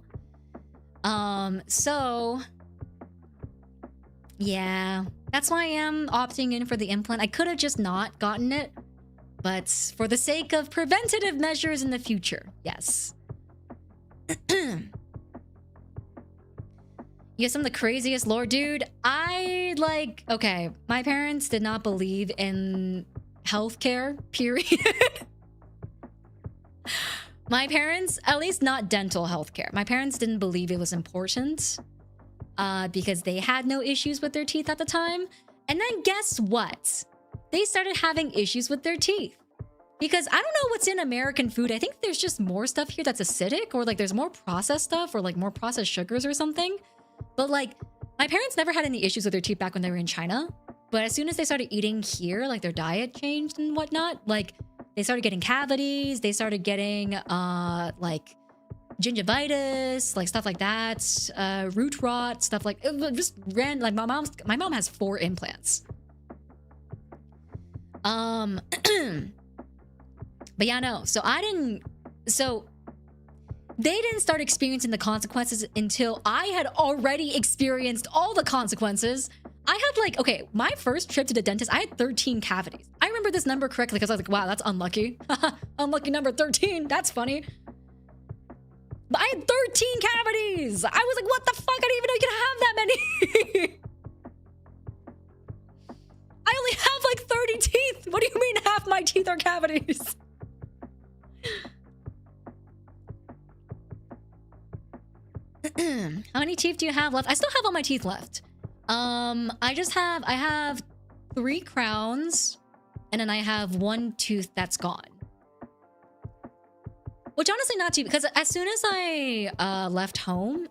So yeah, that's why I am opting in for the implant. I could have just not gotten it, but for the sake of preventative measures in the future, yes. You have some of the craziest lore, dude. Okay, my parents did not believe in healthcare, period. My parents, at least not dental healthcare. My parents didn't believe it was important because they had no issues with their teeth at the time. And then guess what? They started having issues with their teeth. Because I don't know what's in American food. I think there's just more stuff here that's acidic, or like there's more processed stuff, or like more processed sugars or something. But like, my parents never had any issues with their teeth back when they were in China. But as soon as they started eating here, like their diet changed and whatnot, like they started getting cavities, they started getting like gingivitis, like stuff like that, root rot, stuff like it just ran. Like my mom has 4 implants. But yeah, no. So they didn't start experiencing the consequences until I had already experienced all the consequences. I had like, okay, my first trip to the dentist, I had 13 cavities. I remember this number correctly because I was like, wow, that's unlucky. Unlucky number 13. That's funny. But I had 13 cavities. I was like, what the fuck? I didn't even know you could have that many. I only have like 30 teeth. What do you mean half my teeth are cavities? How many teeth do you have left? I still have all my teeth left. I have 3 crowns, and then I have 1 tooth that's gone. Which honestly not too, because as soon as I left home,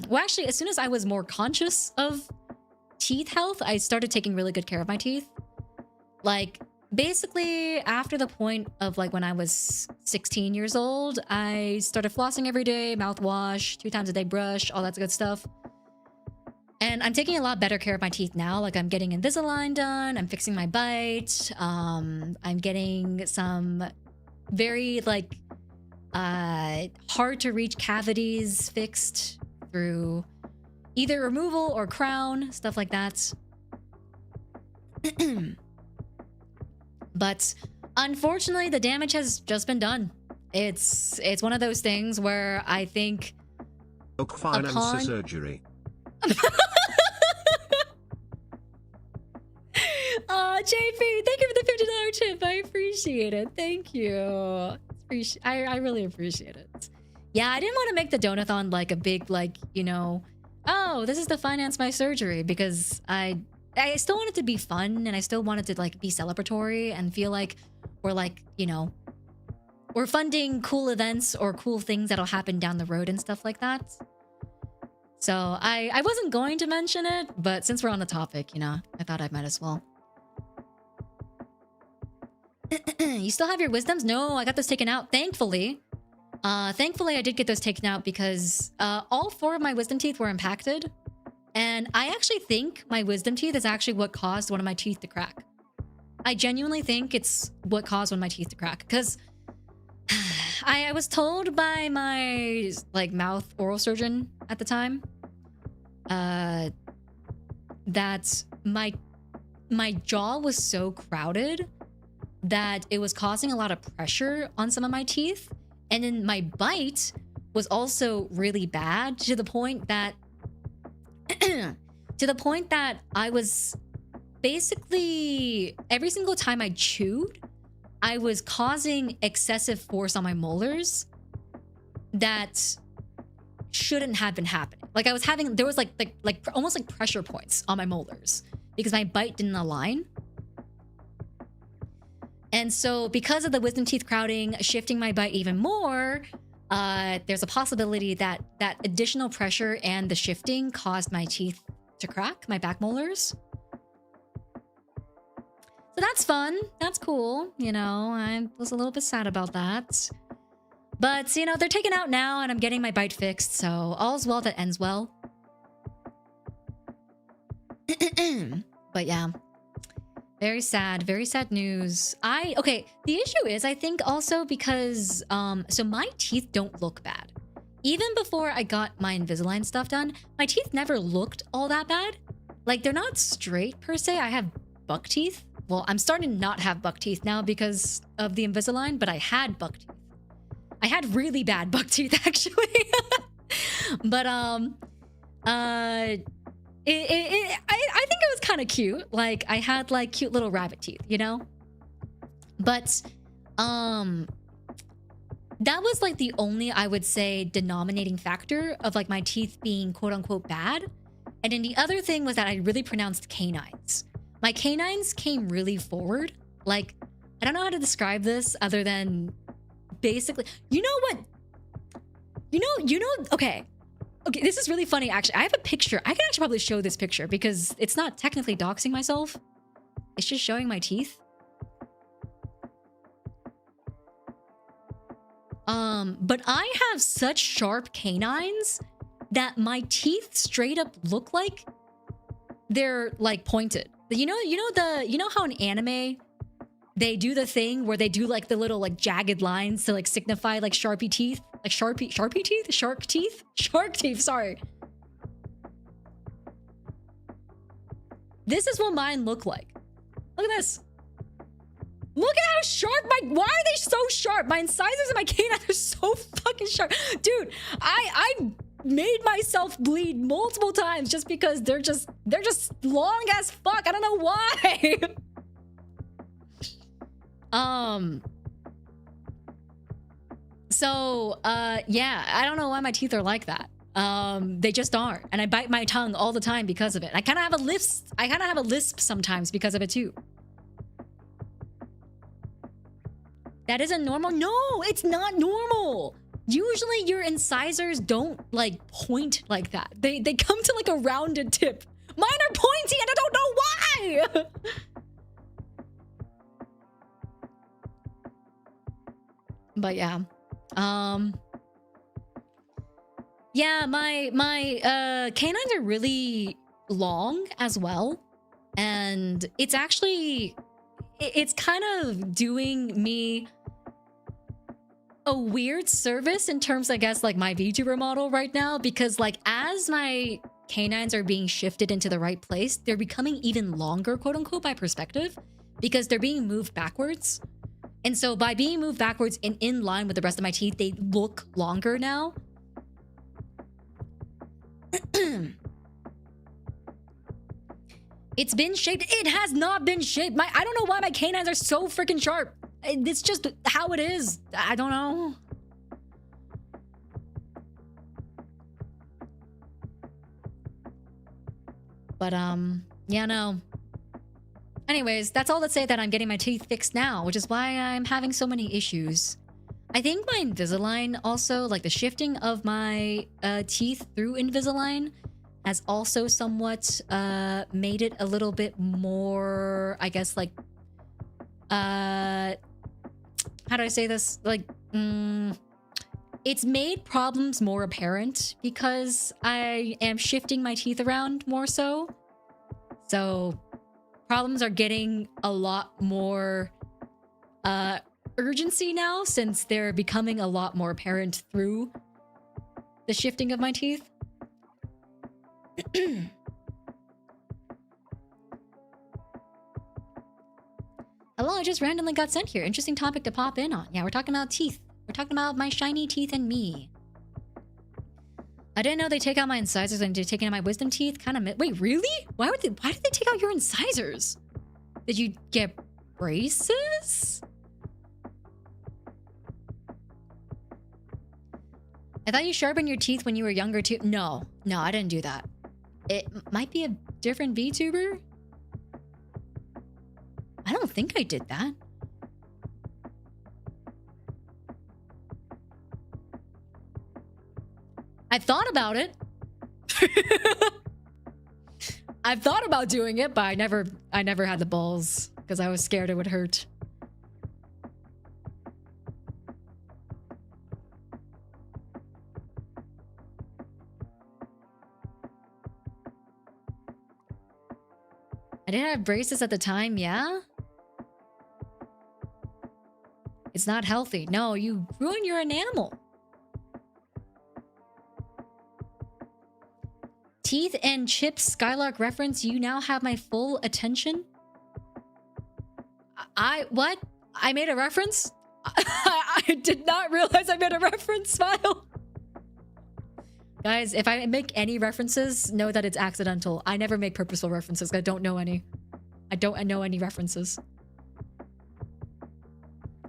well actually as soon as I was more conscious of teeth health, I started taking really good care of my teeth. Like basically after the point of like when I was 16 years old, I started flossing every day, mouthwash, 2 times a day brush, all that good stuff. And I'm taking a lot better care of my teeth now. Like I'm getting Invisalign done, I'm fixing my bite, I'm getting some very like hard to reach cavities fixed through either removal or crown, stuff like that. But unfortunately, the damage has just been done. It's one of those things where I think finance surgery. JP, thank you for the $50 tip. I appreciate it. Thank you. I really appreciate it. Yeah, I didn't want to make the donathon like a big, like, you know, oh, this is to finance my surgery, because I still want it to be fun, and I still wanted to like be celebratory and feel like we're like, you know, we're funding cool events or cool things that'll happen down the road and stuff like that. So I wasn't going to mention it, but since we're on the topic, you know, I thought I might as well. You still have your wisdoms? No, I got those taken out, thankfully. Thankfully, I did get those taken out because all 4 of my wisdom teeth were impacted. And I actually think my wisdom teeth is actually what caused one of my teeth to crack. I genuinely think it's what caused one of my teeth to crack. Because I was told by my like mouth oral surgeon at the time that my jaw was so crowded that it was causing a lot of pressure on some of my teeth. And then my bite was also really bad to the point that I was basically every single time I chewed, I was causing excessive force on my molars that shouldn't have been happening. Like I was having, there was like almost like pressure points on my molars because my bite didn't align. And so because of the wisdom teeth crowding, shifting my bite even more, there's a possibility that that additional pressure and the shifting caused my teeth to crack, my back molars. So that's fun. That's cool. You know, I was a little bit sad about that. But, you know, they're taken out now and I'm getting my bite fixed. So all's well that ends well. But yeah. Very sad news. Okay, the issue is I think also because, so my teeth don't look bad. Even before I got my Invisalign stuff done, my teeth never looked all that bad. Like they're not straight per se. I have buck teeth. Well, I'm starting to not have buck teeth now because of the Invisalign, but I had buck teeth. I had really bad buck teeth actually. But I think it was kind of cute. Like I had like cute little rabbit teeth, you know? But that was like the only, I would say, denominating factor of like my teeth being quote unquote bad. And then the other thing was that I really pronounced canines. My canines came really forward. Like, I don't know how to describe this other than basically, you know what? Okay, this is really funny, actually. I have a picture. I can actually probably show this picture because it's not technically doxing myself. It's just showing my teeth. But I have such sharp canines that my teeth straight up look like they're like pointed. You know how in anime they do the thing where they do like the little like jagged lines to like signify like sharpie teeth, like shark teeth, sorry. This is what mine look like. Look at this. Look at how sharp why are they so sharp? My incisors and my canines are so fucking sharp. Dude, I made myself bleed multiple times just because they're just long as fuck. I don't know why. So, yeah, I don't know why my teeth are like that. They just aren't. And I bite my tongue all the time because of it. I kind of have a lisp sometimes because of it too. That isn't normal? No, it's not normal. Usually your incisors don't like point like that. They come to like a rounded tip. Mine are pointy and I don't know why. But yeah. Yeah, my canines are really long as well. And it's actually, it's kind of doing me a weird service in terms, I guess, like my VTuber model right now, because like as my canines are being shifted into the right place, they're becoming even longer, quote unquote, by perspective, because they're being moved backwards. And so by being moved backwards and in line with the rest of my teeth, they look longer now. It's been shaped. It has not been shaped. I don't know why my canines are so freaking sharp. It's just how it is. I don't know. But yeah, no. Anyways, that's all to say that I'm getting my teeth fixed now, which is why I'm having so many issues. I think my Invisalign also, like the shifting of my teeth through Invisalign has also somewhat made it a little bit more, I guess, like, how do I say this? Like, it's made problems more apparent because I am shifting my teeth around more so. So problems are getting a lot more urgency now since they're becoming a lot more apparent through the shifting of my teeth. Hello, I just randomly got sent here. Interesting topic to pop in on. Yeah, we're talking about teeth. We're talking about my shiny teeth and me. I didn't know they take out my incisors and they're taking out my wisdom teeth. Wait, really? Why did they take out your incisors? Did you get braces? I thought you sharpened your teeth when you were younger too. No, I didn't do that. It might be a different VTuber. I don't think I did that. I thought about it. I've thought about doing it, but I never had the balls because I was scared it would hurt. I didn't have braces at the time, yeah? It's not healthy. No, you ruin your enamel. Teeth and chips Skylark reference, you now have my full attention? What? I made a reference? I did not realize I made a reference, Smile. Guys, if I make any references, know that it's accidental. I never make purposeful references. I don't know any. I don't know any references.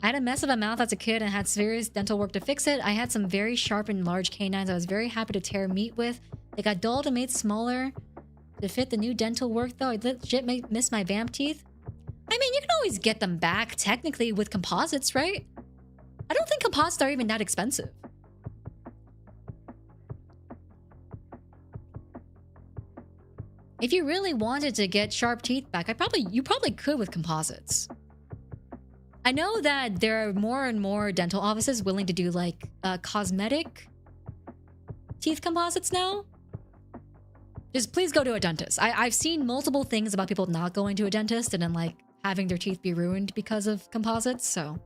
I had a mess of a mouth as a kid and had serious dental work to fix it. I had some very sharp and large canines I was very happy to tear meat with. They got dulled and made smaller to fit the new dental work, though. I legit miss my vamp teeth. I mean, you can always get them back, technically, with composites, right? I don't think composites are even that expensive. If you really wanted to get sharp teeth back, you probably could with composites. I know that there are more and more dental offices willing to do like cosmetic teeth composites now. Just please go to a dentist. I've seen multiple things about people not going to a dentist and then like having their teeth be ruined because of composites, so.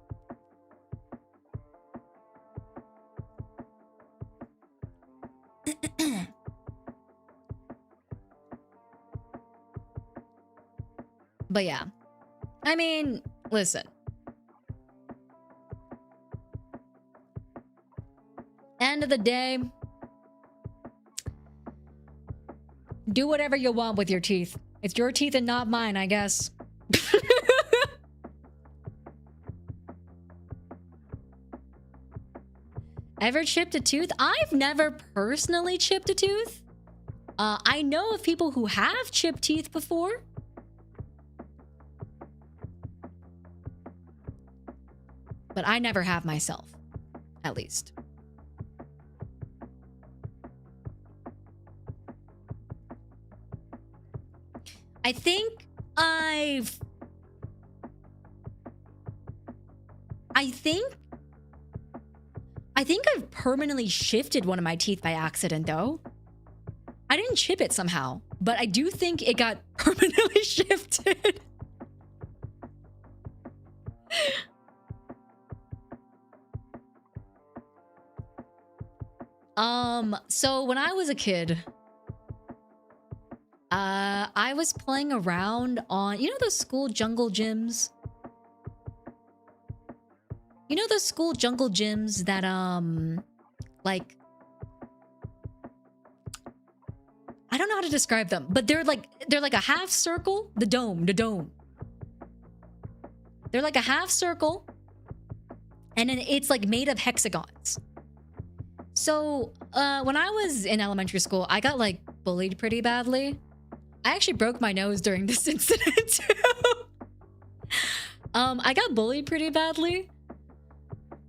But yeah, I mean, listen. End of the day, do whatever you want with your teeth. It's your teeth and not mine, I guess. Ever chipped a tooth? I've never personally chipped a tooth. I know of people who have chipped teeth before. But I never have myself, at least. I think I've permanently shifted one of my teeth by accident, though. I didn't chip it somehow, but I do think it got permanently shifted. So when I was a kid, I was playing around on, you know those school jungle gyms? You know those school jungle gyms that, like, I don't know how to describe them, but they're like a half circle, the dome. They're like a half circle, and then it's like made of hexagons. So, when I was in elementary school, I got like bullied pretty badly. I actually broke my nose during this incident too. I got bullied pretty badly.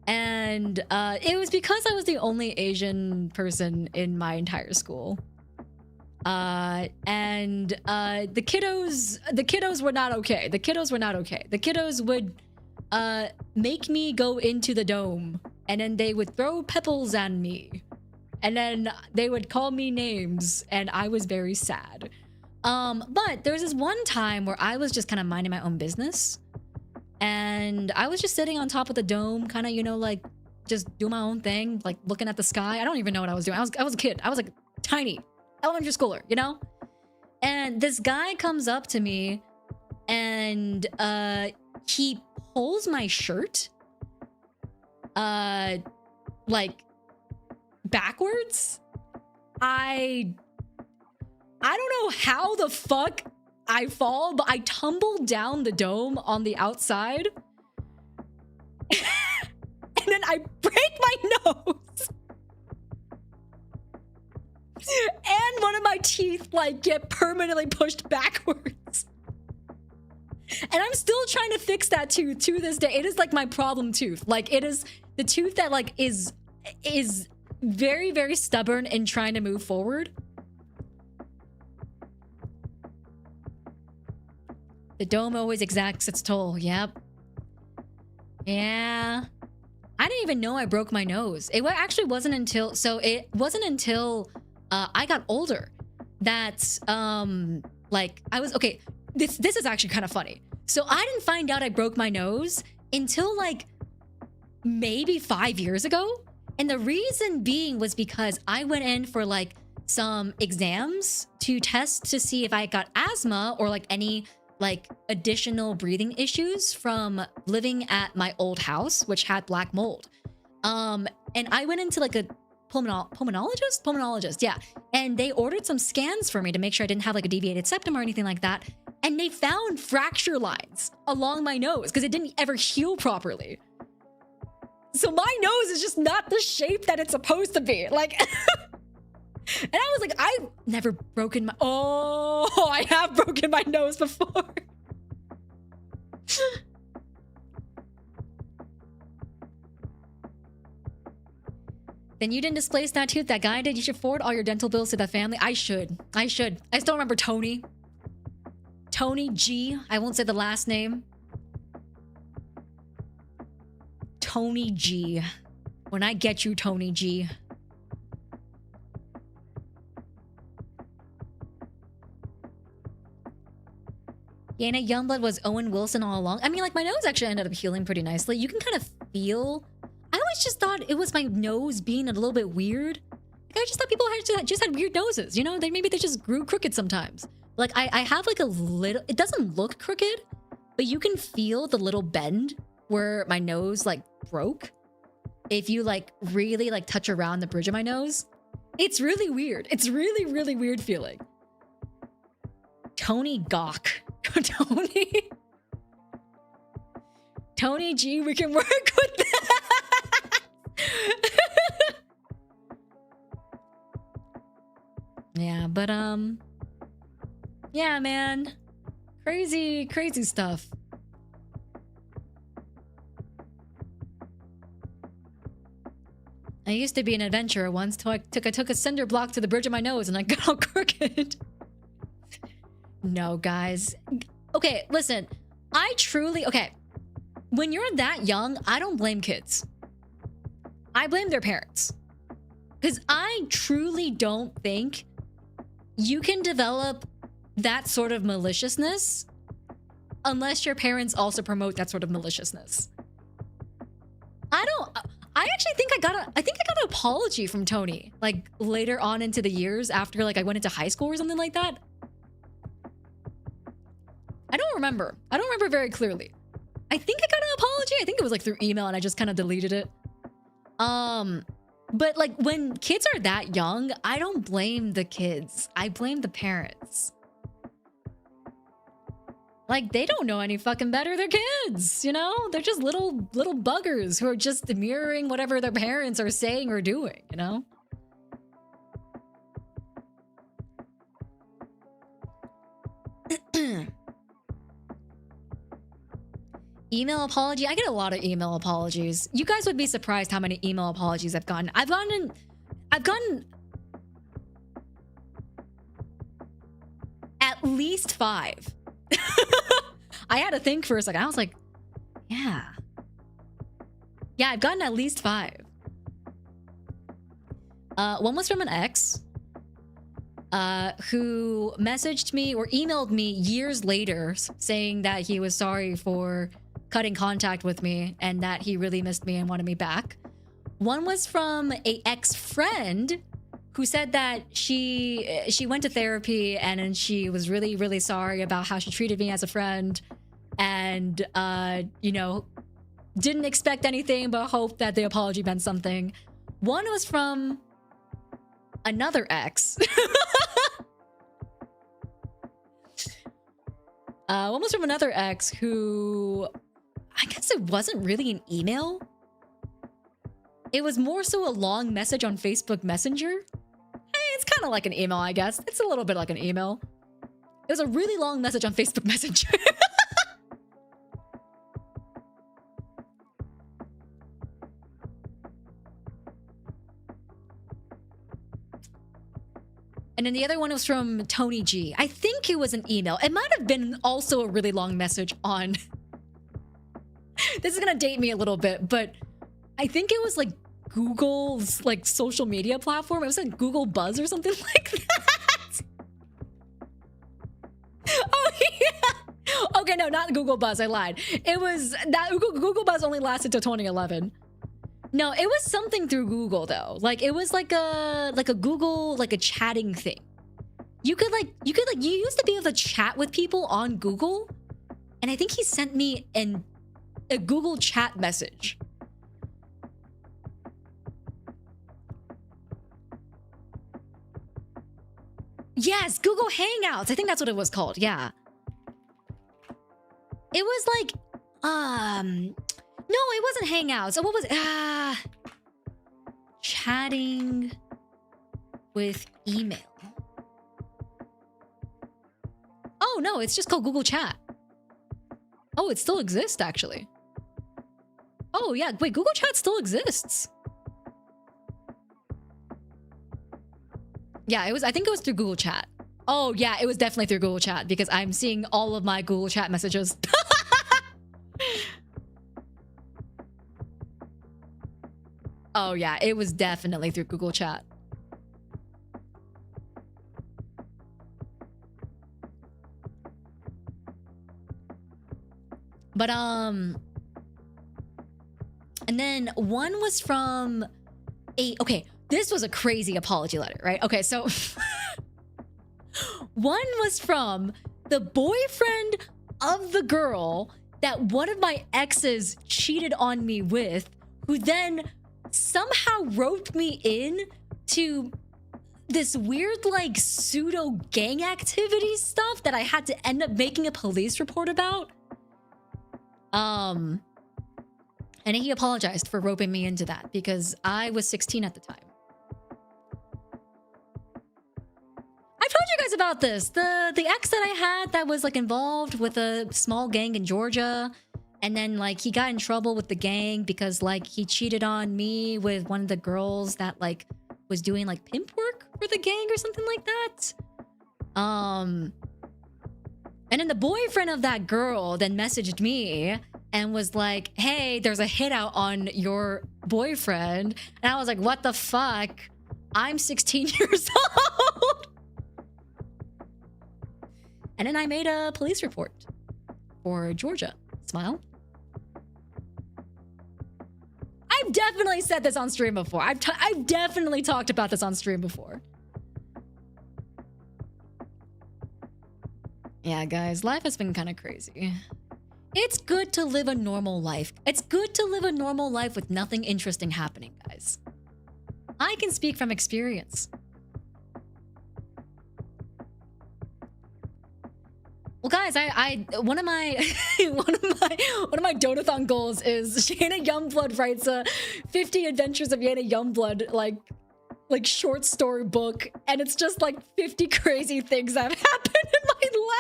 And it was because I was the only Asian person in my entire school. The kiddos were not okay. The kiddos would make me go into the dome, and then they would throw pebbles at me, and then they would call me names, and I was very sad. But there was this one time where I was just kind of minding my own business, and I was just sitting on top of the dome, kind of, you know, like just doing my own thing, like looking at the sky. I don't even know what I was doing. I was a kid. I was like tiny elementary schooler, you know? And this guy comes up to me, and he pulls my shirt, like backwards. I don't know how the fuck I fall, but I tumble down the dome on the outside. And then I break my nose. And one of my teeth like get permanently pushed backwards. And I'm still trying to fix that tooth to this day. It is like my problem tooth. Like it is the tooth that like is very, very stubborn in trying to move forward. The dome always exacts its toll. Yep. Yeah. I didn't even know I broke my nose. It actually wasn't until I got older that like I was okay. This is actually kind of funny. So I didn't find out I broke my nose until like maybe 5 years ago. And the reason being was because I went in for like some exams to test to see if I got asthma or like any like additional breathing issues from living at my old house, which had black mold. And I went into like a pulmonologist, yeah. And they ordered some scans for me to make sure I didn't have like a deviated septum or anything like that. And they found fracture lines along my nose because it didn't ever heal properly. So my nose is just not the shape that it's supposed to be. Like, and I was like, I've never broken my, oh, I have broken my nose before. Then you didn't displace that tooth, that guy did. You should forward all your dental bills to that family. I should. I still remember Tony. Tony G. I won't say the last name. Tony G. When I get you, Tony G. Yena, Youngblood was Owen Wilson all along. I mean, like, my nose actually ended up healing pretty nicely. You can kind of feel... I always just thought it was my nose being a little bit weird. Like, I just thought people just had weird noses, you know? Maybe they just grew crooked sometimes. Like, I have like a little... It doesn't look crooked, but you can feel the little bend where my nose, like, broke. If you, like, really, like, touch around the bridge of my nose. It's really weird. It's really, really weird feeling. Tony Gawk. Tony G, we can work with that. Yeah, but yeah, man, crazy stuff. I used to be an adventurer once till I took a cinder block to the bridge of my nose and I got all crooked. No, guys. Okay, listen. Okay. When you're that young, I don't blame kids. I blame their parents. Because I truly don't think you can develop that sort of maliciousness unless your parents also promote that sort of maliciousness. I actually think I got an apology from Tony, like, later on into the years after, like, I went into high school or something like that. I don't remember very clearly. I think I got an apology. I think it was like through email and I just kind of deleted it. But like when kids are that young, I don't blame the kids. I blame the parents. Like, they don't know any fucking better. They're kids, you know? They're just little buggers who are just mirroring whatever their parents are saying or doing, you know? Email apology. I get a lot of email apologies. You guys would be surprised how many email apologies I've gotten. I've gotten at least 5. I had to think for a second. I was like, yeah, I've gotten at least 5. One was from an ex who messaged me or emailed me years later saying that he was sorry for cutting contact with me and that he really missed me and wanted me back. One was from a ex-friend who said that she went to therapy and she was really, really sorry about how she treated me as a friend and you know, didn't expect anything but hoped that the apology meant something. One was from another ex. One was from another ex who, I guess it wasn't really an email. It was more so a long message on Facebook Messenger. It's kind of like an email, I guess. It's a little bit like an email. It was a really long message on Facebook Messenger. And then the other one was from Tony G. I think it was an email. It might have been also a really long message on... This is gonna date me a little bit, but I think it was like Google's like social media platform. It was like Google Buzz or something like that. Oh yeah. Okay, no, not Google Buzz. I lied. It was that Google Buzz only lasted till 2011. No, it was something through Google though. Like it was like a Google, like a chatting thing. You used to be able to chat with people on Google, and I think he sent me a Google chat message. Yes, Google Hangouts. I think that's what it was called. Yeah. It was like, no, it wasn't Hangouts. So what was it? Chatting with email. Oh no, it's just called Google Chat. Oh, it still exists actually. Oh yeah, wait, Google Chat still exists. Yeah, I think it was through Google Chat. Oh yeah, it was definitely through Google Chat because I'm seeing all of my Google Chat messages. Oh yeah, it was definitely through Google Chat. But and then one was from okay, this was a crazy apology letter, right? Okay, so one was from the boyfriend of the girl that one of my exes cheated on me with, who then somehow roped me in to this weird like pseudo gang activity stuff that I had to end up making a police report about. And he apologized for roping me into that because I was 16 at the time. I've told you guys about this. The ex that I had that was like involved with a small gang in Georgia, and then like he got in trouble with the gang because like he cheated on me with one of the girls that like was doing like pimp work for the gang or something like that. And then the boyfriend of that girl then messaged me and was like, hey, there's a hit out on your boyfriend. And I was like, what the fuck? I'm 16 years old. And then I made a police report for Georgia. Smile. I've definitely said this on stream before. I've definitely talked about this on stream before. Yeah, guys, life has been kind of crazy. It's good to live a normal life. It's good to live a normal life with nothing interesting happening, guys. I can speak from experience. Well, guys, one of my donathon goals is Yena Youngblood writes a 50 Adventures of Yena Youngblood like short story book, and it's just like 50 crazy things that have happened in my life.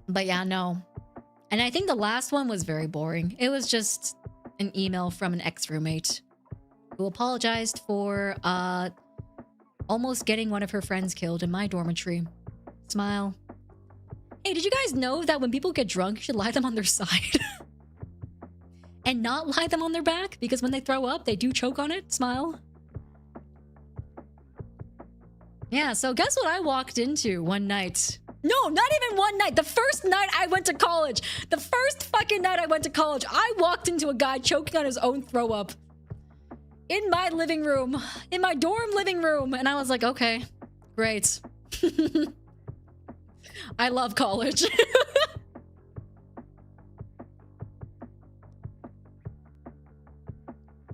But yeah, no. And I think the last one was very boring. It was just an email from an ex-roommate who apologized for almost getting one of her friends killed in my dormitory. Smile. Hey, did you guys know that when people get drunk, you should lie them on their side? And not lie them on their back? Because when they throw up, they do choke on it. Smile. Yeah, so guess what I walked into one night? No, not even one night. The first night I went to college. The first fucking night I went to college, I walked into a guy choking on his own throw up in my living room, in my dorm living room. And I was like, okay, great. I love college.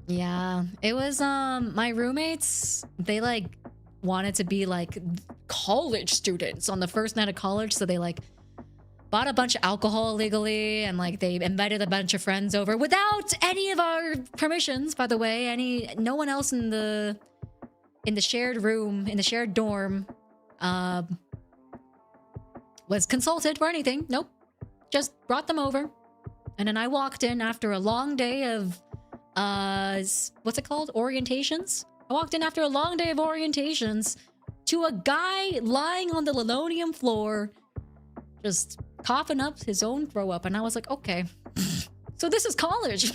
Yeah, it was, my roommates, they, like, wanted to be, like, college students on the first night of college, so they, like, bought a bunch of alcohol illegally, and, like, they invited a bunch of friends over without any of our permissions, by the way. No one else in the shared room, in the shared dorm, was consulted for anything. Nope. Just brought them over. And then I walked in after a long day of what's it called? Orientations? I walked in after a long day of orientations to a guy lying on the linoleum floor, just coughing up his own throw up. And I was like, okay, so this is college.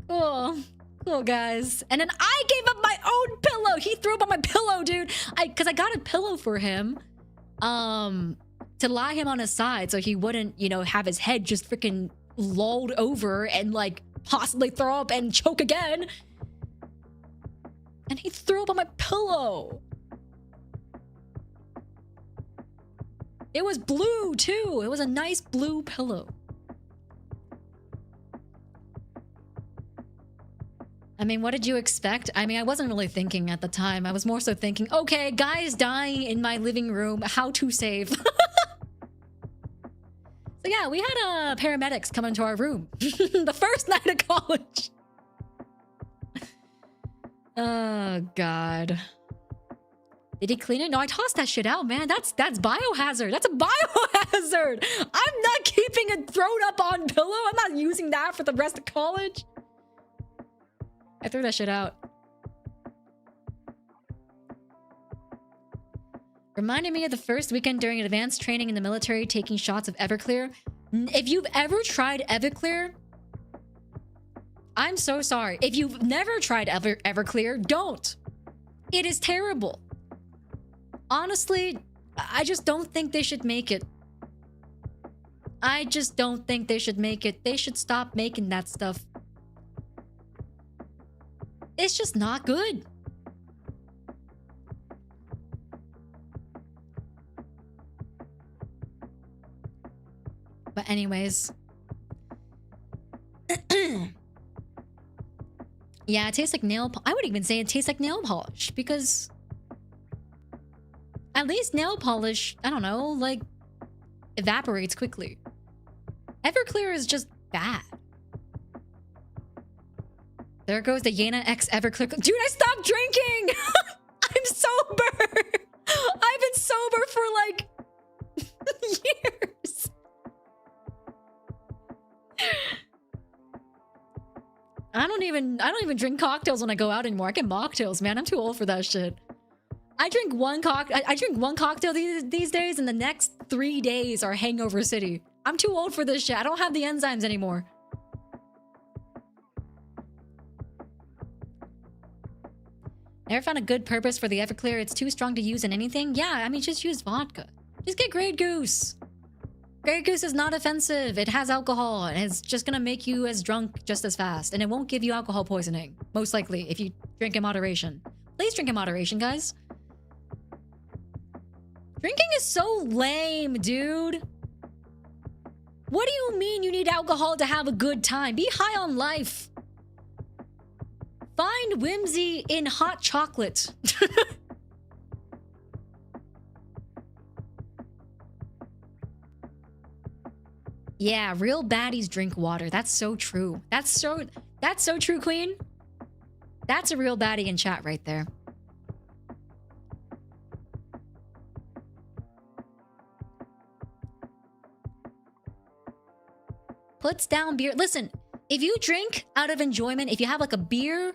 Cool. Cool, guys. And then I gave up my own pillow. He threw up on my pillow, dude. Because I got a pillow for him, to lie him on his side so he wouldn't, you know, have his head just freaking lolled over and like possibly throw up and choke again. And he threw up on my pillow. It was blue too. It was a nice blue pillow. I mean, what did you expect? I mean, I wasn't really thinking at the time. I was more so thinking, okay, guys dying in my living room, how to save. So yeah, we had paramedics come into our room the first night of college. Oh, God. Did he clean it? No, I tossed that shit out, man. That's biohazard. That's a biohazard. I'm not keeping it thrown up on pillow. I'm not using that for the rest of college. I threw that shit out. Reminded me of the first weekend during advanced training in the military taking shots of Everclear. If you've ever tried Everclear, I'm so sorry. If you've never tried Everclear, don't. It is terrible. Honestly, I just don't think they should make it. I just don't think they should make it. They should stop making that stuff. It's just not good. But anyways. Yeah, it tastes like I would even say it tastes like nail polish because at least nail polish, I don't know, like evaporates quickly. Everclear is just bad. There goes the Yena X Everclear. Dude, I stopped drinking! I'm sober! I've been sober for like years. I don't even drink cocktails when I go out anymore. I get mocktails, man. I'm too old for that shit. I drink one cocktail these days, and the next 3 days are hangover city. I'm too old for this shit. I don't have the enzymes anymore. Never found a good purpose for the Everclear. It's too strong to use in anything. Yeah, I mean, just use vodka. Just get Grey Goose. Grey Goose is not offensive. It has alcohol, and it's just gonna make you as drunk just as fast. And it won't give you alcohol poisoning, most likely, if you drink in moderation. Please drink in moderation, guys. Drinking is so lame, dude. What do you mean you need alcohol to have a good time? Be high on life. Find whimsy in hot chocolate. Yeah, real baddies drink water. That's so true. That's so true, Queen. That's a real baddie in chat right there. Puts down beer. Listen, if you drink out of enjoyment, if you have like a beer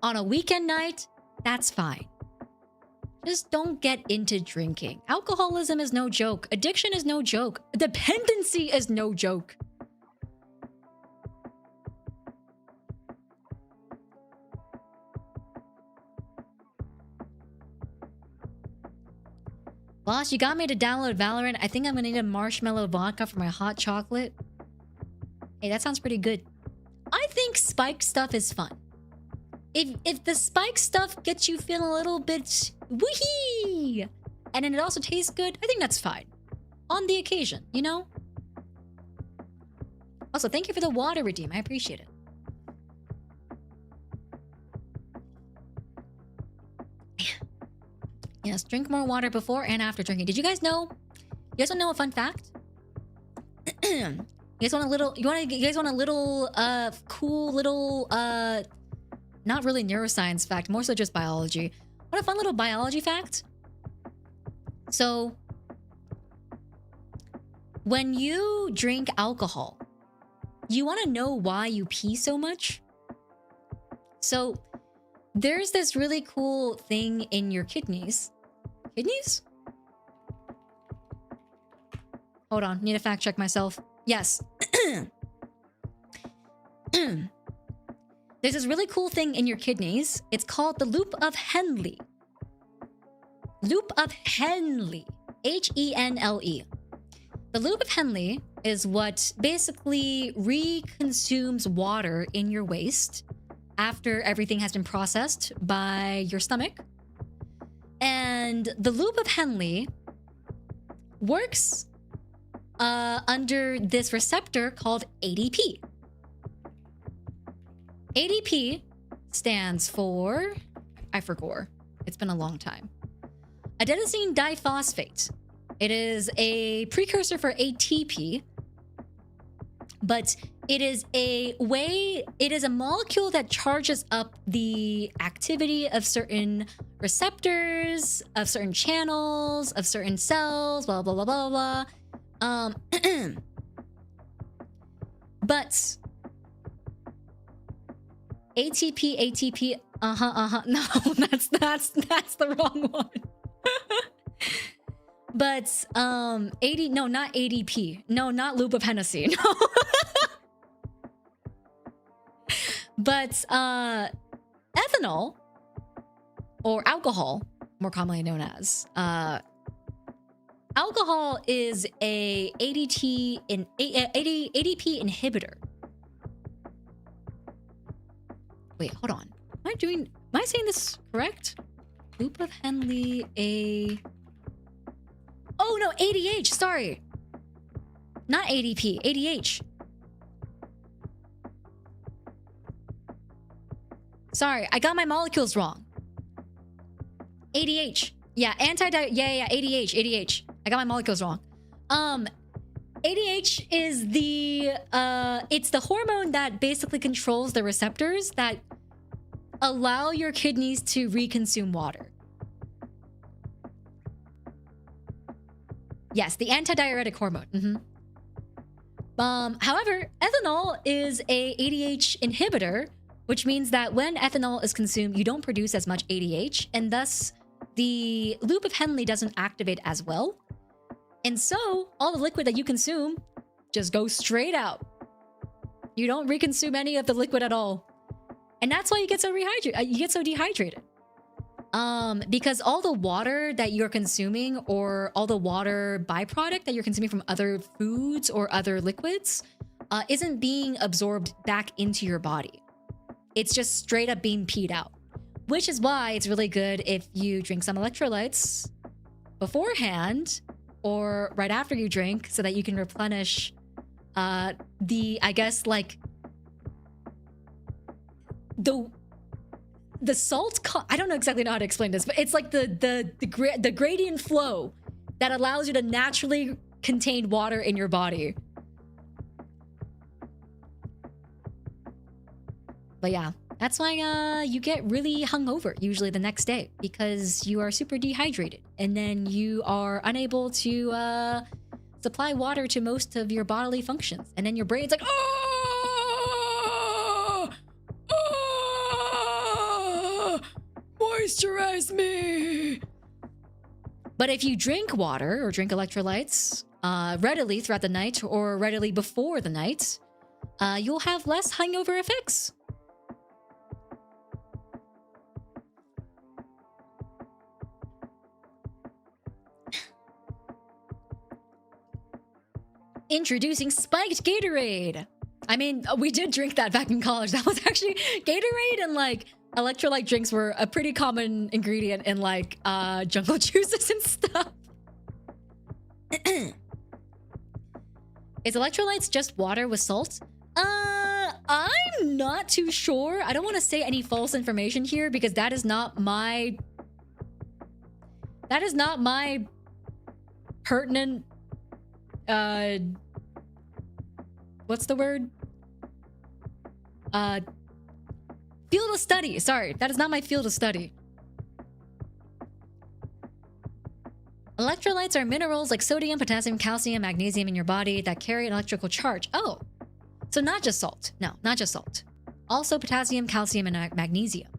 on a weekend night, that's fine. Just don't get into drinking. Alcoholism is no joke. Addiction is no joke. Dependency is no joke. Boss, you got me to download Valorant. I think I'm gonna need a marshmallow vodka for my hot chocolate. Hey, that sounds pretty good. I think think spiked stuff is fun. If the spiked stuff gets you feeling a little bit woohee, and then it also tastes good, I think that's fine. On the occasion, you know? Also, thank you for the water redeem. I appreciate it. Yes, drink more water before and after drinking. Did you guys know? You guys want to know a fun fact? You guys want a little? You guys want a little cool little not really neuroscience fact, more so just biology. What a fun little biology fact. So, when you drink alcohol, you want to know why you pee so much? So, there's this really cool thing in your kidneys. Kidneys? Hold on, need to fact check myself. Yes. There's this really cool thing in your kidneys. It's called the loop of Henle. Loop of Henle. Henle. The loop of Henle is what basically reconsumes water in your waste after everything has been processed by your stomach. And the loop of Henle works under this receptor called ADP. ADP stands for, I forgot. It's been a long time. Adenosine diphosphate. It is a precursor for ATP, but it is a molecule that charges up the activity of certain receptors, of certain channels, of certain cells, blah, blah, blah, blah, blah. But ATP, no, that's the wrong one. But not ADP. No, not loop of Hennessy. No. But ethanol, or alcohol, more commonly known as alcohol, is a ADP inhibitor. Wait, hold on. Am I saying this correct? Loop of Henle, oh no, ADH, sorry. Not ADP, ADH. Sorry, I got my molecules wrong. ADH. Yeah, ADH. I got my molecules wrong. ADH is it's the hormone that basically controls the receptors that allow your kidneys to reconsume water. Yes, the antidiuretic hormone. However, ethanol is a ADH inhibitor, which means that when ethanol is consumed, you don't produce as much ADH, and thus the loop of Henle doesn't activate as well. And so all the liquid that you consume just goes straight out. You don't reconsume any of the liquid at all. And that's why you get so dehydrated. Because all the water that you're consuming, or all the water byproduct that you're consuming from other foods or other liquids, isn't being absorbed back into your body. It's just straight up being peed out. Which is why it's really good if you drink some electrolytes beforehand or right after you drink, so that you can replenish the salt. I don't exactly know how to explain this, but it's like the gradient flow that allows you to naturally contain water in your body. But yeah, that's why you get really hungover usually the next day, because you are super dehydrated, and then you are unable to supply water to most of your bodily functions, and then your brain's like, moisturize me. But if you drink water or drink electrolytes readily throughout the night, or readily before the night, you'll have less hangover effects. Introducing spiked Gatorade. I mean, we did drink that back in college. That was actually Gatorade, and like electrolyte drinks were a pretty common ingredient in like jungle juices and stuff. Is electrolytes just water with salt? I'm not too sure. I don't want to say any false information here because that is not my pertinent what's the word? Field of study. Sorry, that is not my field of study. Electrolytes are minerals like sodium, potassium, calcium, magnesium in your body that carry an electrical charge. Oh, so not just salt. No, not just salt. Also potassium, calcium, and magnesium.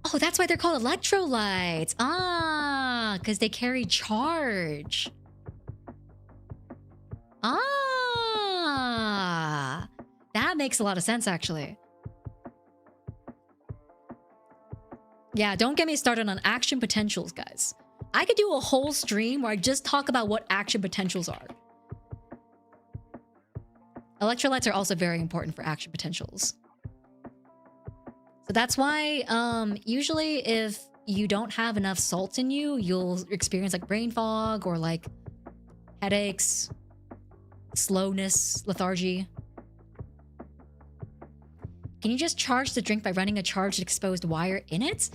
Oh, that's why they're called electrolytes. Ah, because they carry charge. Ah, that makes a lot of sense, actually. Yeah, don't get me started on action potentials, guys. I could do a whole stream where I just talk about what action potentials are. Electrolytes are also very important for action potentials. So that's why, usually if you don't have enough salt in you, you'll experience like brain fog or like headaches, slowness, lethargy. Can you just charge the drink by running a charged exposed wire in it?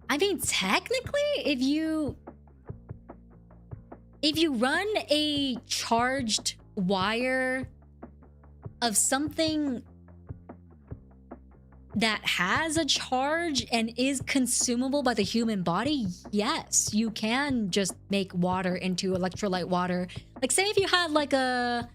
I mean, technically, if you run a charged wire of something that has a charge and is consumable by the human body, yes, you can just make water into electrolyte water. Like, say if you had like a...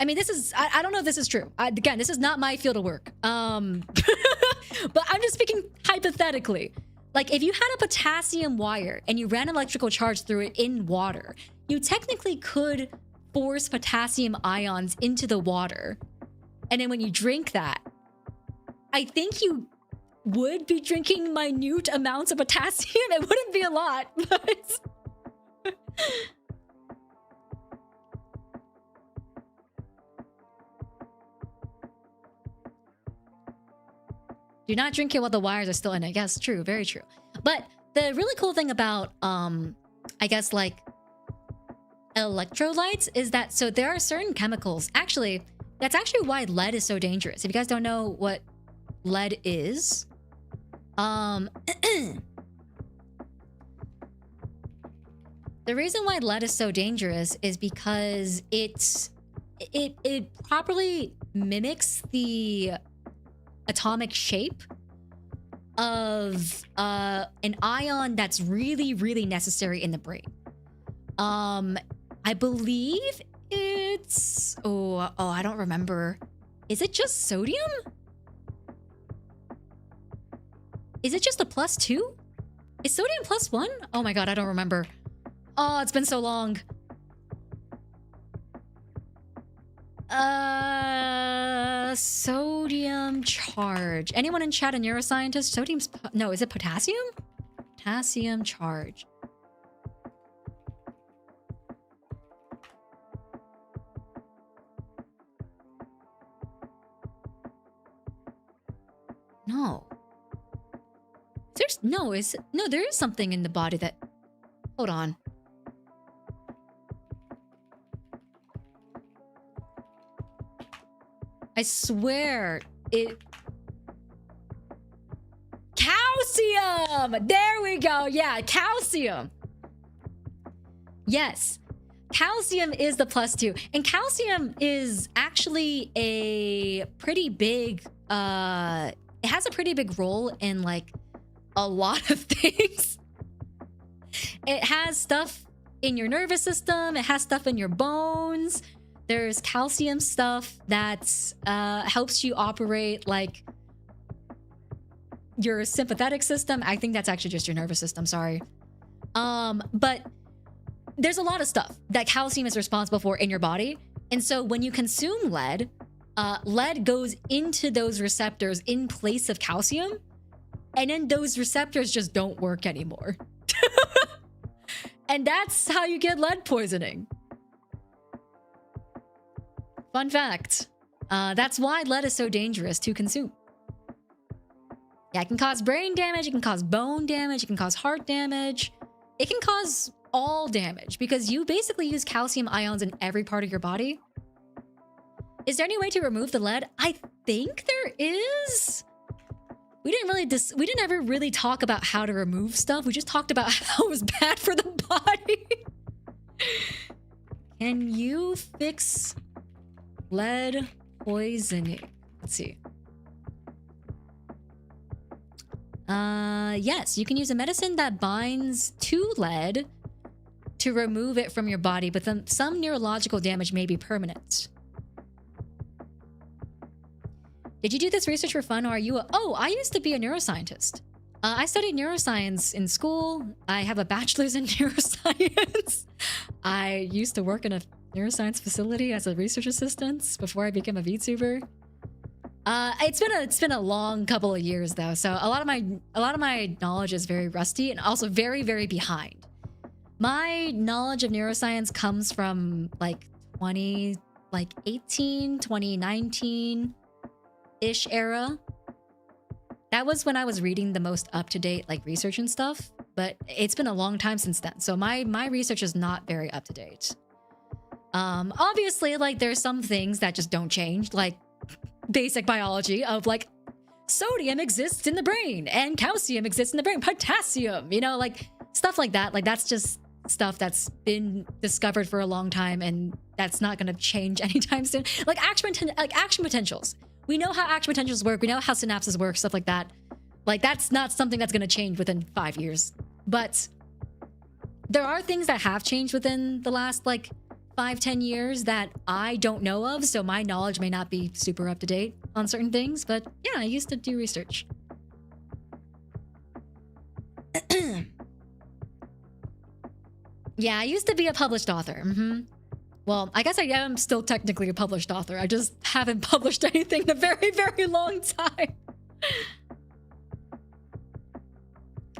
I mean, this is... I don't know if this is true. Again, this is not my field of work. But I'm just speaking hypothetically. Like, if you had a potassium wire and you ran an electrical charge through it in water, you technically could force potassium ions into the water. And then when you drink that, I think you would be drinking minute amounts of potassium. It wouldn't be a lot, but... Do not drink it while the wires are still in it. Yes, true, very true. But the really cool thing about, I guess, like, electrolytes is that, so there are certain chemicals. Actually, that's actually why lead is so dangerous. If you guys don't know what lead is, the reason why lead is so dangerous is because it properly mimics the atomic shape of an ion that's really, really necessary in the brain. I believe it's... Oh, I don't remember. Is it just sodium? Is it just a +2? Is sodium +1? Oh my god, I don't remember. Oh, it's been so long. Sodium charge. Anyone in chat a neuroscientist? Sodium's... No, is it potassium? Potassium charge. No. There's... No, is... No, there is something in the body that... Hold on. I swear it... Calcium! There we go. Yeah, calcium. Yes. Calcium is the +2. And calcium is actually a pretty big... it has a pretty big role in, like, a lot of things. It has stuff in your nervous system. It has stuff in your bones. There's calcium stuff that helps you operate, like, your sympathetic system. I think that's actually just your nervous system, sorry. But there's a lot of stuff that calcium is responsible for in your body. And so when you consume lead, lead goes into those receptors in place of calcium. And then those receptors just don't work anymore. And that's how you get lead poisoning. Fun fact. That's why lead is so dangerous to consume. Yeah, it can cause brain damage, it can cause bone damage, it can cause heart damage. It can cause all damage because you basically use calcium ions in every part of your body. Is there any way to remove the lead? I think there is. We didn't ever really talk about how to remove stuff. We just talked about how it was bad for the body. Can you fix lead poisoning? Let's see. Yes, you can use a medicine that binds to lead to remove it from your body, but then some neurological damage may be permanent. Did you do this research for fun, or are you Oh, I used to be a neuroscientist. I studied neuroscience in school. I have a bachelor's in neuroscience. I used to work in a neuroscience facility as a research assistant before I became a VTuber. It's been a long couple of years though, so a lot of my knowledge is very rusty and also very, very behind. My knowledge of neuroscience comes from like 2019-ish era. That was when I was reading the most up-to-date like research and stuff, but it's been a long time since then, so my research is not very up-to-date. Obviously, like there's some things that just don't change, like basic biology of like sodium exists in the brain and calcium exists in the brain, potassium, you know, like stuff like that. Like that's just stuff that's been discovered for a long time and that's not going to change anytime soon. Like action potentials. We know how action potentials work. We know how synapses work, stuff like that. Like that's not something that's going to change within 5 years. But there are things that have changed within the last like 5-10 years that I don't know of, so my knowledge may not be super up to date on certain things, but yeah, I used to do research. Yeah, I used to be a published author. Well, I guess I am still technically a published author. I just haven't published anything in a very, very long time.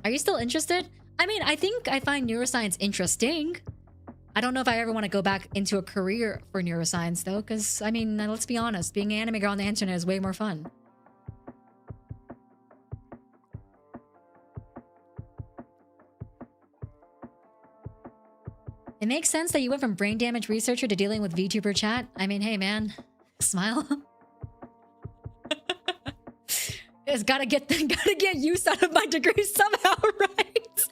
Are you still interested? I mean, I think I find neuroscience interesting. I don't know if I ever want to go back into a career for neuroscience, though, because, I mean, let's be honest, being an anime girl on the internet is way more fun. It makes sense that you went from brain damage researcher to dealing with VTuber chat. I mean, hey, man, smile. It's gotta get use out of my degree somehow, right?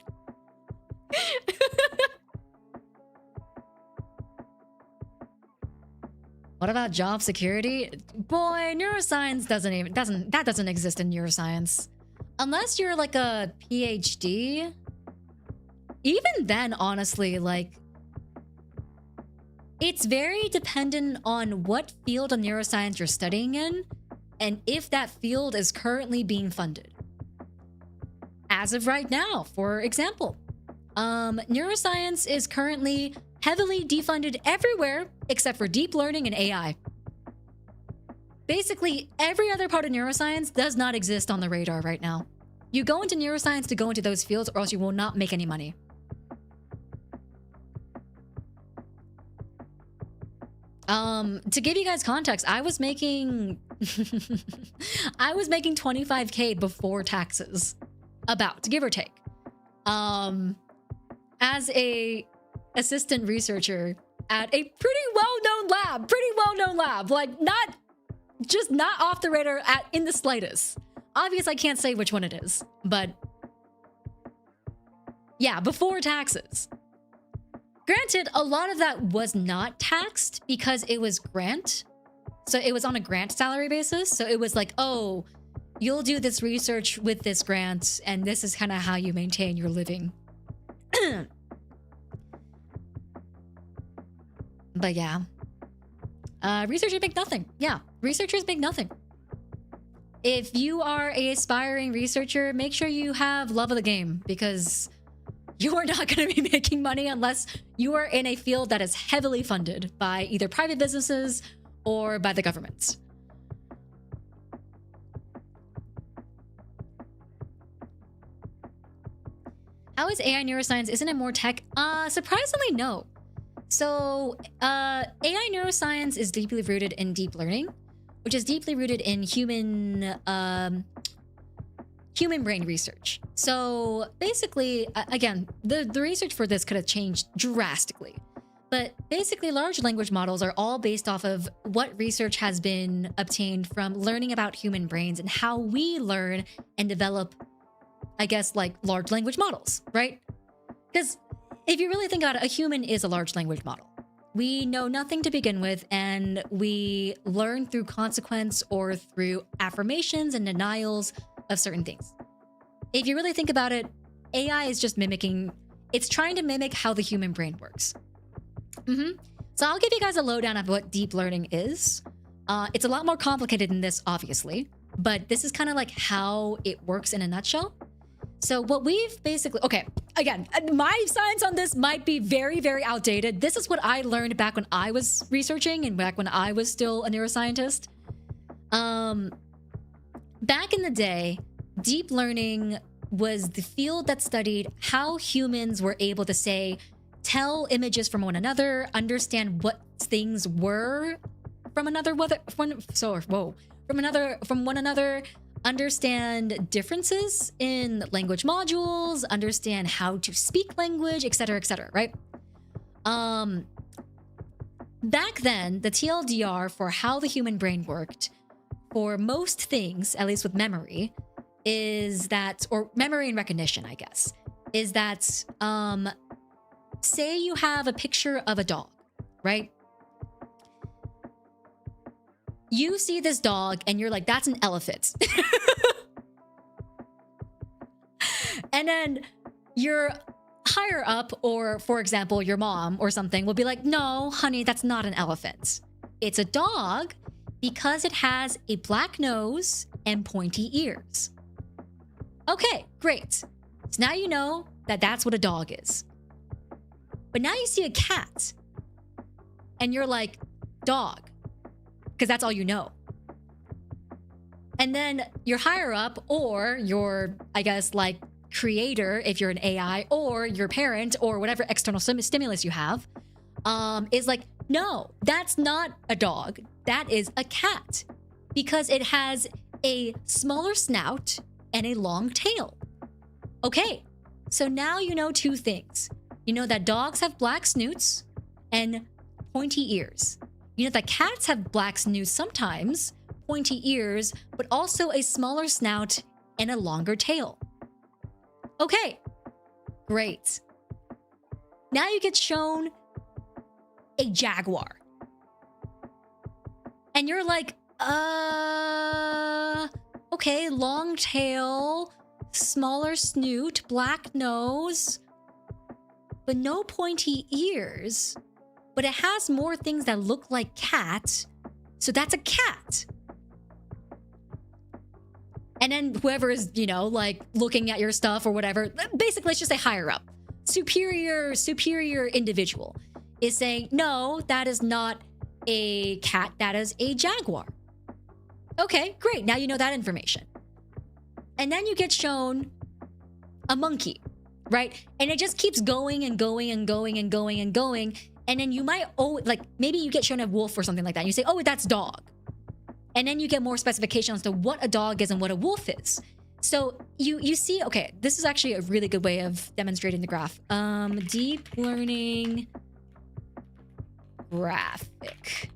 What about job security? Boy, neuroscience doesn't exist in neuroscience. Unless you're like a PhD. Even then, honestly, like it's very dependent on what field of neuroscience you're studying in and if that field is currently being funded. As of right now, for example, neuroscience is currently heavily defunded everywhere except for deep learning and AI. Basically, every other part of neuroscience does not exist on the radar right now. You go into neuroscience to go into those fields or else you will not make any money. To give you guys context, I was making I was making 25K before taxes. About, give or take. As a assistant researcher at a pretty well-known lab, like not off the radar in the slightest. Obviously, I can't say which one it is, but yeah, before taxes. Granted, a lot of that was not taxed because it was grant. So it was on a grant salary basis. So it was like, oh, you'll do this research with this grant, and this is kind of how you maintain your living. But yeah. Researchers make nothing. Yeah, researchers make nothing. If you are an aspiring researcher, make sure you have love of the game, because you are not going to be making money unless you are in a field that is heavily funded by either private businesses or by the government. How is AI neuroscience? Isn't it more tech? Surprisingly, no. So, AI neuroscience is deeply rooted in deep learning, which is deeply rooted in human brain research. So basically, again, the research for this could have changed drastically. But basically, large language models are all based off of what research has been obtained from learning about human brains and how we learn and develop, I guess, like large language models, right? Because if you really think about it, a human is a large language model. We know nothing to begin with, and we learn through consequence or through affirmations and denials of certain things. If you really think about it, AI is just it's trying to mimic how the human brain works. So I'll give you guys a lowdown of what deep learning is. It's a lot more complicated than this, obviously, but this is kind of like how it works in a nutshell. So what we've basically, okay, again, my science on this might be very, very outdated. This is what I learned back when I was researching and back when I was still a neuroscientist. Back in the day, deep learning was the field that studied how humans were able to tell images from one another, understand what things were from one another, understand differences in language modules, understand how to speak language, etc., right? Back then, the TLDR for how the human brain worked for most things, at least with memory, is that, or memory and recognition, I guess, is that, say you have a picture of a dog, right? You see this dog and you're like, that's an elephant. And then your higher up, or for example, your mom or something, will be like, no, honey, that's not an elephant. It's a dog because it has a black nose and pointy ears. Okay, great. So now you know that that's what a dog is. But now you see a cat and you're like, dog, because that's all you know. And then your higher up, or your, I guess, like creator, if you're an AI, or your parent, or whatever external stimulus you have, is like, no, that's not a dog. That is a cat because it has a smaller snout and a long tail. Okay, so now you know two things. You know that dogs have black snoots and pointy ears. You know that cats have black snoots sometimes, pointy ears, but also a smaller snout and a longer tail. Okay, great. Now you get shown a jaguar. And you're like, okay, long tail, smaller snoot, black nose, but no pointy ears. But it has more things that look like cat, so that's a cat. And then whoever is, like looking at your stuff or whatever, basically let's just say higher up, superior individual is saying, no, that is not a cat, that is a jaguar. Okay, great, now you know that information. And then you get shown a monkey, right? And it just keeps going and going and going and going and going. And then you might, maybe you get shown a wolf or something like that. And you say, oh, that's dog. And then you get more specification as to what a dog is and what a wolf is. So you see, okay, this is actually a really good way of demonstrating the graph. Deep learning graphic.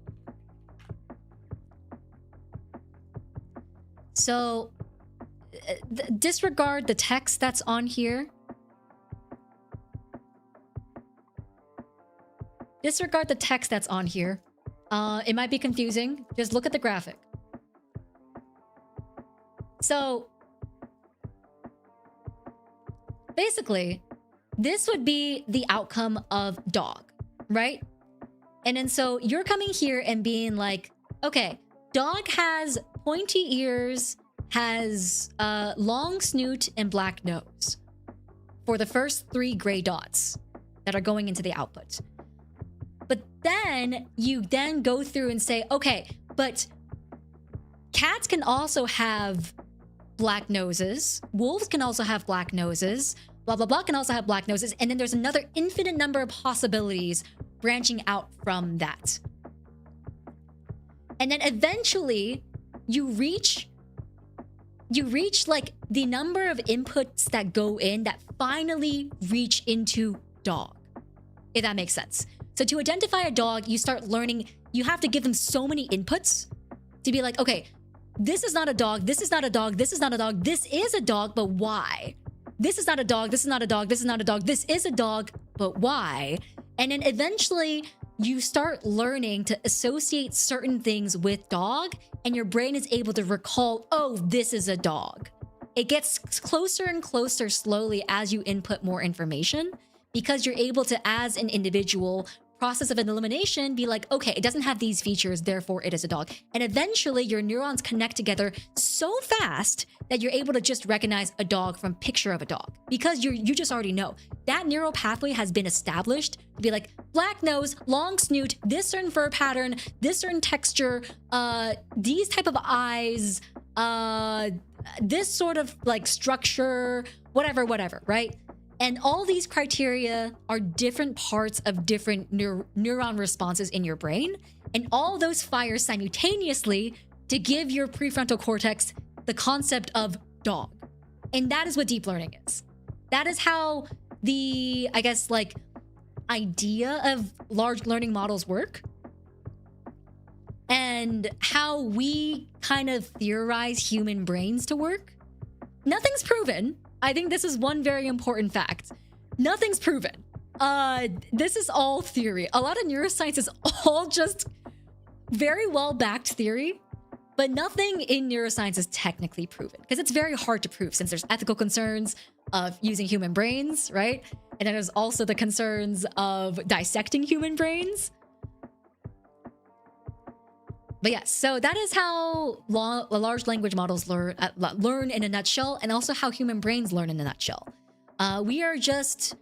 So disregard the text that's on here. Disregard the text that's on here. It might be confusing. Just look at the graphic. So basically, this would be the outcome of dog, right? And then so you're coming here and being like, okay, dog has pointy ears, has long snoot and black nose for the first 3 gray dots that are going into the output. But then you then go through and say, okay, but cats can also have black noses. Wolves can also have black noses. Blah, blah, blah can also have black noses. And then there's another infinite number of possibilities branching out from that. And then eventually you reach like the number of inputs that go in that finally reach into dog, if that makes sense. So to identify a dog, you start learning, you have to give them so many inputs to be like, okay, this is not a dog, this is not a dog, this is not a dog, this is a dog, but why? This is not a dog, this is not a dog, this is not a dog, this is a dog, but why? And then eventually you start learning to associate certain things with dog, and your brain is able to recall, oh, this is a dog. It gets closer and closer slowly as you input more information, because you're able to, as an individual, process of an elimination, be like, okay, it doesn't have these features, therefore it is a dog. And eventually your neurons connect together so fast that you're able to just recognize a dog from picture of a dog, because you just already know. That neural pathway has been established to be like, black nose, long snoot, this certain fur pattern, this certain texture, these type of eyes, this sort of like structure, whatever, right? And all these criteria are different parts of different neuron responses in your brain. And all those fire simultaneously to give your prefrontal cortex the concept of dog. And that is what deep learning is. That is how the, I guess, like, idea of large learning models work. And how we kind of theorize human brains to work. Nothing's proven. I think this is one very important fact. Nothing's proven. This is all theory. A lot of neuroscience is all just very well-backed theory, but nothing in neuroscience is technically proven, because it's very hard to prove since there's ethical concerns of using human brains, right? And then there's also the concerns of dissecting human brains. But yes, so that is how large language models learn in a nutshell, and also how human brains learn in a nutshell. We are just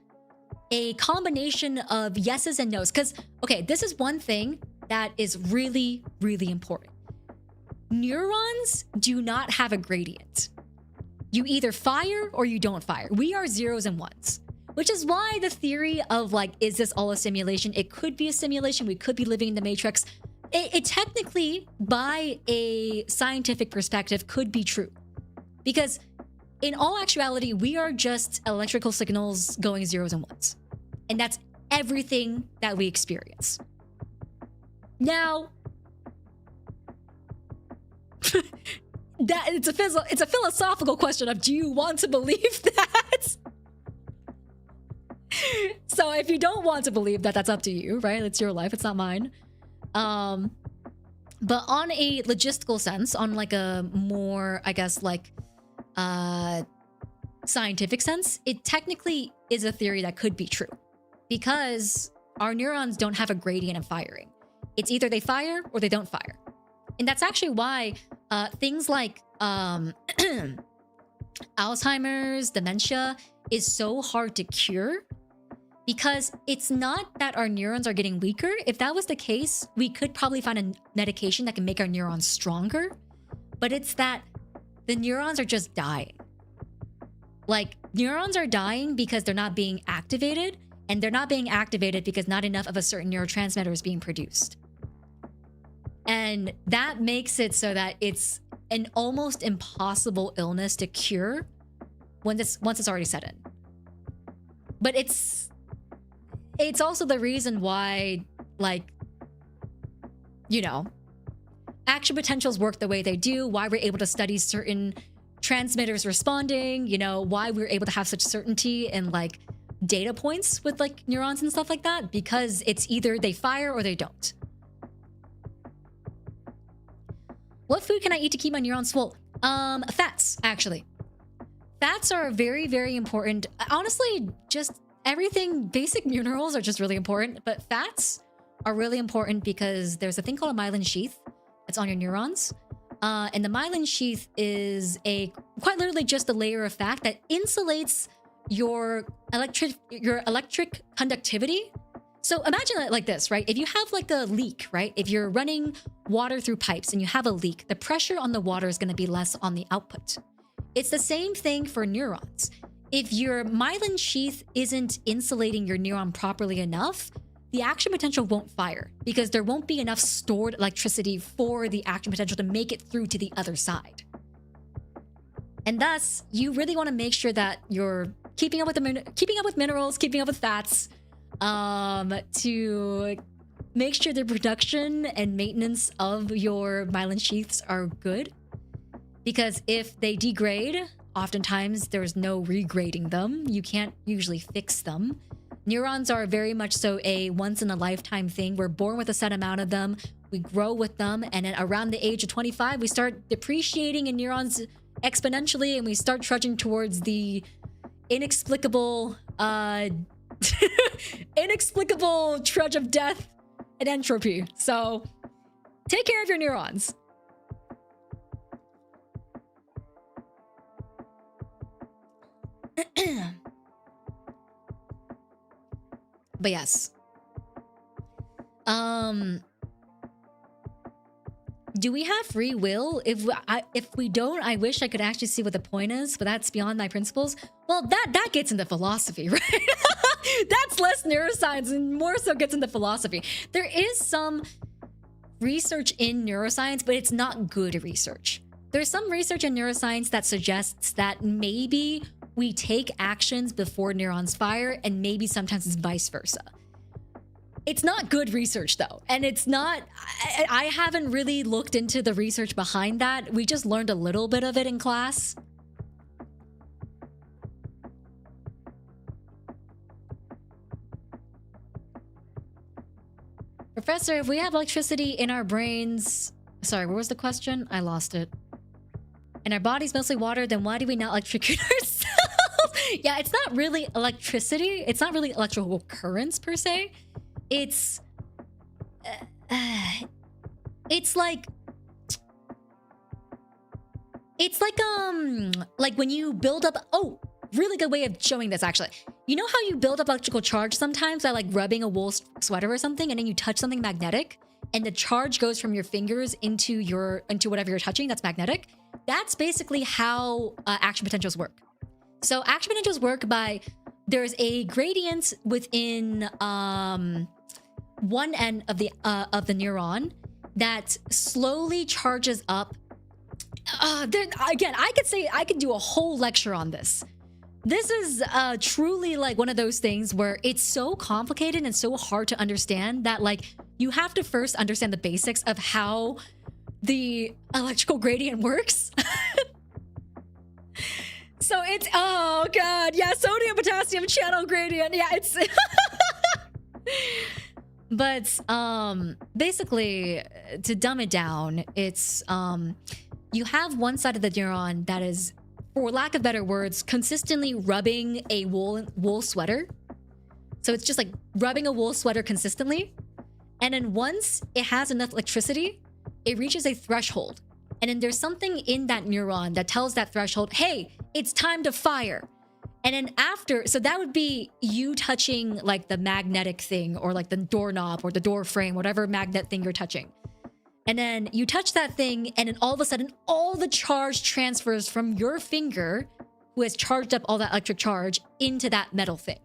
a combination of yeses and nos. Because, okay, this is one thing that is really, really important. Neurons do not have a gradient. You either fire or you don't fire. We are zeros and ones. Which is why the theory of, like, is this all a simulation? It could be a simulation. We could be living in the Matrix. It technically, by a scientific perspective, could be true. Because in all actuality, we are just electrical signals going zeros and ones. And that's everything that we experience. Now, it's a philosophical question of, do you want to believe that? So if you don't want to believe that, that's up to you, right? It's your life, it's not mine. But on a logistical sense, on like a more, I guess, like scientific sense, it technically is a theory that could be true, because our neurons don't have a gradient of firing. It's either they fire or they don't fire. And that's actually why things like Alzheimer's, dementia is so hard to cure. Because it's not that our neurons are getting weaker. If that was the case, we could probably find a medication that can make our neurons stronger. But it's that the neurons are just dying. Like, neurons are dying because they're not being activated. And they're not being activated because not enough of a certain neurotransmitter is being produced. And that makes it so that it's an almost impossible illness to cure once it's already set in. But it's also the reason why, like, you know, action potentials work the way they do, why we're able to study certain transmitters responding, you know, why we're able to have such certainty and, like, data points with, like, neurons and stuff like that, because it's either they fire or they don't. What food can I eat to keep my neurons full? Fats, actually. Fats are very, very important. Honestly, just everything, basic minerals are just really important, but fats are really important because there's a thing called a myelin sheath that's on your neurons. And the myelin sheath is quite literally just a layer of fat that insulates your electric conductivity. So imagine it like this, right? If you have like a leak, right? If you're running water through pipes and you have a leak, the pressure on the water is going to be less on the output. It's the same thing for neurons. If your myelin sheath isn't insulating your neuron properly enough, the action potential won't fire because there won't be enough stored electricity for the action potential to make it through to the other side. And thus, you really want to make sure that you're keeping up with minerals, keeping up with fats, to make sure the production and maintenance of your myelin sheaths are good. Because if they degrade, oftentimes there's no regrading them. You can't usually fix them. Neurons are very much so a once-in-a-lifetime thing. We're born with a set amount of them. We grow with them. And then around the age of 25, we start depreciating in neurons exponentially. And we start trudging towards the inexplicable, inexplicable trudge of death and entropy. So take care of your neurons. But yes. Do we have free will? If we don't, I wish I could actually see what the point is, but that's beyond my principles. Well, that gets into philosophy, right? That's less neuroscience and more so gets into philosophy. There is some research in neuroscience, but it's not good research. There's some research in neuroscience that suggests that maybe we take actions before neurons fire, and maybe sometimes it's vice versa. It's not good research though, and it's not, I haven't really looked into the research behind that. We just learned a little bit of it in class. Professor, if we have electricity in our brains... Sorry, what was the question? I lost it. And our body's mostly water, then why do we not electrocute ourselves? Yeah, it's not really electricity. It's not really electrical currents per se. It's like when you build up, oh, really good way of showing this actually. You know how you build up electrical charge sometimes by like rubbing a wool sweater or something, and then you touch something magnetic and the charge goes from your fingers into whatever you're touching that's magnetic? That's basically how action potentials work. So action potentials work by, there's a gradient within one end of the neuron that slowly charges up. Again, I could do a whole lecture on this. This is truly like one of those things where it's so complicated and so hard to understand that like you have to first understand the basics of how the electrical gradient works. So it's, oh god, yeah, sodium potassium channel gradient. Yeah, it's but basically, to dumb it down, it's you have one side of the neuron that is, for lack of better words, consistently rubbing a wool sweater. So it's just like rubbing a wool sweater consistently. And then once it has enough electricity, it reaches a threshold. And then there's something in that neuron that tells that threshold, hey, it's time to fire. And then after, so that would be you touching like the magnetic thing or like the doorknob or the door frame, whatever magnet thing you're touching. And then you touch that thing, and then all of a sudden, all the charge transfers from your finger, who has charged up all that electric charge, into that metal thing.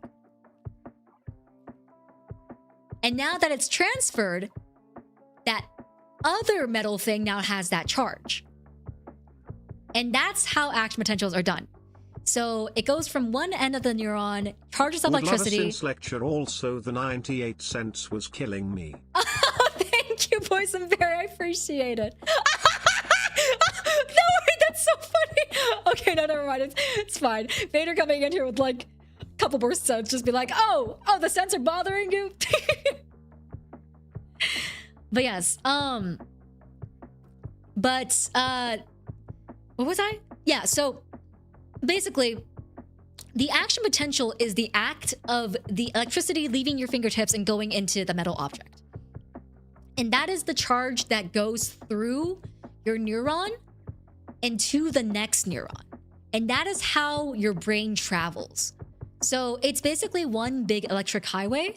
And now that it's transferred, that other metal thing now has that charge. And that's how action potentials are done. So it goes from one end of the neuron, charges up electricity. Since lecture also the 98 cents was killing me. Thank you, Poison Bear. I appreciate it. No, wait, that's so funny. Okay, no, never mind. It's fine. Vader coming in here with like a couple more cents, just be like, oh, the cents are bothering you. But yes, what was I? Yeah, so basically, the action potential is the act of the electricity leaving your fingertips and going into the metal object. And that is the charge that goes through your neuron and to the next neuron. And that is how your brain travels. So it's basically one big electric highway,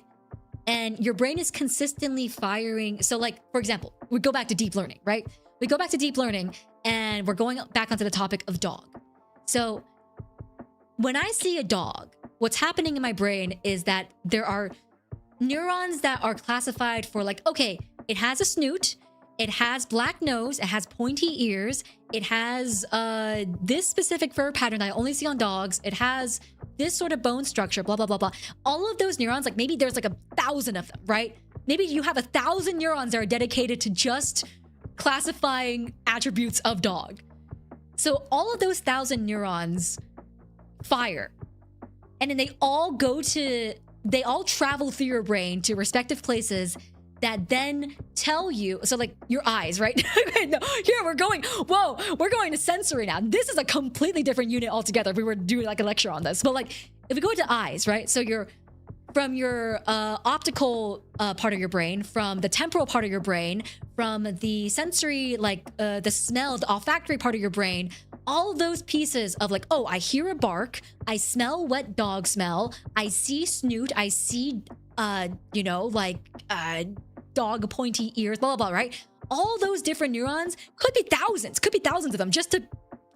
and your brain is consistently firing. So like, for example, we go back to deep learning, right? We go back to deep learning and we're going back onto the topic of dog. So when I see a dog, what's happening in my brain is that there are neurons that are classified for like, okay, it has a snoot, it has black nose, it has pointy ears, it has this specific fur pattern that I only see on dogs, it has this sort of bone structure, blah, blah, blah, blah. All of those neurons, like maybe there's like 1,000 of them, right? Maybe you have 1,000 neurons that are dedicated to just classifying attributes of dog. So all of those 1,000 neurons fire. And then they all travel through your brain to respective places that then tell you, so like your eyes, right? No, here we're going to sensory now. This is a completely different unit altogether. We were doing like a lecture on this, but like if we go to eyes, right? So from your optical part of your brain, from the temporal part of your brain, from the sensory, like the smell, the olfactory part of your brain, all those pieces of like, oh, I hear a bark, I smell wet dog smell, I see snoot, I see, dog pointy ears, blah, blah, blah, right? All those different neurons could be thousands of them just to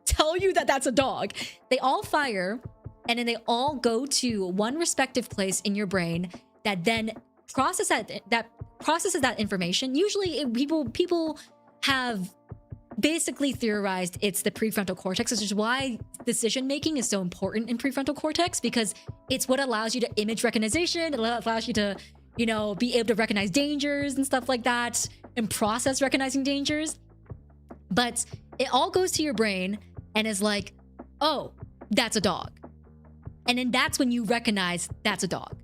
tell you that that's a dog. They all fire, and then they all go to one respective place in your brain that then processes that information. Usually people have basically theorized it's the prefrontal cortex, which is why decision making is so important in prefrontal cortex, because it's what allows you to image recognition. It allows you to, be able to recognize dangers and stuff like that and process recognizing dangers. But it all goes to your brain and is like, oh, that's a dog. And then that's when you recognize that's a dog.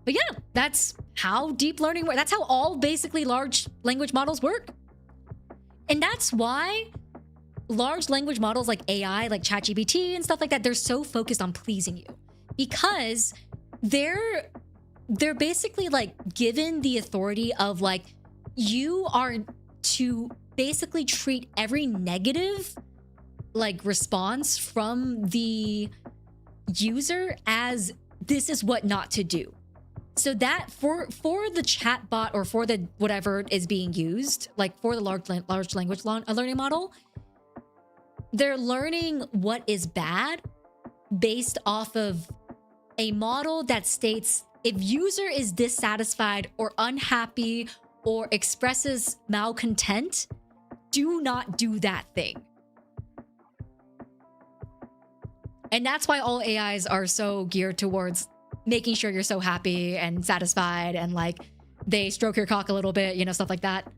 But yeah, that's how deep learning works. That's how all basically large language models work. And that's why large language models like AI, like ChatGPT and stuff like that, they're so focused on pleasing you. Because they're basically like given the authority of like, you are to basically treat every negative like response from the user as this is what not to do. So that for the chatbot or for the whatever is being used, like for the large language learning model, they're learning what is bad based off of a model that states if user is dissatisfied or unhappy or expresses malcontent, do not do that thing. And that's why all AIs are so geared towards making sure you're so happy and satisfied and like they stroke your cock a little bit, stuff like that.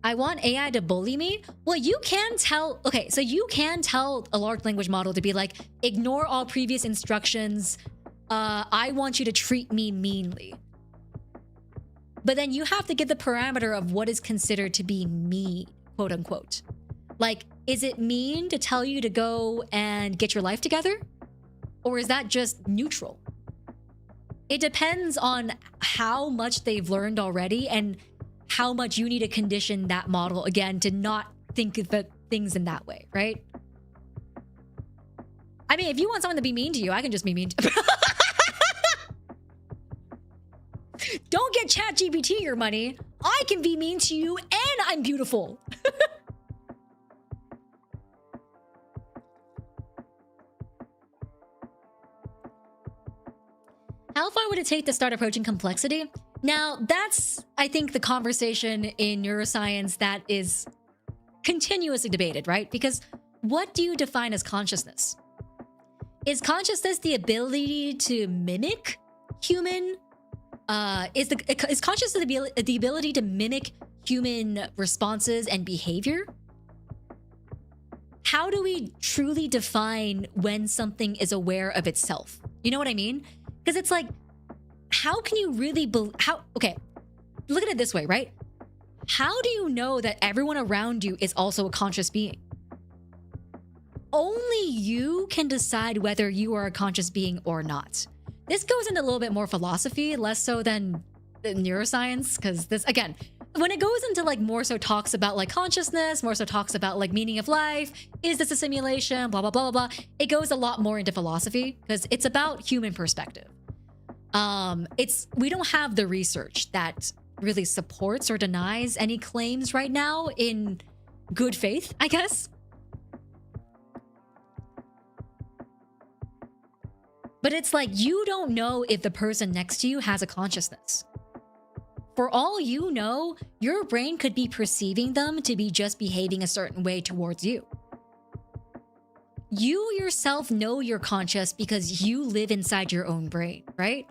I want AI to bully me. Well, you can tell, okay, so you can tell a large language model to be like, ignore all previous instructions. I want you to treat me meanly. But then you have to give the parameter of what is considered to be mean, quote unquote. Like, is it mean to tell you to go and get your life together? Or is that just neutral? It depends on how much they've learned already and how much you need to condition that model again to not think of the things in that way, right? I mean, if you want someone to be mean to you, I can just be mean to Don't get ChatGPT your money. I can be mean to you and I'm beautiful. How far would it take to start approaching complexity? Now, that's, I think, the conversation in neuroscience that is continuously debated, right? Because what do you define as consciousness? Is consciousness the ability to mimic human? Is consciousness the ability to mimic human responses and behavior? How do we truly define when something is aware of itself? You know what I mean? Because it's like, how can you really okay, look at it this way, right? How do you know that everyone around you is also a conscious being? Only you can decide whether you are a conscious being or not. This goes into a little bit more philosophy, less so than neuroscience, because this, again, when it goes into like more so talks about like consciousness, more so talks about like meaning of life, is this a simulation, blah, blah, blah, blah, blah. It goes a lot more into philosophy because it's about human perspective. We don't have the research that really supports or denies any claims right now in good faith, I guess. But it's like, you don't know if the person next to you has a consciousness. For all you know, your brain could be perceiving them to be just behaving a certain way towards you. You yourself know you're conscious because you live inside your own brain, right?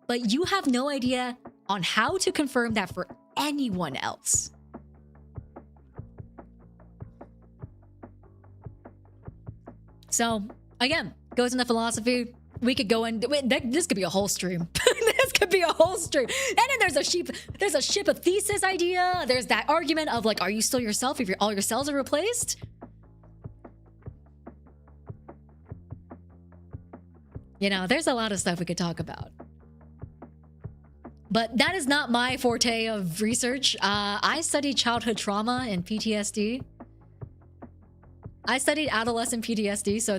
But you have no idea on how to confirm that for anyone else. So, again, goes into philosophy. We could go in. This could be a whole stream. This could be a whole stream. And then there's a ship of thesis idea. There's that argument of like, are you still yourself if all your cells are replaced? You know, there's a lot of stuff we could talk about. But that is not my forte of research. I studied childhood trauma and PTSD. I studied adolescent PTSD, so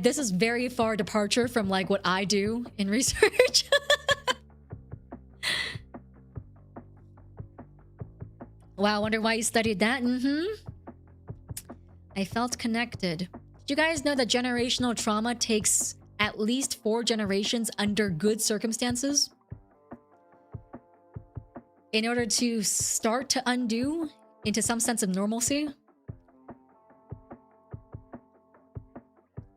this is very far departure from like what I do in research. Wow, I wonder why you studied that. I felt connected. Did you guys know that generational trauma takes at least 4 generations under good circumstances in order to start to undo into some sense of normalcy?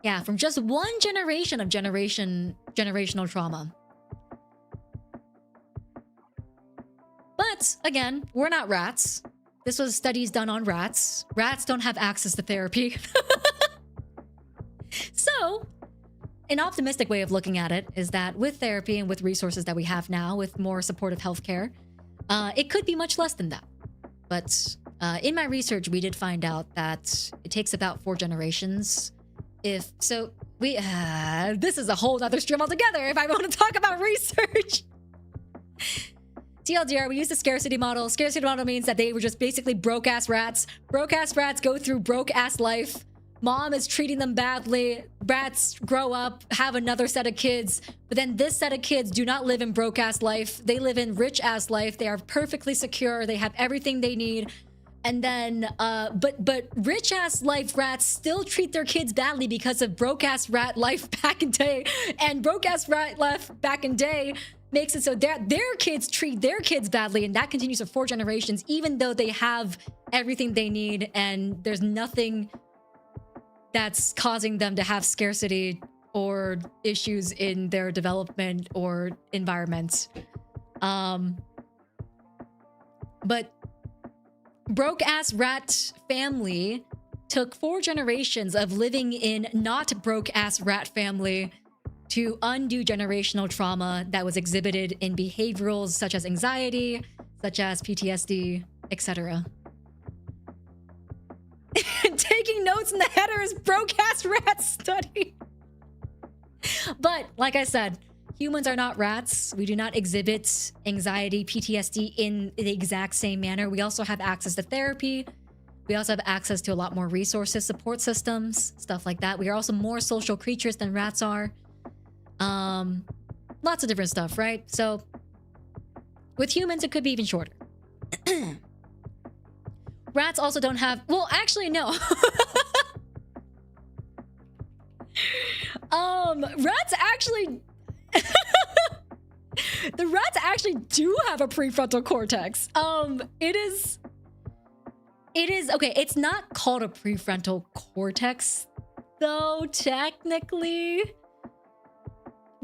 Yeah, from just one generation of generational trauma. But again, we're not rats. This was studies done on rats. Rats don't have access to therapy. So, an optimistic way of looking at it is that with therapy and with resources that we have now, with more supportive healthcare, it could be much less than that. But in my research, we did find out that it takes about 4 generations. This is a whole other stream altogether if I want to talk about research. TLDR, we use the scarcity model. Scarcity model means that they were just basically broke-ass rats. Broke-ass rats go through broke-ass life. Mom is treating them badly. Rats grow up, have another set of kids. But then this set of kids do not live in broke-ass life. They live in rich-ass life. They are perfectly secure. They have everything they need. And then, but rich-ass life rats still treat their kids badly because of broke-ass rat life back in day. And broke-ass rat life back in day makes it so that their kids treat their kids badly, and that continues for 4 generations, even though they have everything they need and there's nothing that's causing them to have scarcity or issues in their development or environment. But broke-ass rat family took 4 generations of living in not broke-ass rat family to undo generational trauma that was exhibited in behaviorals such as anxiety, such as PTSD, etc. Taking notes in the header is broke-ass rat study. But, like I said, humans are not rats. We do not exhibit anxiety, PTSD in the exact same manner. We also have access to therapy. We also have access to a lot more resources, support systems, stuff like that. We are also more social creatures than rats are. Lots of different stuff, right? So, with humans, it could be even shorter. Rats also don't have... Well, actually, no. Rats actually... The rats actually do have a prefrontal cortex. It is... Okay, it's not called a prefrontal cortex, though, technically.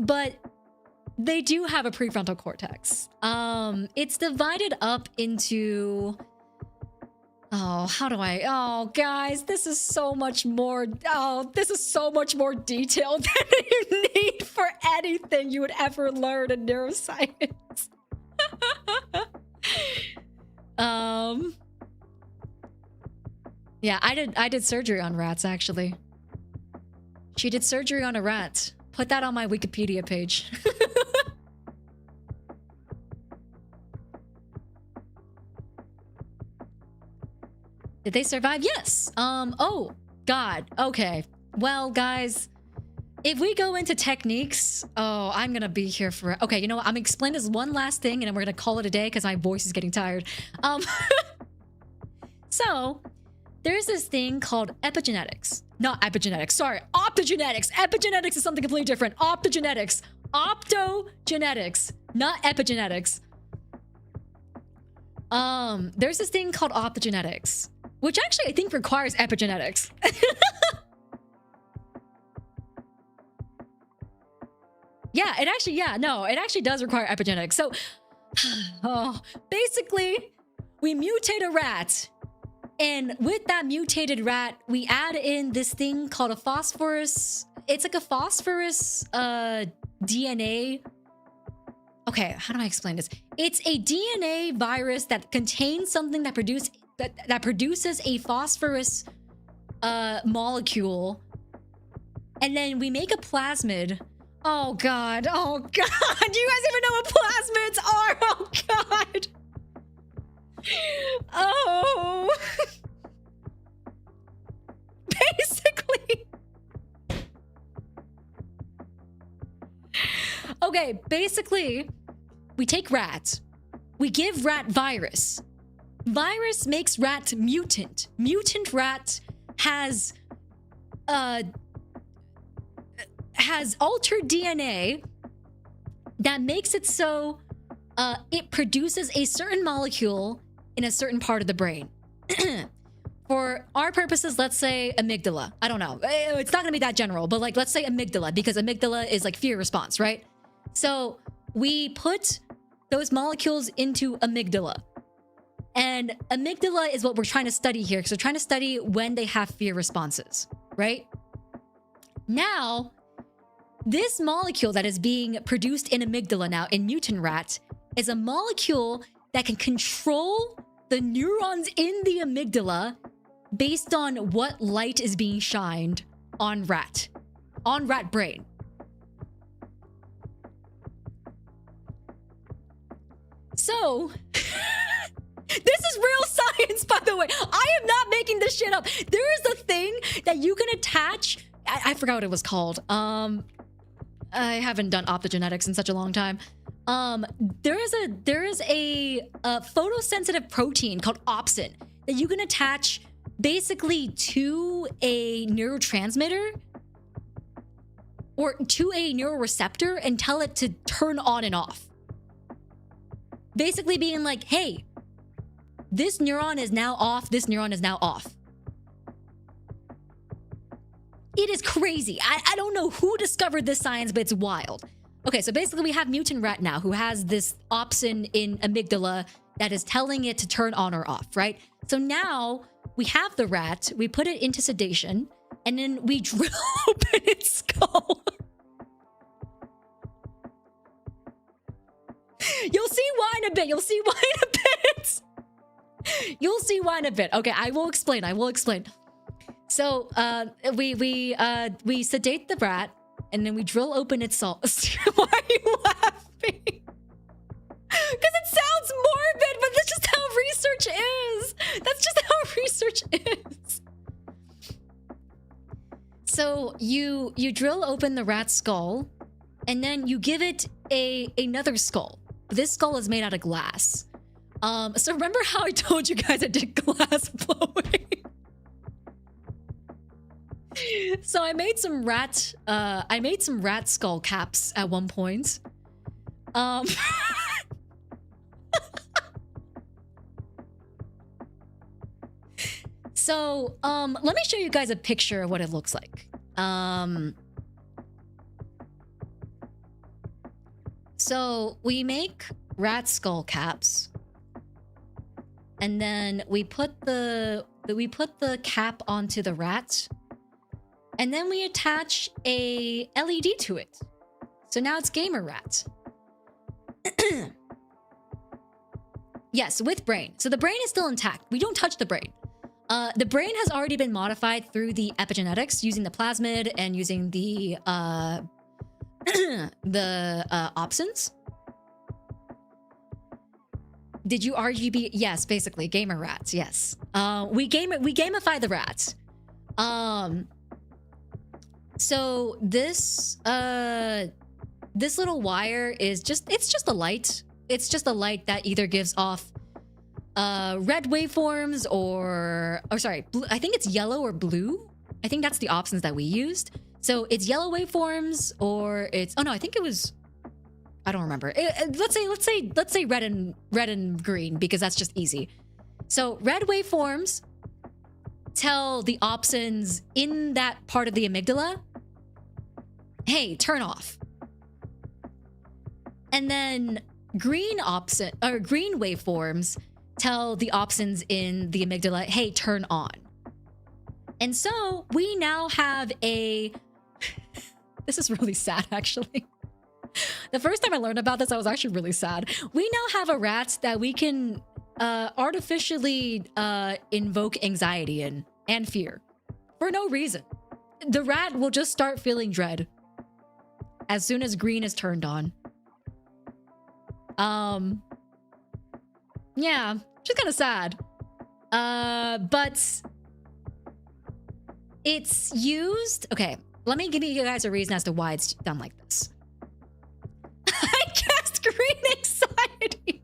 But they do have a prefrontal cortex. It's divided up into... Oh, guys, this is so much more... Oh, this is so much more detailed than you need for anything you would ever learn in neuroscience. Yeah, I did surgery on rats, actually. She did surgery on a rat. Put that on my Wikipedia page. Did they survive? Yes. Oh, God. Okay. Well, guys, if we go into techniques, oh, I'm gonna be here for... Okay, you know what? I'm gonna explain this one last thing, and then we're gonna call it a day because my voice is getting tired. So, there's this thing called epigenetics. Not epigenetics, sorry. optogenetics. Epigenetics is something completely different. Optogenetics. Optogenetics, not epigenetics. There's this thing called optogenetics, which actually I think requires epigenetics. Yeah, it actually does require epigenetics. So, basically, we mutate a rat, and with that mutated rat, we add in this thing called a phosphorus. It's like a phosphorus DNA. Okay, how do I explain this? It's a DNA virus that contains something that produces a phosphorus molecule, and then we make a plasmid. Oh god, oh god. Do you guys even know what plasmids are? Oh god. Oh. Basically. Okay, basically, we take rat. We give rat virus. Virus makes rat mutant. Mutant rat has altered DNA that makes it so it produces a certain molecule in a certain part of the brain. For our purposes, let's say amygdala. I don't know. It's not gonna be that general, but like, let's say amygdala, because amygdala is like fear response, right? So we put those molecules into amygdala. And amygdala is what we're trying to study here, because we're trying to study when they have fear responses, right? Now, this molecule that is being produced in amygdala now in mutant rat is a molecule that can control the neurons in the amygdala based on what light is being shined on rat brain. So, this is real science, by the way. I am not making this shit up. There is a thing that you can attach. I forgot what it was called. I haven't done optogenetics in such a long time. There is a photosensitive protein called opsin that you can attach basically to a neurotransmitter or to a neuroreceptor and tell it to turn on and off. Basically being like, hey, this neuron is now off, this neuron is now off. It is crazy. I don't know who discovered this science, but it's wild. Okay, so basically we have mutant rat now who has this opsin in amygdala that is telling it to turn on or off, right? So now we have the rat, we put it into sedation, and then we drill open its skull. You'll see why in a bit. You'll see why in a bit. You'll see why in a bit. Okay, I will explain. So, we sedate the rat, and then we drill open its soul. Why are you laughing? Because it sounds morbid, but that's just how research is. That's just how research is. So you drill open the rat's skull, and then you give it another skull. This skull is made out of glass. So remember how I told you guys I did glass blowing? So I made some rat skull caps at one point. So let me show you guys a picture of what it looks like. So we make rat skull caps, and then we put the cap onto the rat, and then we attach a LED to it. So now it's gamer rat. Yes, with brain. So the brain is still intact. We don't touch the brain. The brain has already been modified through the epigenetics using the plasmid and using the opsins. Did you RGB? Yes, basically gamer rats. Yes. We gamify the rats. So this little wire is just a light. It's just a light that either gives off red waveforms or sorry, blue, I think it's yellow or blue. I think that's the options that we used. So it's yellow waveforms, or it's, oh no, I think it was, I don't remember. Let's say red and green, because that's just easy. So red waveforms tell the opsins in that part of the amygdala, hey, turn off. And then green waveforms tell the opsins in the amygdala, hey, turn on. And so we now have a this is really sad, actually. The first time I learned about this, I was actually really sad. We now have a rat that we can artificially invoke anxiety in and fear for no reason. The rat will just start feeling dread as soon as green is turned on. Yeah, just kind of sad. But it's used. Okay, let me give you guys a reason as to why it's done like this. I guessed green anxiety.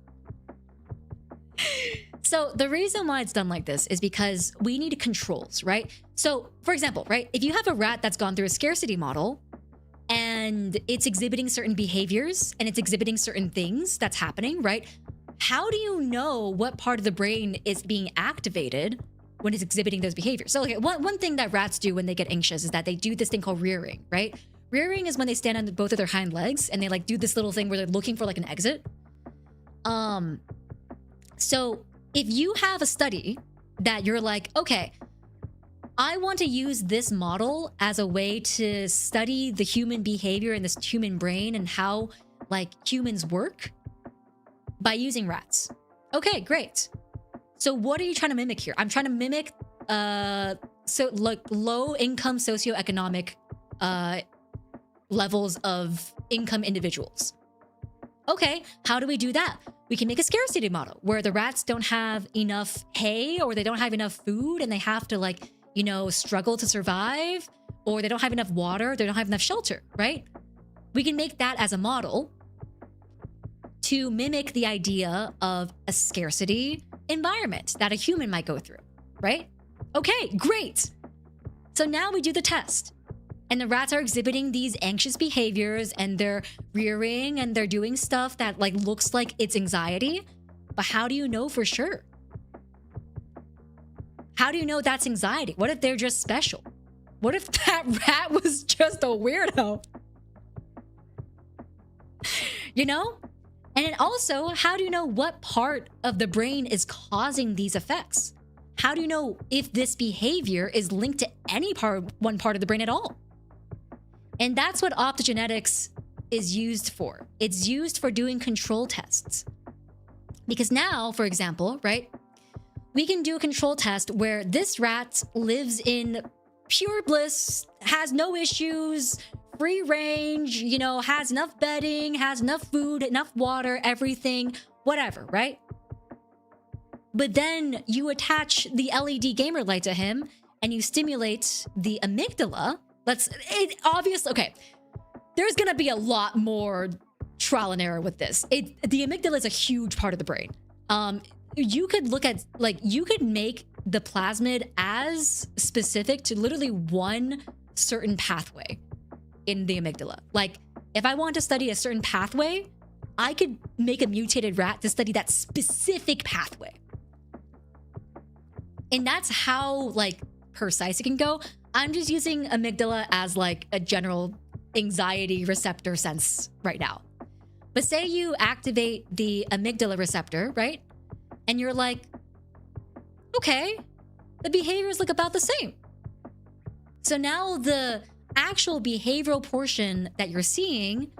So the reason why it's done like this is because we need controls, right? So, for example, right, if you have a rat that's gone through a scarcity model and it's exhibiting certain behaviors and it's exhibiting certain things that's happening, right? How do you know what part of the brain is being activated when it's exhibiting those behaviors? So, okay, one thing that rats do when they get anxious is that they do this thing called rearing, right? Rearing is when they stand on both of their hind legs and they like do this little thing where they're looking for like an exit. So if you have a study that you're like, okay, I want to use this model as a way to study the human behavior and this human brain and how like humans work by using rats. Okay, great. So what are you trying to mimic here? I'm trying to mimic so like low income socioeconomic levels of income individuals. Okay, how do we do that? We can make a scarcity model where the rats don't have enough hay or they don't have enough food and they have to like, you know, struggle to survive, or they don't have enough water, they don't have enough shelter, right? We can make that as a model to mimic the idea of a scarcity environment that a human might go through, right? Okay, great. So now we do the test. And the rats are exhibiting these anxious behaviors and they're rearing and they're doing stuff that like looks like it's anxiety. But how do you know for sure? How do you know that's anxiety? What if they're just special? What if that rat was just a weirdo? You know? And then also, how do you know what part of the brain is causing these effects? How do you know if this behavior is linked to one part of the brain at all? And that's what optogenetics is used for. It's used for doing control tests. Because now, for example, right, we can do a control test where this rat lives in pure bliss, has no issues, free range, you know, has enough bedding, has enough food, enough water, everything, whatever, right? But then you attach the LED gamer light to him and you stimulate the amygdala. Okay, there's gonna be a lot more trial and error with this. The amygdala is a huge part of the brain. You could look at, like, you could make the plasmid as specific to literally one certain pathway in the amygdala. Like, if I want to study a certain pathway, I could make a mutated rat to study that specific pathway. And that's how, like, precise it can go. I'm just using amygdala as like a general anxiety receptor sense right now. But say you activate the amygdala receptor, right? And you're like, okay, the behaviors look about the same. So now the actual behavioral portion that you're seeing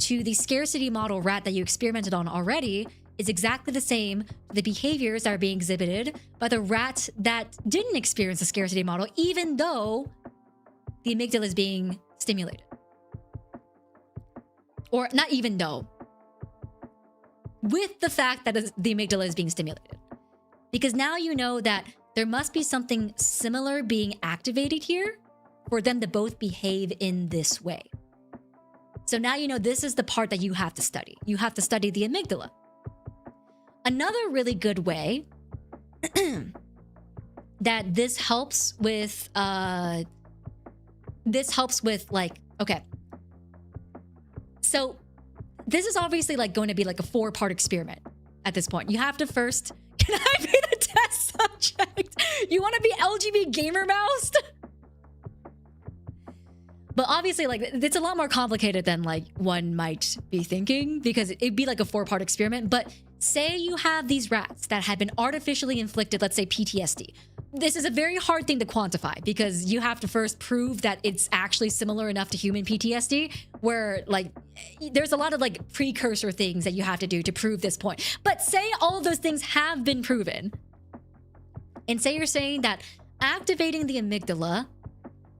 to the scarcity model rat that you experimented on already is exactly the same. The behaviors that are being exhibited by the rat that didn't experience the scarcity model, even though the amygdala is being stimulated. Or not even though. With the fact that the amygdala is being stimulated. Because now you know that there must be something similar being activated here for them to both behave in this way. So now you know this is the part that you have to study. You have to study the amygdala. Another really good way that this helps with this helps with like, okay. So this is obviously like going to be like a 4-part experiment at this point. You have to first, can I be the test subject? You want to be LGB gamer moused? But obviously, like, it's a lot more complicated than like one might be thinking, because it'd be like a 4-part experiment. But say you have these rats that had been artificially inflicted, let's say PTSD. This is a very hard thing to quantify, because you have to first prove that it's actually similar enough to human PTSD, where like there's a lot of like precursor things that you have to do to prove this point. But say all of those things have been proven, and say you're saying that activating the amygdala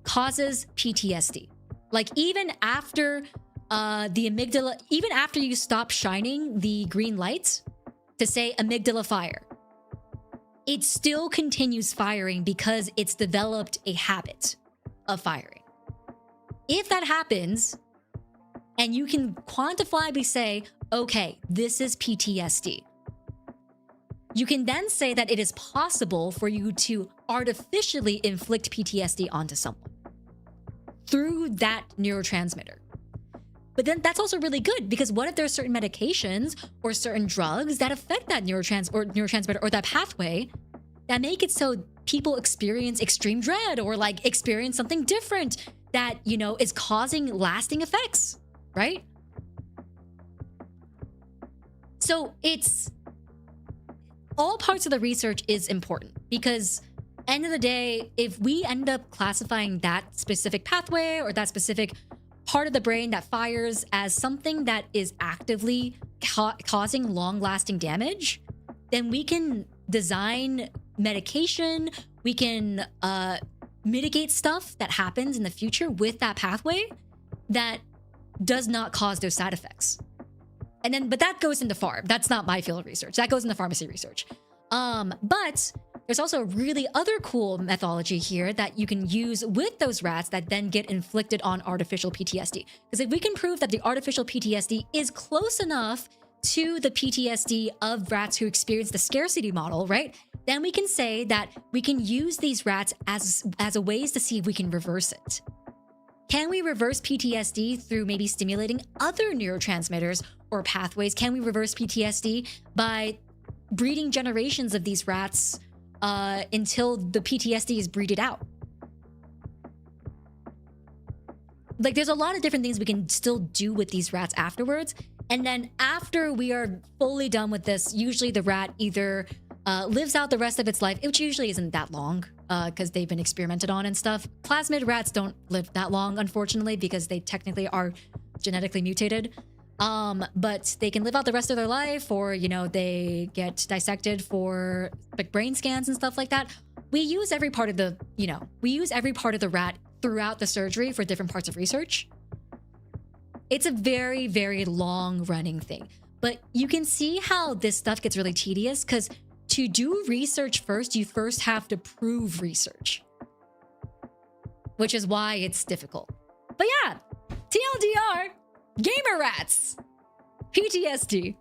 causes PTSD. Like even after the amygdala, even after you stop shining the green lights to say amygdala fire, it still continues firing because it's developed a habit of firing. If that happens, and you can quantifiably say, okay, this is PTSD, you can then say that it is possible for you to artificially inflict PTSD onto someone through that neurotransmitter. But then that's also really good, because what if there are certain medications or certain drugs that affect that neurotransmitter or that pathway that make it so people experience extreme dread or like experience something different that, you know, is causing lasting effects, right? So it's all parts of the research is important, because end of the day, if we end up classifying that specific pathway or that specific part of the brain that fires as something that is actively causing long-lasting damage, then we can design medication, we can mitigate stuff that happens in the future with that pathway that does not cause those side effects. And then, but that goes into pharm. That's not my field of research. That goes into pharmacy research. But there's also really other cool methodology here that you can use with those rats that then get inflicted on artificial PTSD. Because if we can prove that the artificial PTSD is close enough to the PTSD of rats who experience the scarcity model, right? Then we can say that we can use these rats as a ways to see if we can reverse it. Can we reverse PTSD through maybe stimulating other neurotransmitters or pathways? Can we reverse PTSD by breeding generations of these rats until the PTSD is breeded out? Like, there's a lot of different things we can still do with these rats afterwards. And then after we are fully done with this, usually the rat either lives out the rest of its life, which usually isn't that long because they've been experimented on and stuff. Plasmid rats don't live that long, unfortunately, because they technically are genetically mutated. But they can live out the rest of their life, or, you know, they get dissected for like brain scans and stuff like that. We use every part of the, you know, we use every part of the rat throughout the surgery for different parts of research. It's a very, very long running thing, but you can see how this stuff gets really tedious, because to do research first, you first have to prove research, which is why it's difficult. But yeah, TLDR, gamer rats, PTSD.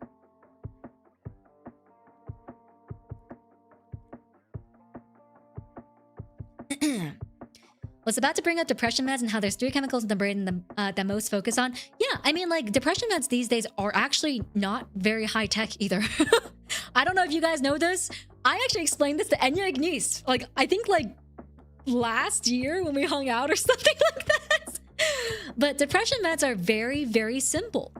Was about to bring up depression meds and how there's 3 chemicals in the brain that most focus on. Yeah, I mean, like, depression meds these days are actually not very high tech either. I don't know if you guys know this. I actually explained this to Enya Ignice, like, I think like last year when we hung out or something like that. But depression meds are very, very simple.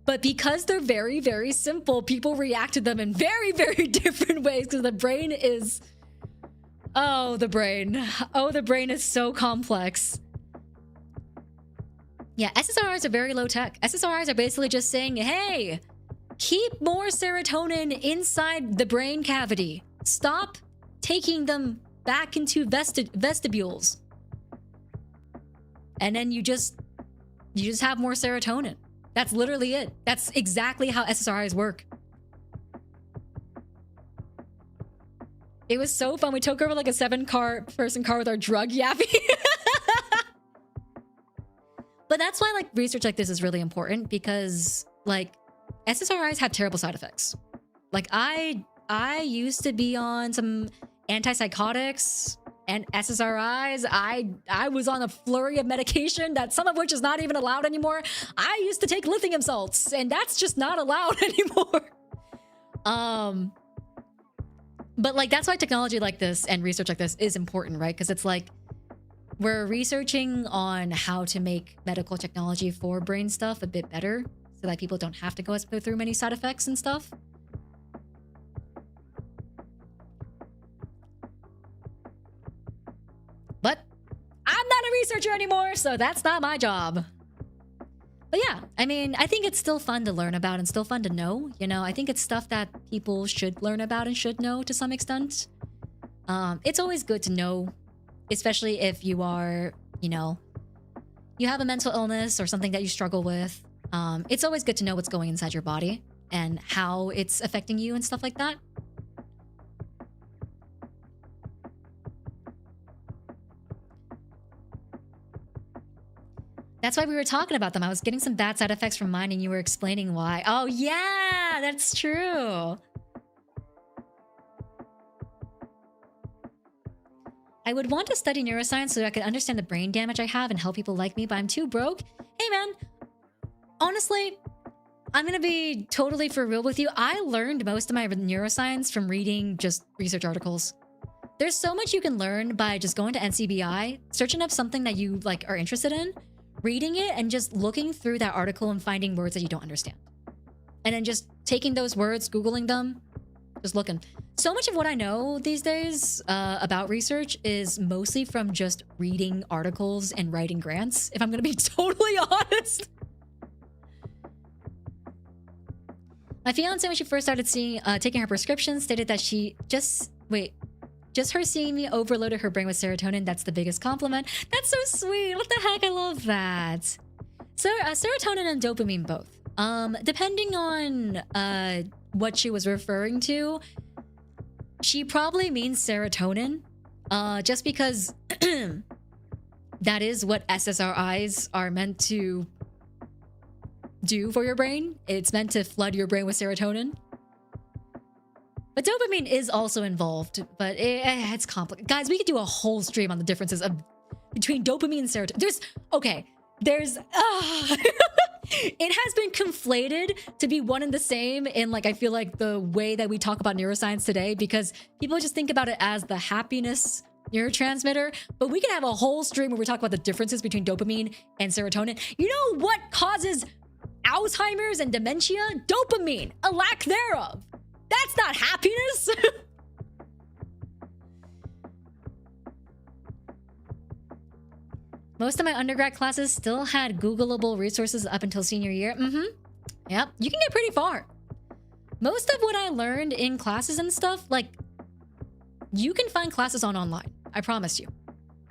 But because they're very, very simple, people react to them in very, very different ways, because the brain is... Oh, the brain. Oh, the brain is so complex. Yeah, SSRIs are very low tech. SSRIs are basically just saying, hey, keep more serotonin inside the brain cavity. Stop taking them back into vestibules. And then you just have more serotonin. That's literally it. That's exactly how SSRIs work. It was so fun. We took over like a 7-person car with our drug yapping. But that's why like research like this is really important, because like SSRIs have terrible side effects. Like I used to be on some antipsychotics, and SSRIs. I was on a flurry of medication that some of which is not even allowed anymore. I used to take lithium salts, and that's just not allowed anymore. But like that's why technology like this and research like this is important, right? Because it's like we're researching on how to make medical technology for brain stuff a bit better so that people don't have to go through many side effects and stuff. But I'm not a researcher anymore, so that's not my job. But yeah, I mean, I think it's still fun to learn about and still fun to know. You know, I think it's stuff that people should learn about and should know to some extent. It's always good to know, especially if you are, you know, you have a mental illness or something that you struggle with. It's always good to know what's going inside your body and how it's affecting you and stuff like that. That's why we were talking about them. I was getting some bad side effects from mine and you were explaining why. Oh yeah, that's true. I would want to study neuroscience so I could understand the brain damage I have and help people like me, but I'm too broke. Hey man, honestly, I'm gonna be totally for real with you. I learned most of my neuroscience from reading just research articles. There's so much you can learn by just going to NCBI, searching up something that you like are interested in, reading it, and just looking through that article and finding words that you don't understand. And then just taking those words, Googling them, just looking. So much of what I know these days about research is mostly from just reading articles and writing grants, if I'm gonna be totally honest. My fiance, when she first started taking her prescriptions, stated that she just her seeing me overloaded her brain with serotonin. That's the biggest compliment. That's so sweet. What the heck? I love that. So serotonin and dopamine both. Depending on what she was referring to, she probably means serotonin. Just because that is what SSRIs are meant to do for your brain. It's meant to flood your brain with serotonin. But dopamine is also involved, but it's complicated. Guys, we could do a whole stream on the differences between dopamine and serotonin. It has been conflated to be one and the same in like, I feel like the way that we talk about neuroscience today, because people just think about it as the happiness neurotransmitter, but we can have a whole stream where we talk about the differences between dopamine and serotonin. You know what causes Alzheimer's and dementia? Dopamine, a lack thereof. That's not happiness. Most of my undergrad classes still had Googleable resources up until senior year. Yep, you can get pretty far. Most of what I learned in classes and stuff, like, you can find classes online. I promise you.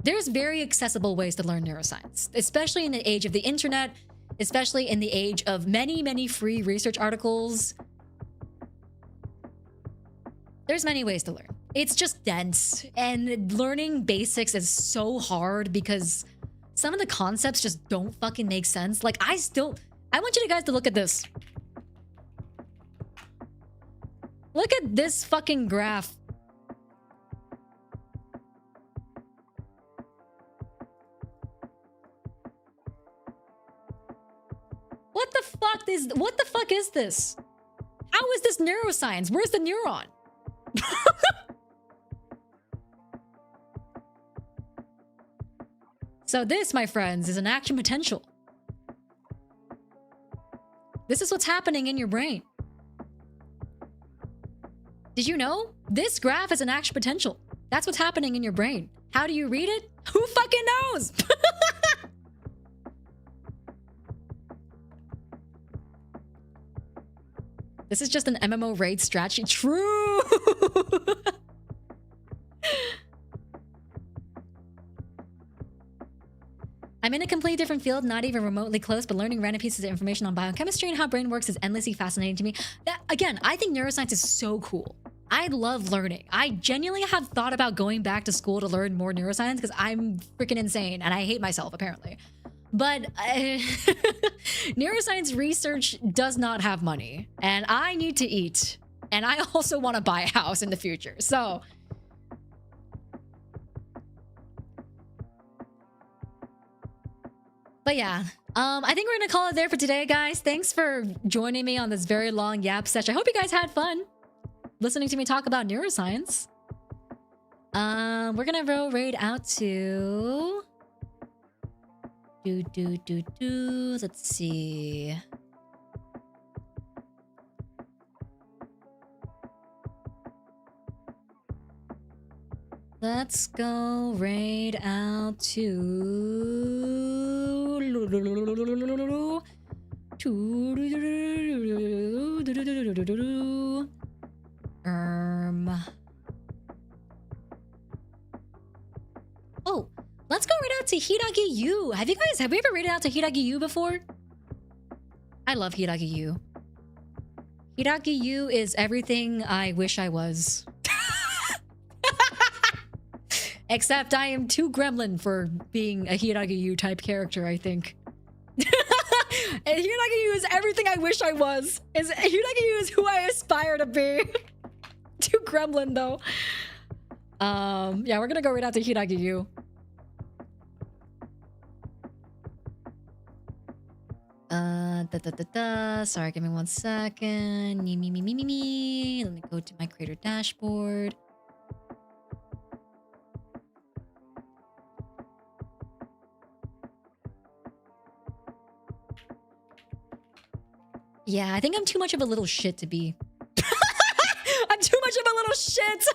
There's very accessible ways to learn neuroscience, especially in the age of the internet, especially in the age of many, many free research articles. There's many ways to learn. It's just dense, and learning basics is so hard because some of the concepts just don't fucking make sense. Like, I want you guys to look at this. Look at this fucking graph. What the fuck is this? How is this neuroscience? Where's the neuron? So this, my friends, is an action potential. This is what's happening in your brain. Did you know? This graph is an action potential. That's what's happening in your brain. How do you read it? Who fucking knows? This is just an MMO raid strategy. True! I'm in a completely different field, not even remotely close, but learning random pieces of information on biochemistry and how brain works is endlessly fascinating to me. Again, I think neuroscience is so cool. I love learning. I genuinely have thought about going back to school to learn more neuroscience because I'm freaking insane and I hate myself, apparently. But neuroscience research does not have money, and I need to eat, and I also want to buy a house in the future. So But yeah, I think we're gonna call it there for today, guys. Thanks for joining me on this very long yap session. I hope you guys had fun listening to me talk about neuroscience. We're gonna roll right out to let's see. Let's go right out Oh, let's go right out to Hiragi Yu. Have we ever rated out to Hiragi Yu before? I love Hiragi Yu. Hiragi Yu is everything I wish I was. Except I am too gremlin for being a Hiragi Yu type character, I think. And Hiragi Yu is everything I wish I was. Hiragi Yu is who I aspire to be. Too gremlin though. Yeah, we're gonna go right out to Hiragi Yu. Sorry, give me 1 second. Me. Let me go to my creator dashboard. Yeah, I think I'm too much of a little shit to be. I'm too much of a little shit.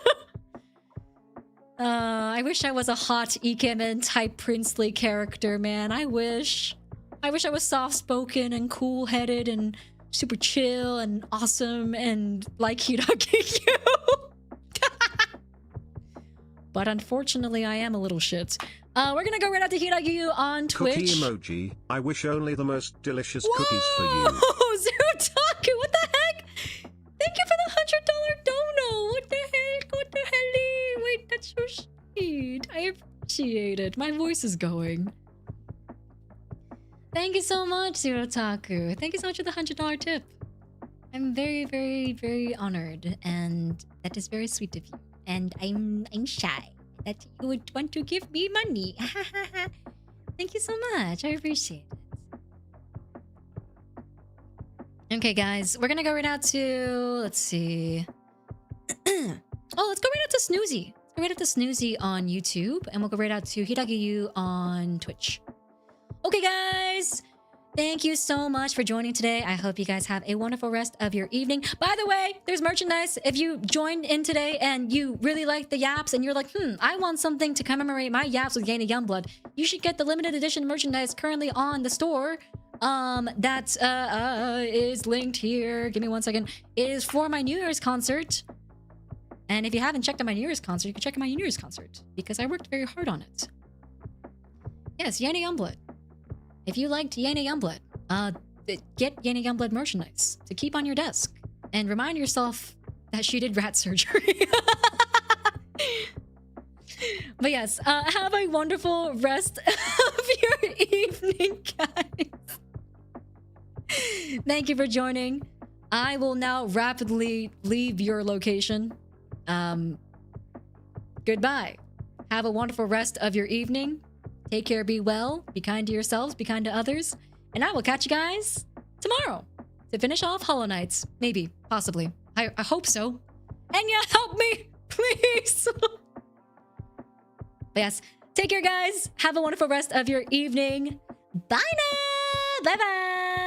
I wish I was a hot Ikemen type princely character, man. I wish I was soft-spoken and cool-headed and super chill and awesome and like Hiragi Yu. But unfortunately, I am a little shit. We're gonna go right out to Hiragi Yu on Twitch. Cookie emoji. I wish only the most delicious cookies for you. Zerutaku, what the heck? Thank you for the $100 dono. What the heck? What the hell? Wait, that's so sweet. I appreciate it. My voice is going. Thank you so much, Zerutaku. Thank you so much for the $100 tip. I'm very, very, very honored, and that is very sweet of you. And I'm shy that you would want to give me money. Thank you so much. I appreciate it. Okay, guys, we're gonna go right out to, let's see. Let's go right out to Snoozy. Let's go right out to Snoozy on YouTube, and we'll go right out to Hiragi Yu on Twitch. Okay, guys. Thank you so much for joining today. I hope you guys have a wonderful rest of your evening. By the way, there's merchandise. If you joined in today and you really like the yaps and you're like, I want something to commemorate my yaps with Yena Youngblood, you should get the limited edition merchandise currently on the store. That is linked here. Give me 1 second. It is for my New Year's concert. And if you haven't checked out my New Year's concert, you can check out my New Year's concert because I worked very hard on it. Yes, Yena Youngblood. If you liked Yena Youngblood, get Yena Youngblood merchandise to keep on your desk and remind yourself that she did rat surgery. But yes, have a wonderful rest of your evening, guys. Thank you for joining. I will now rapidly leave your location. Goodbye. Have a wonderful rest of your evening. Take care, be well, be kind to yourselves, be kind to others, and I will catch you guys tomorrow to finish off Hollow Knights. Maybe, possibly. I hope so. Enya, help me, please. But yes, take care, guys. Have a wonderful rest of your evening. Bye now. Bye-bye.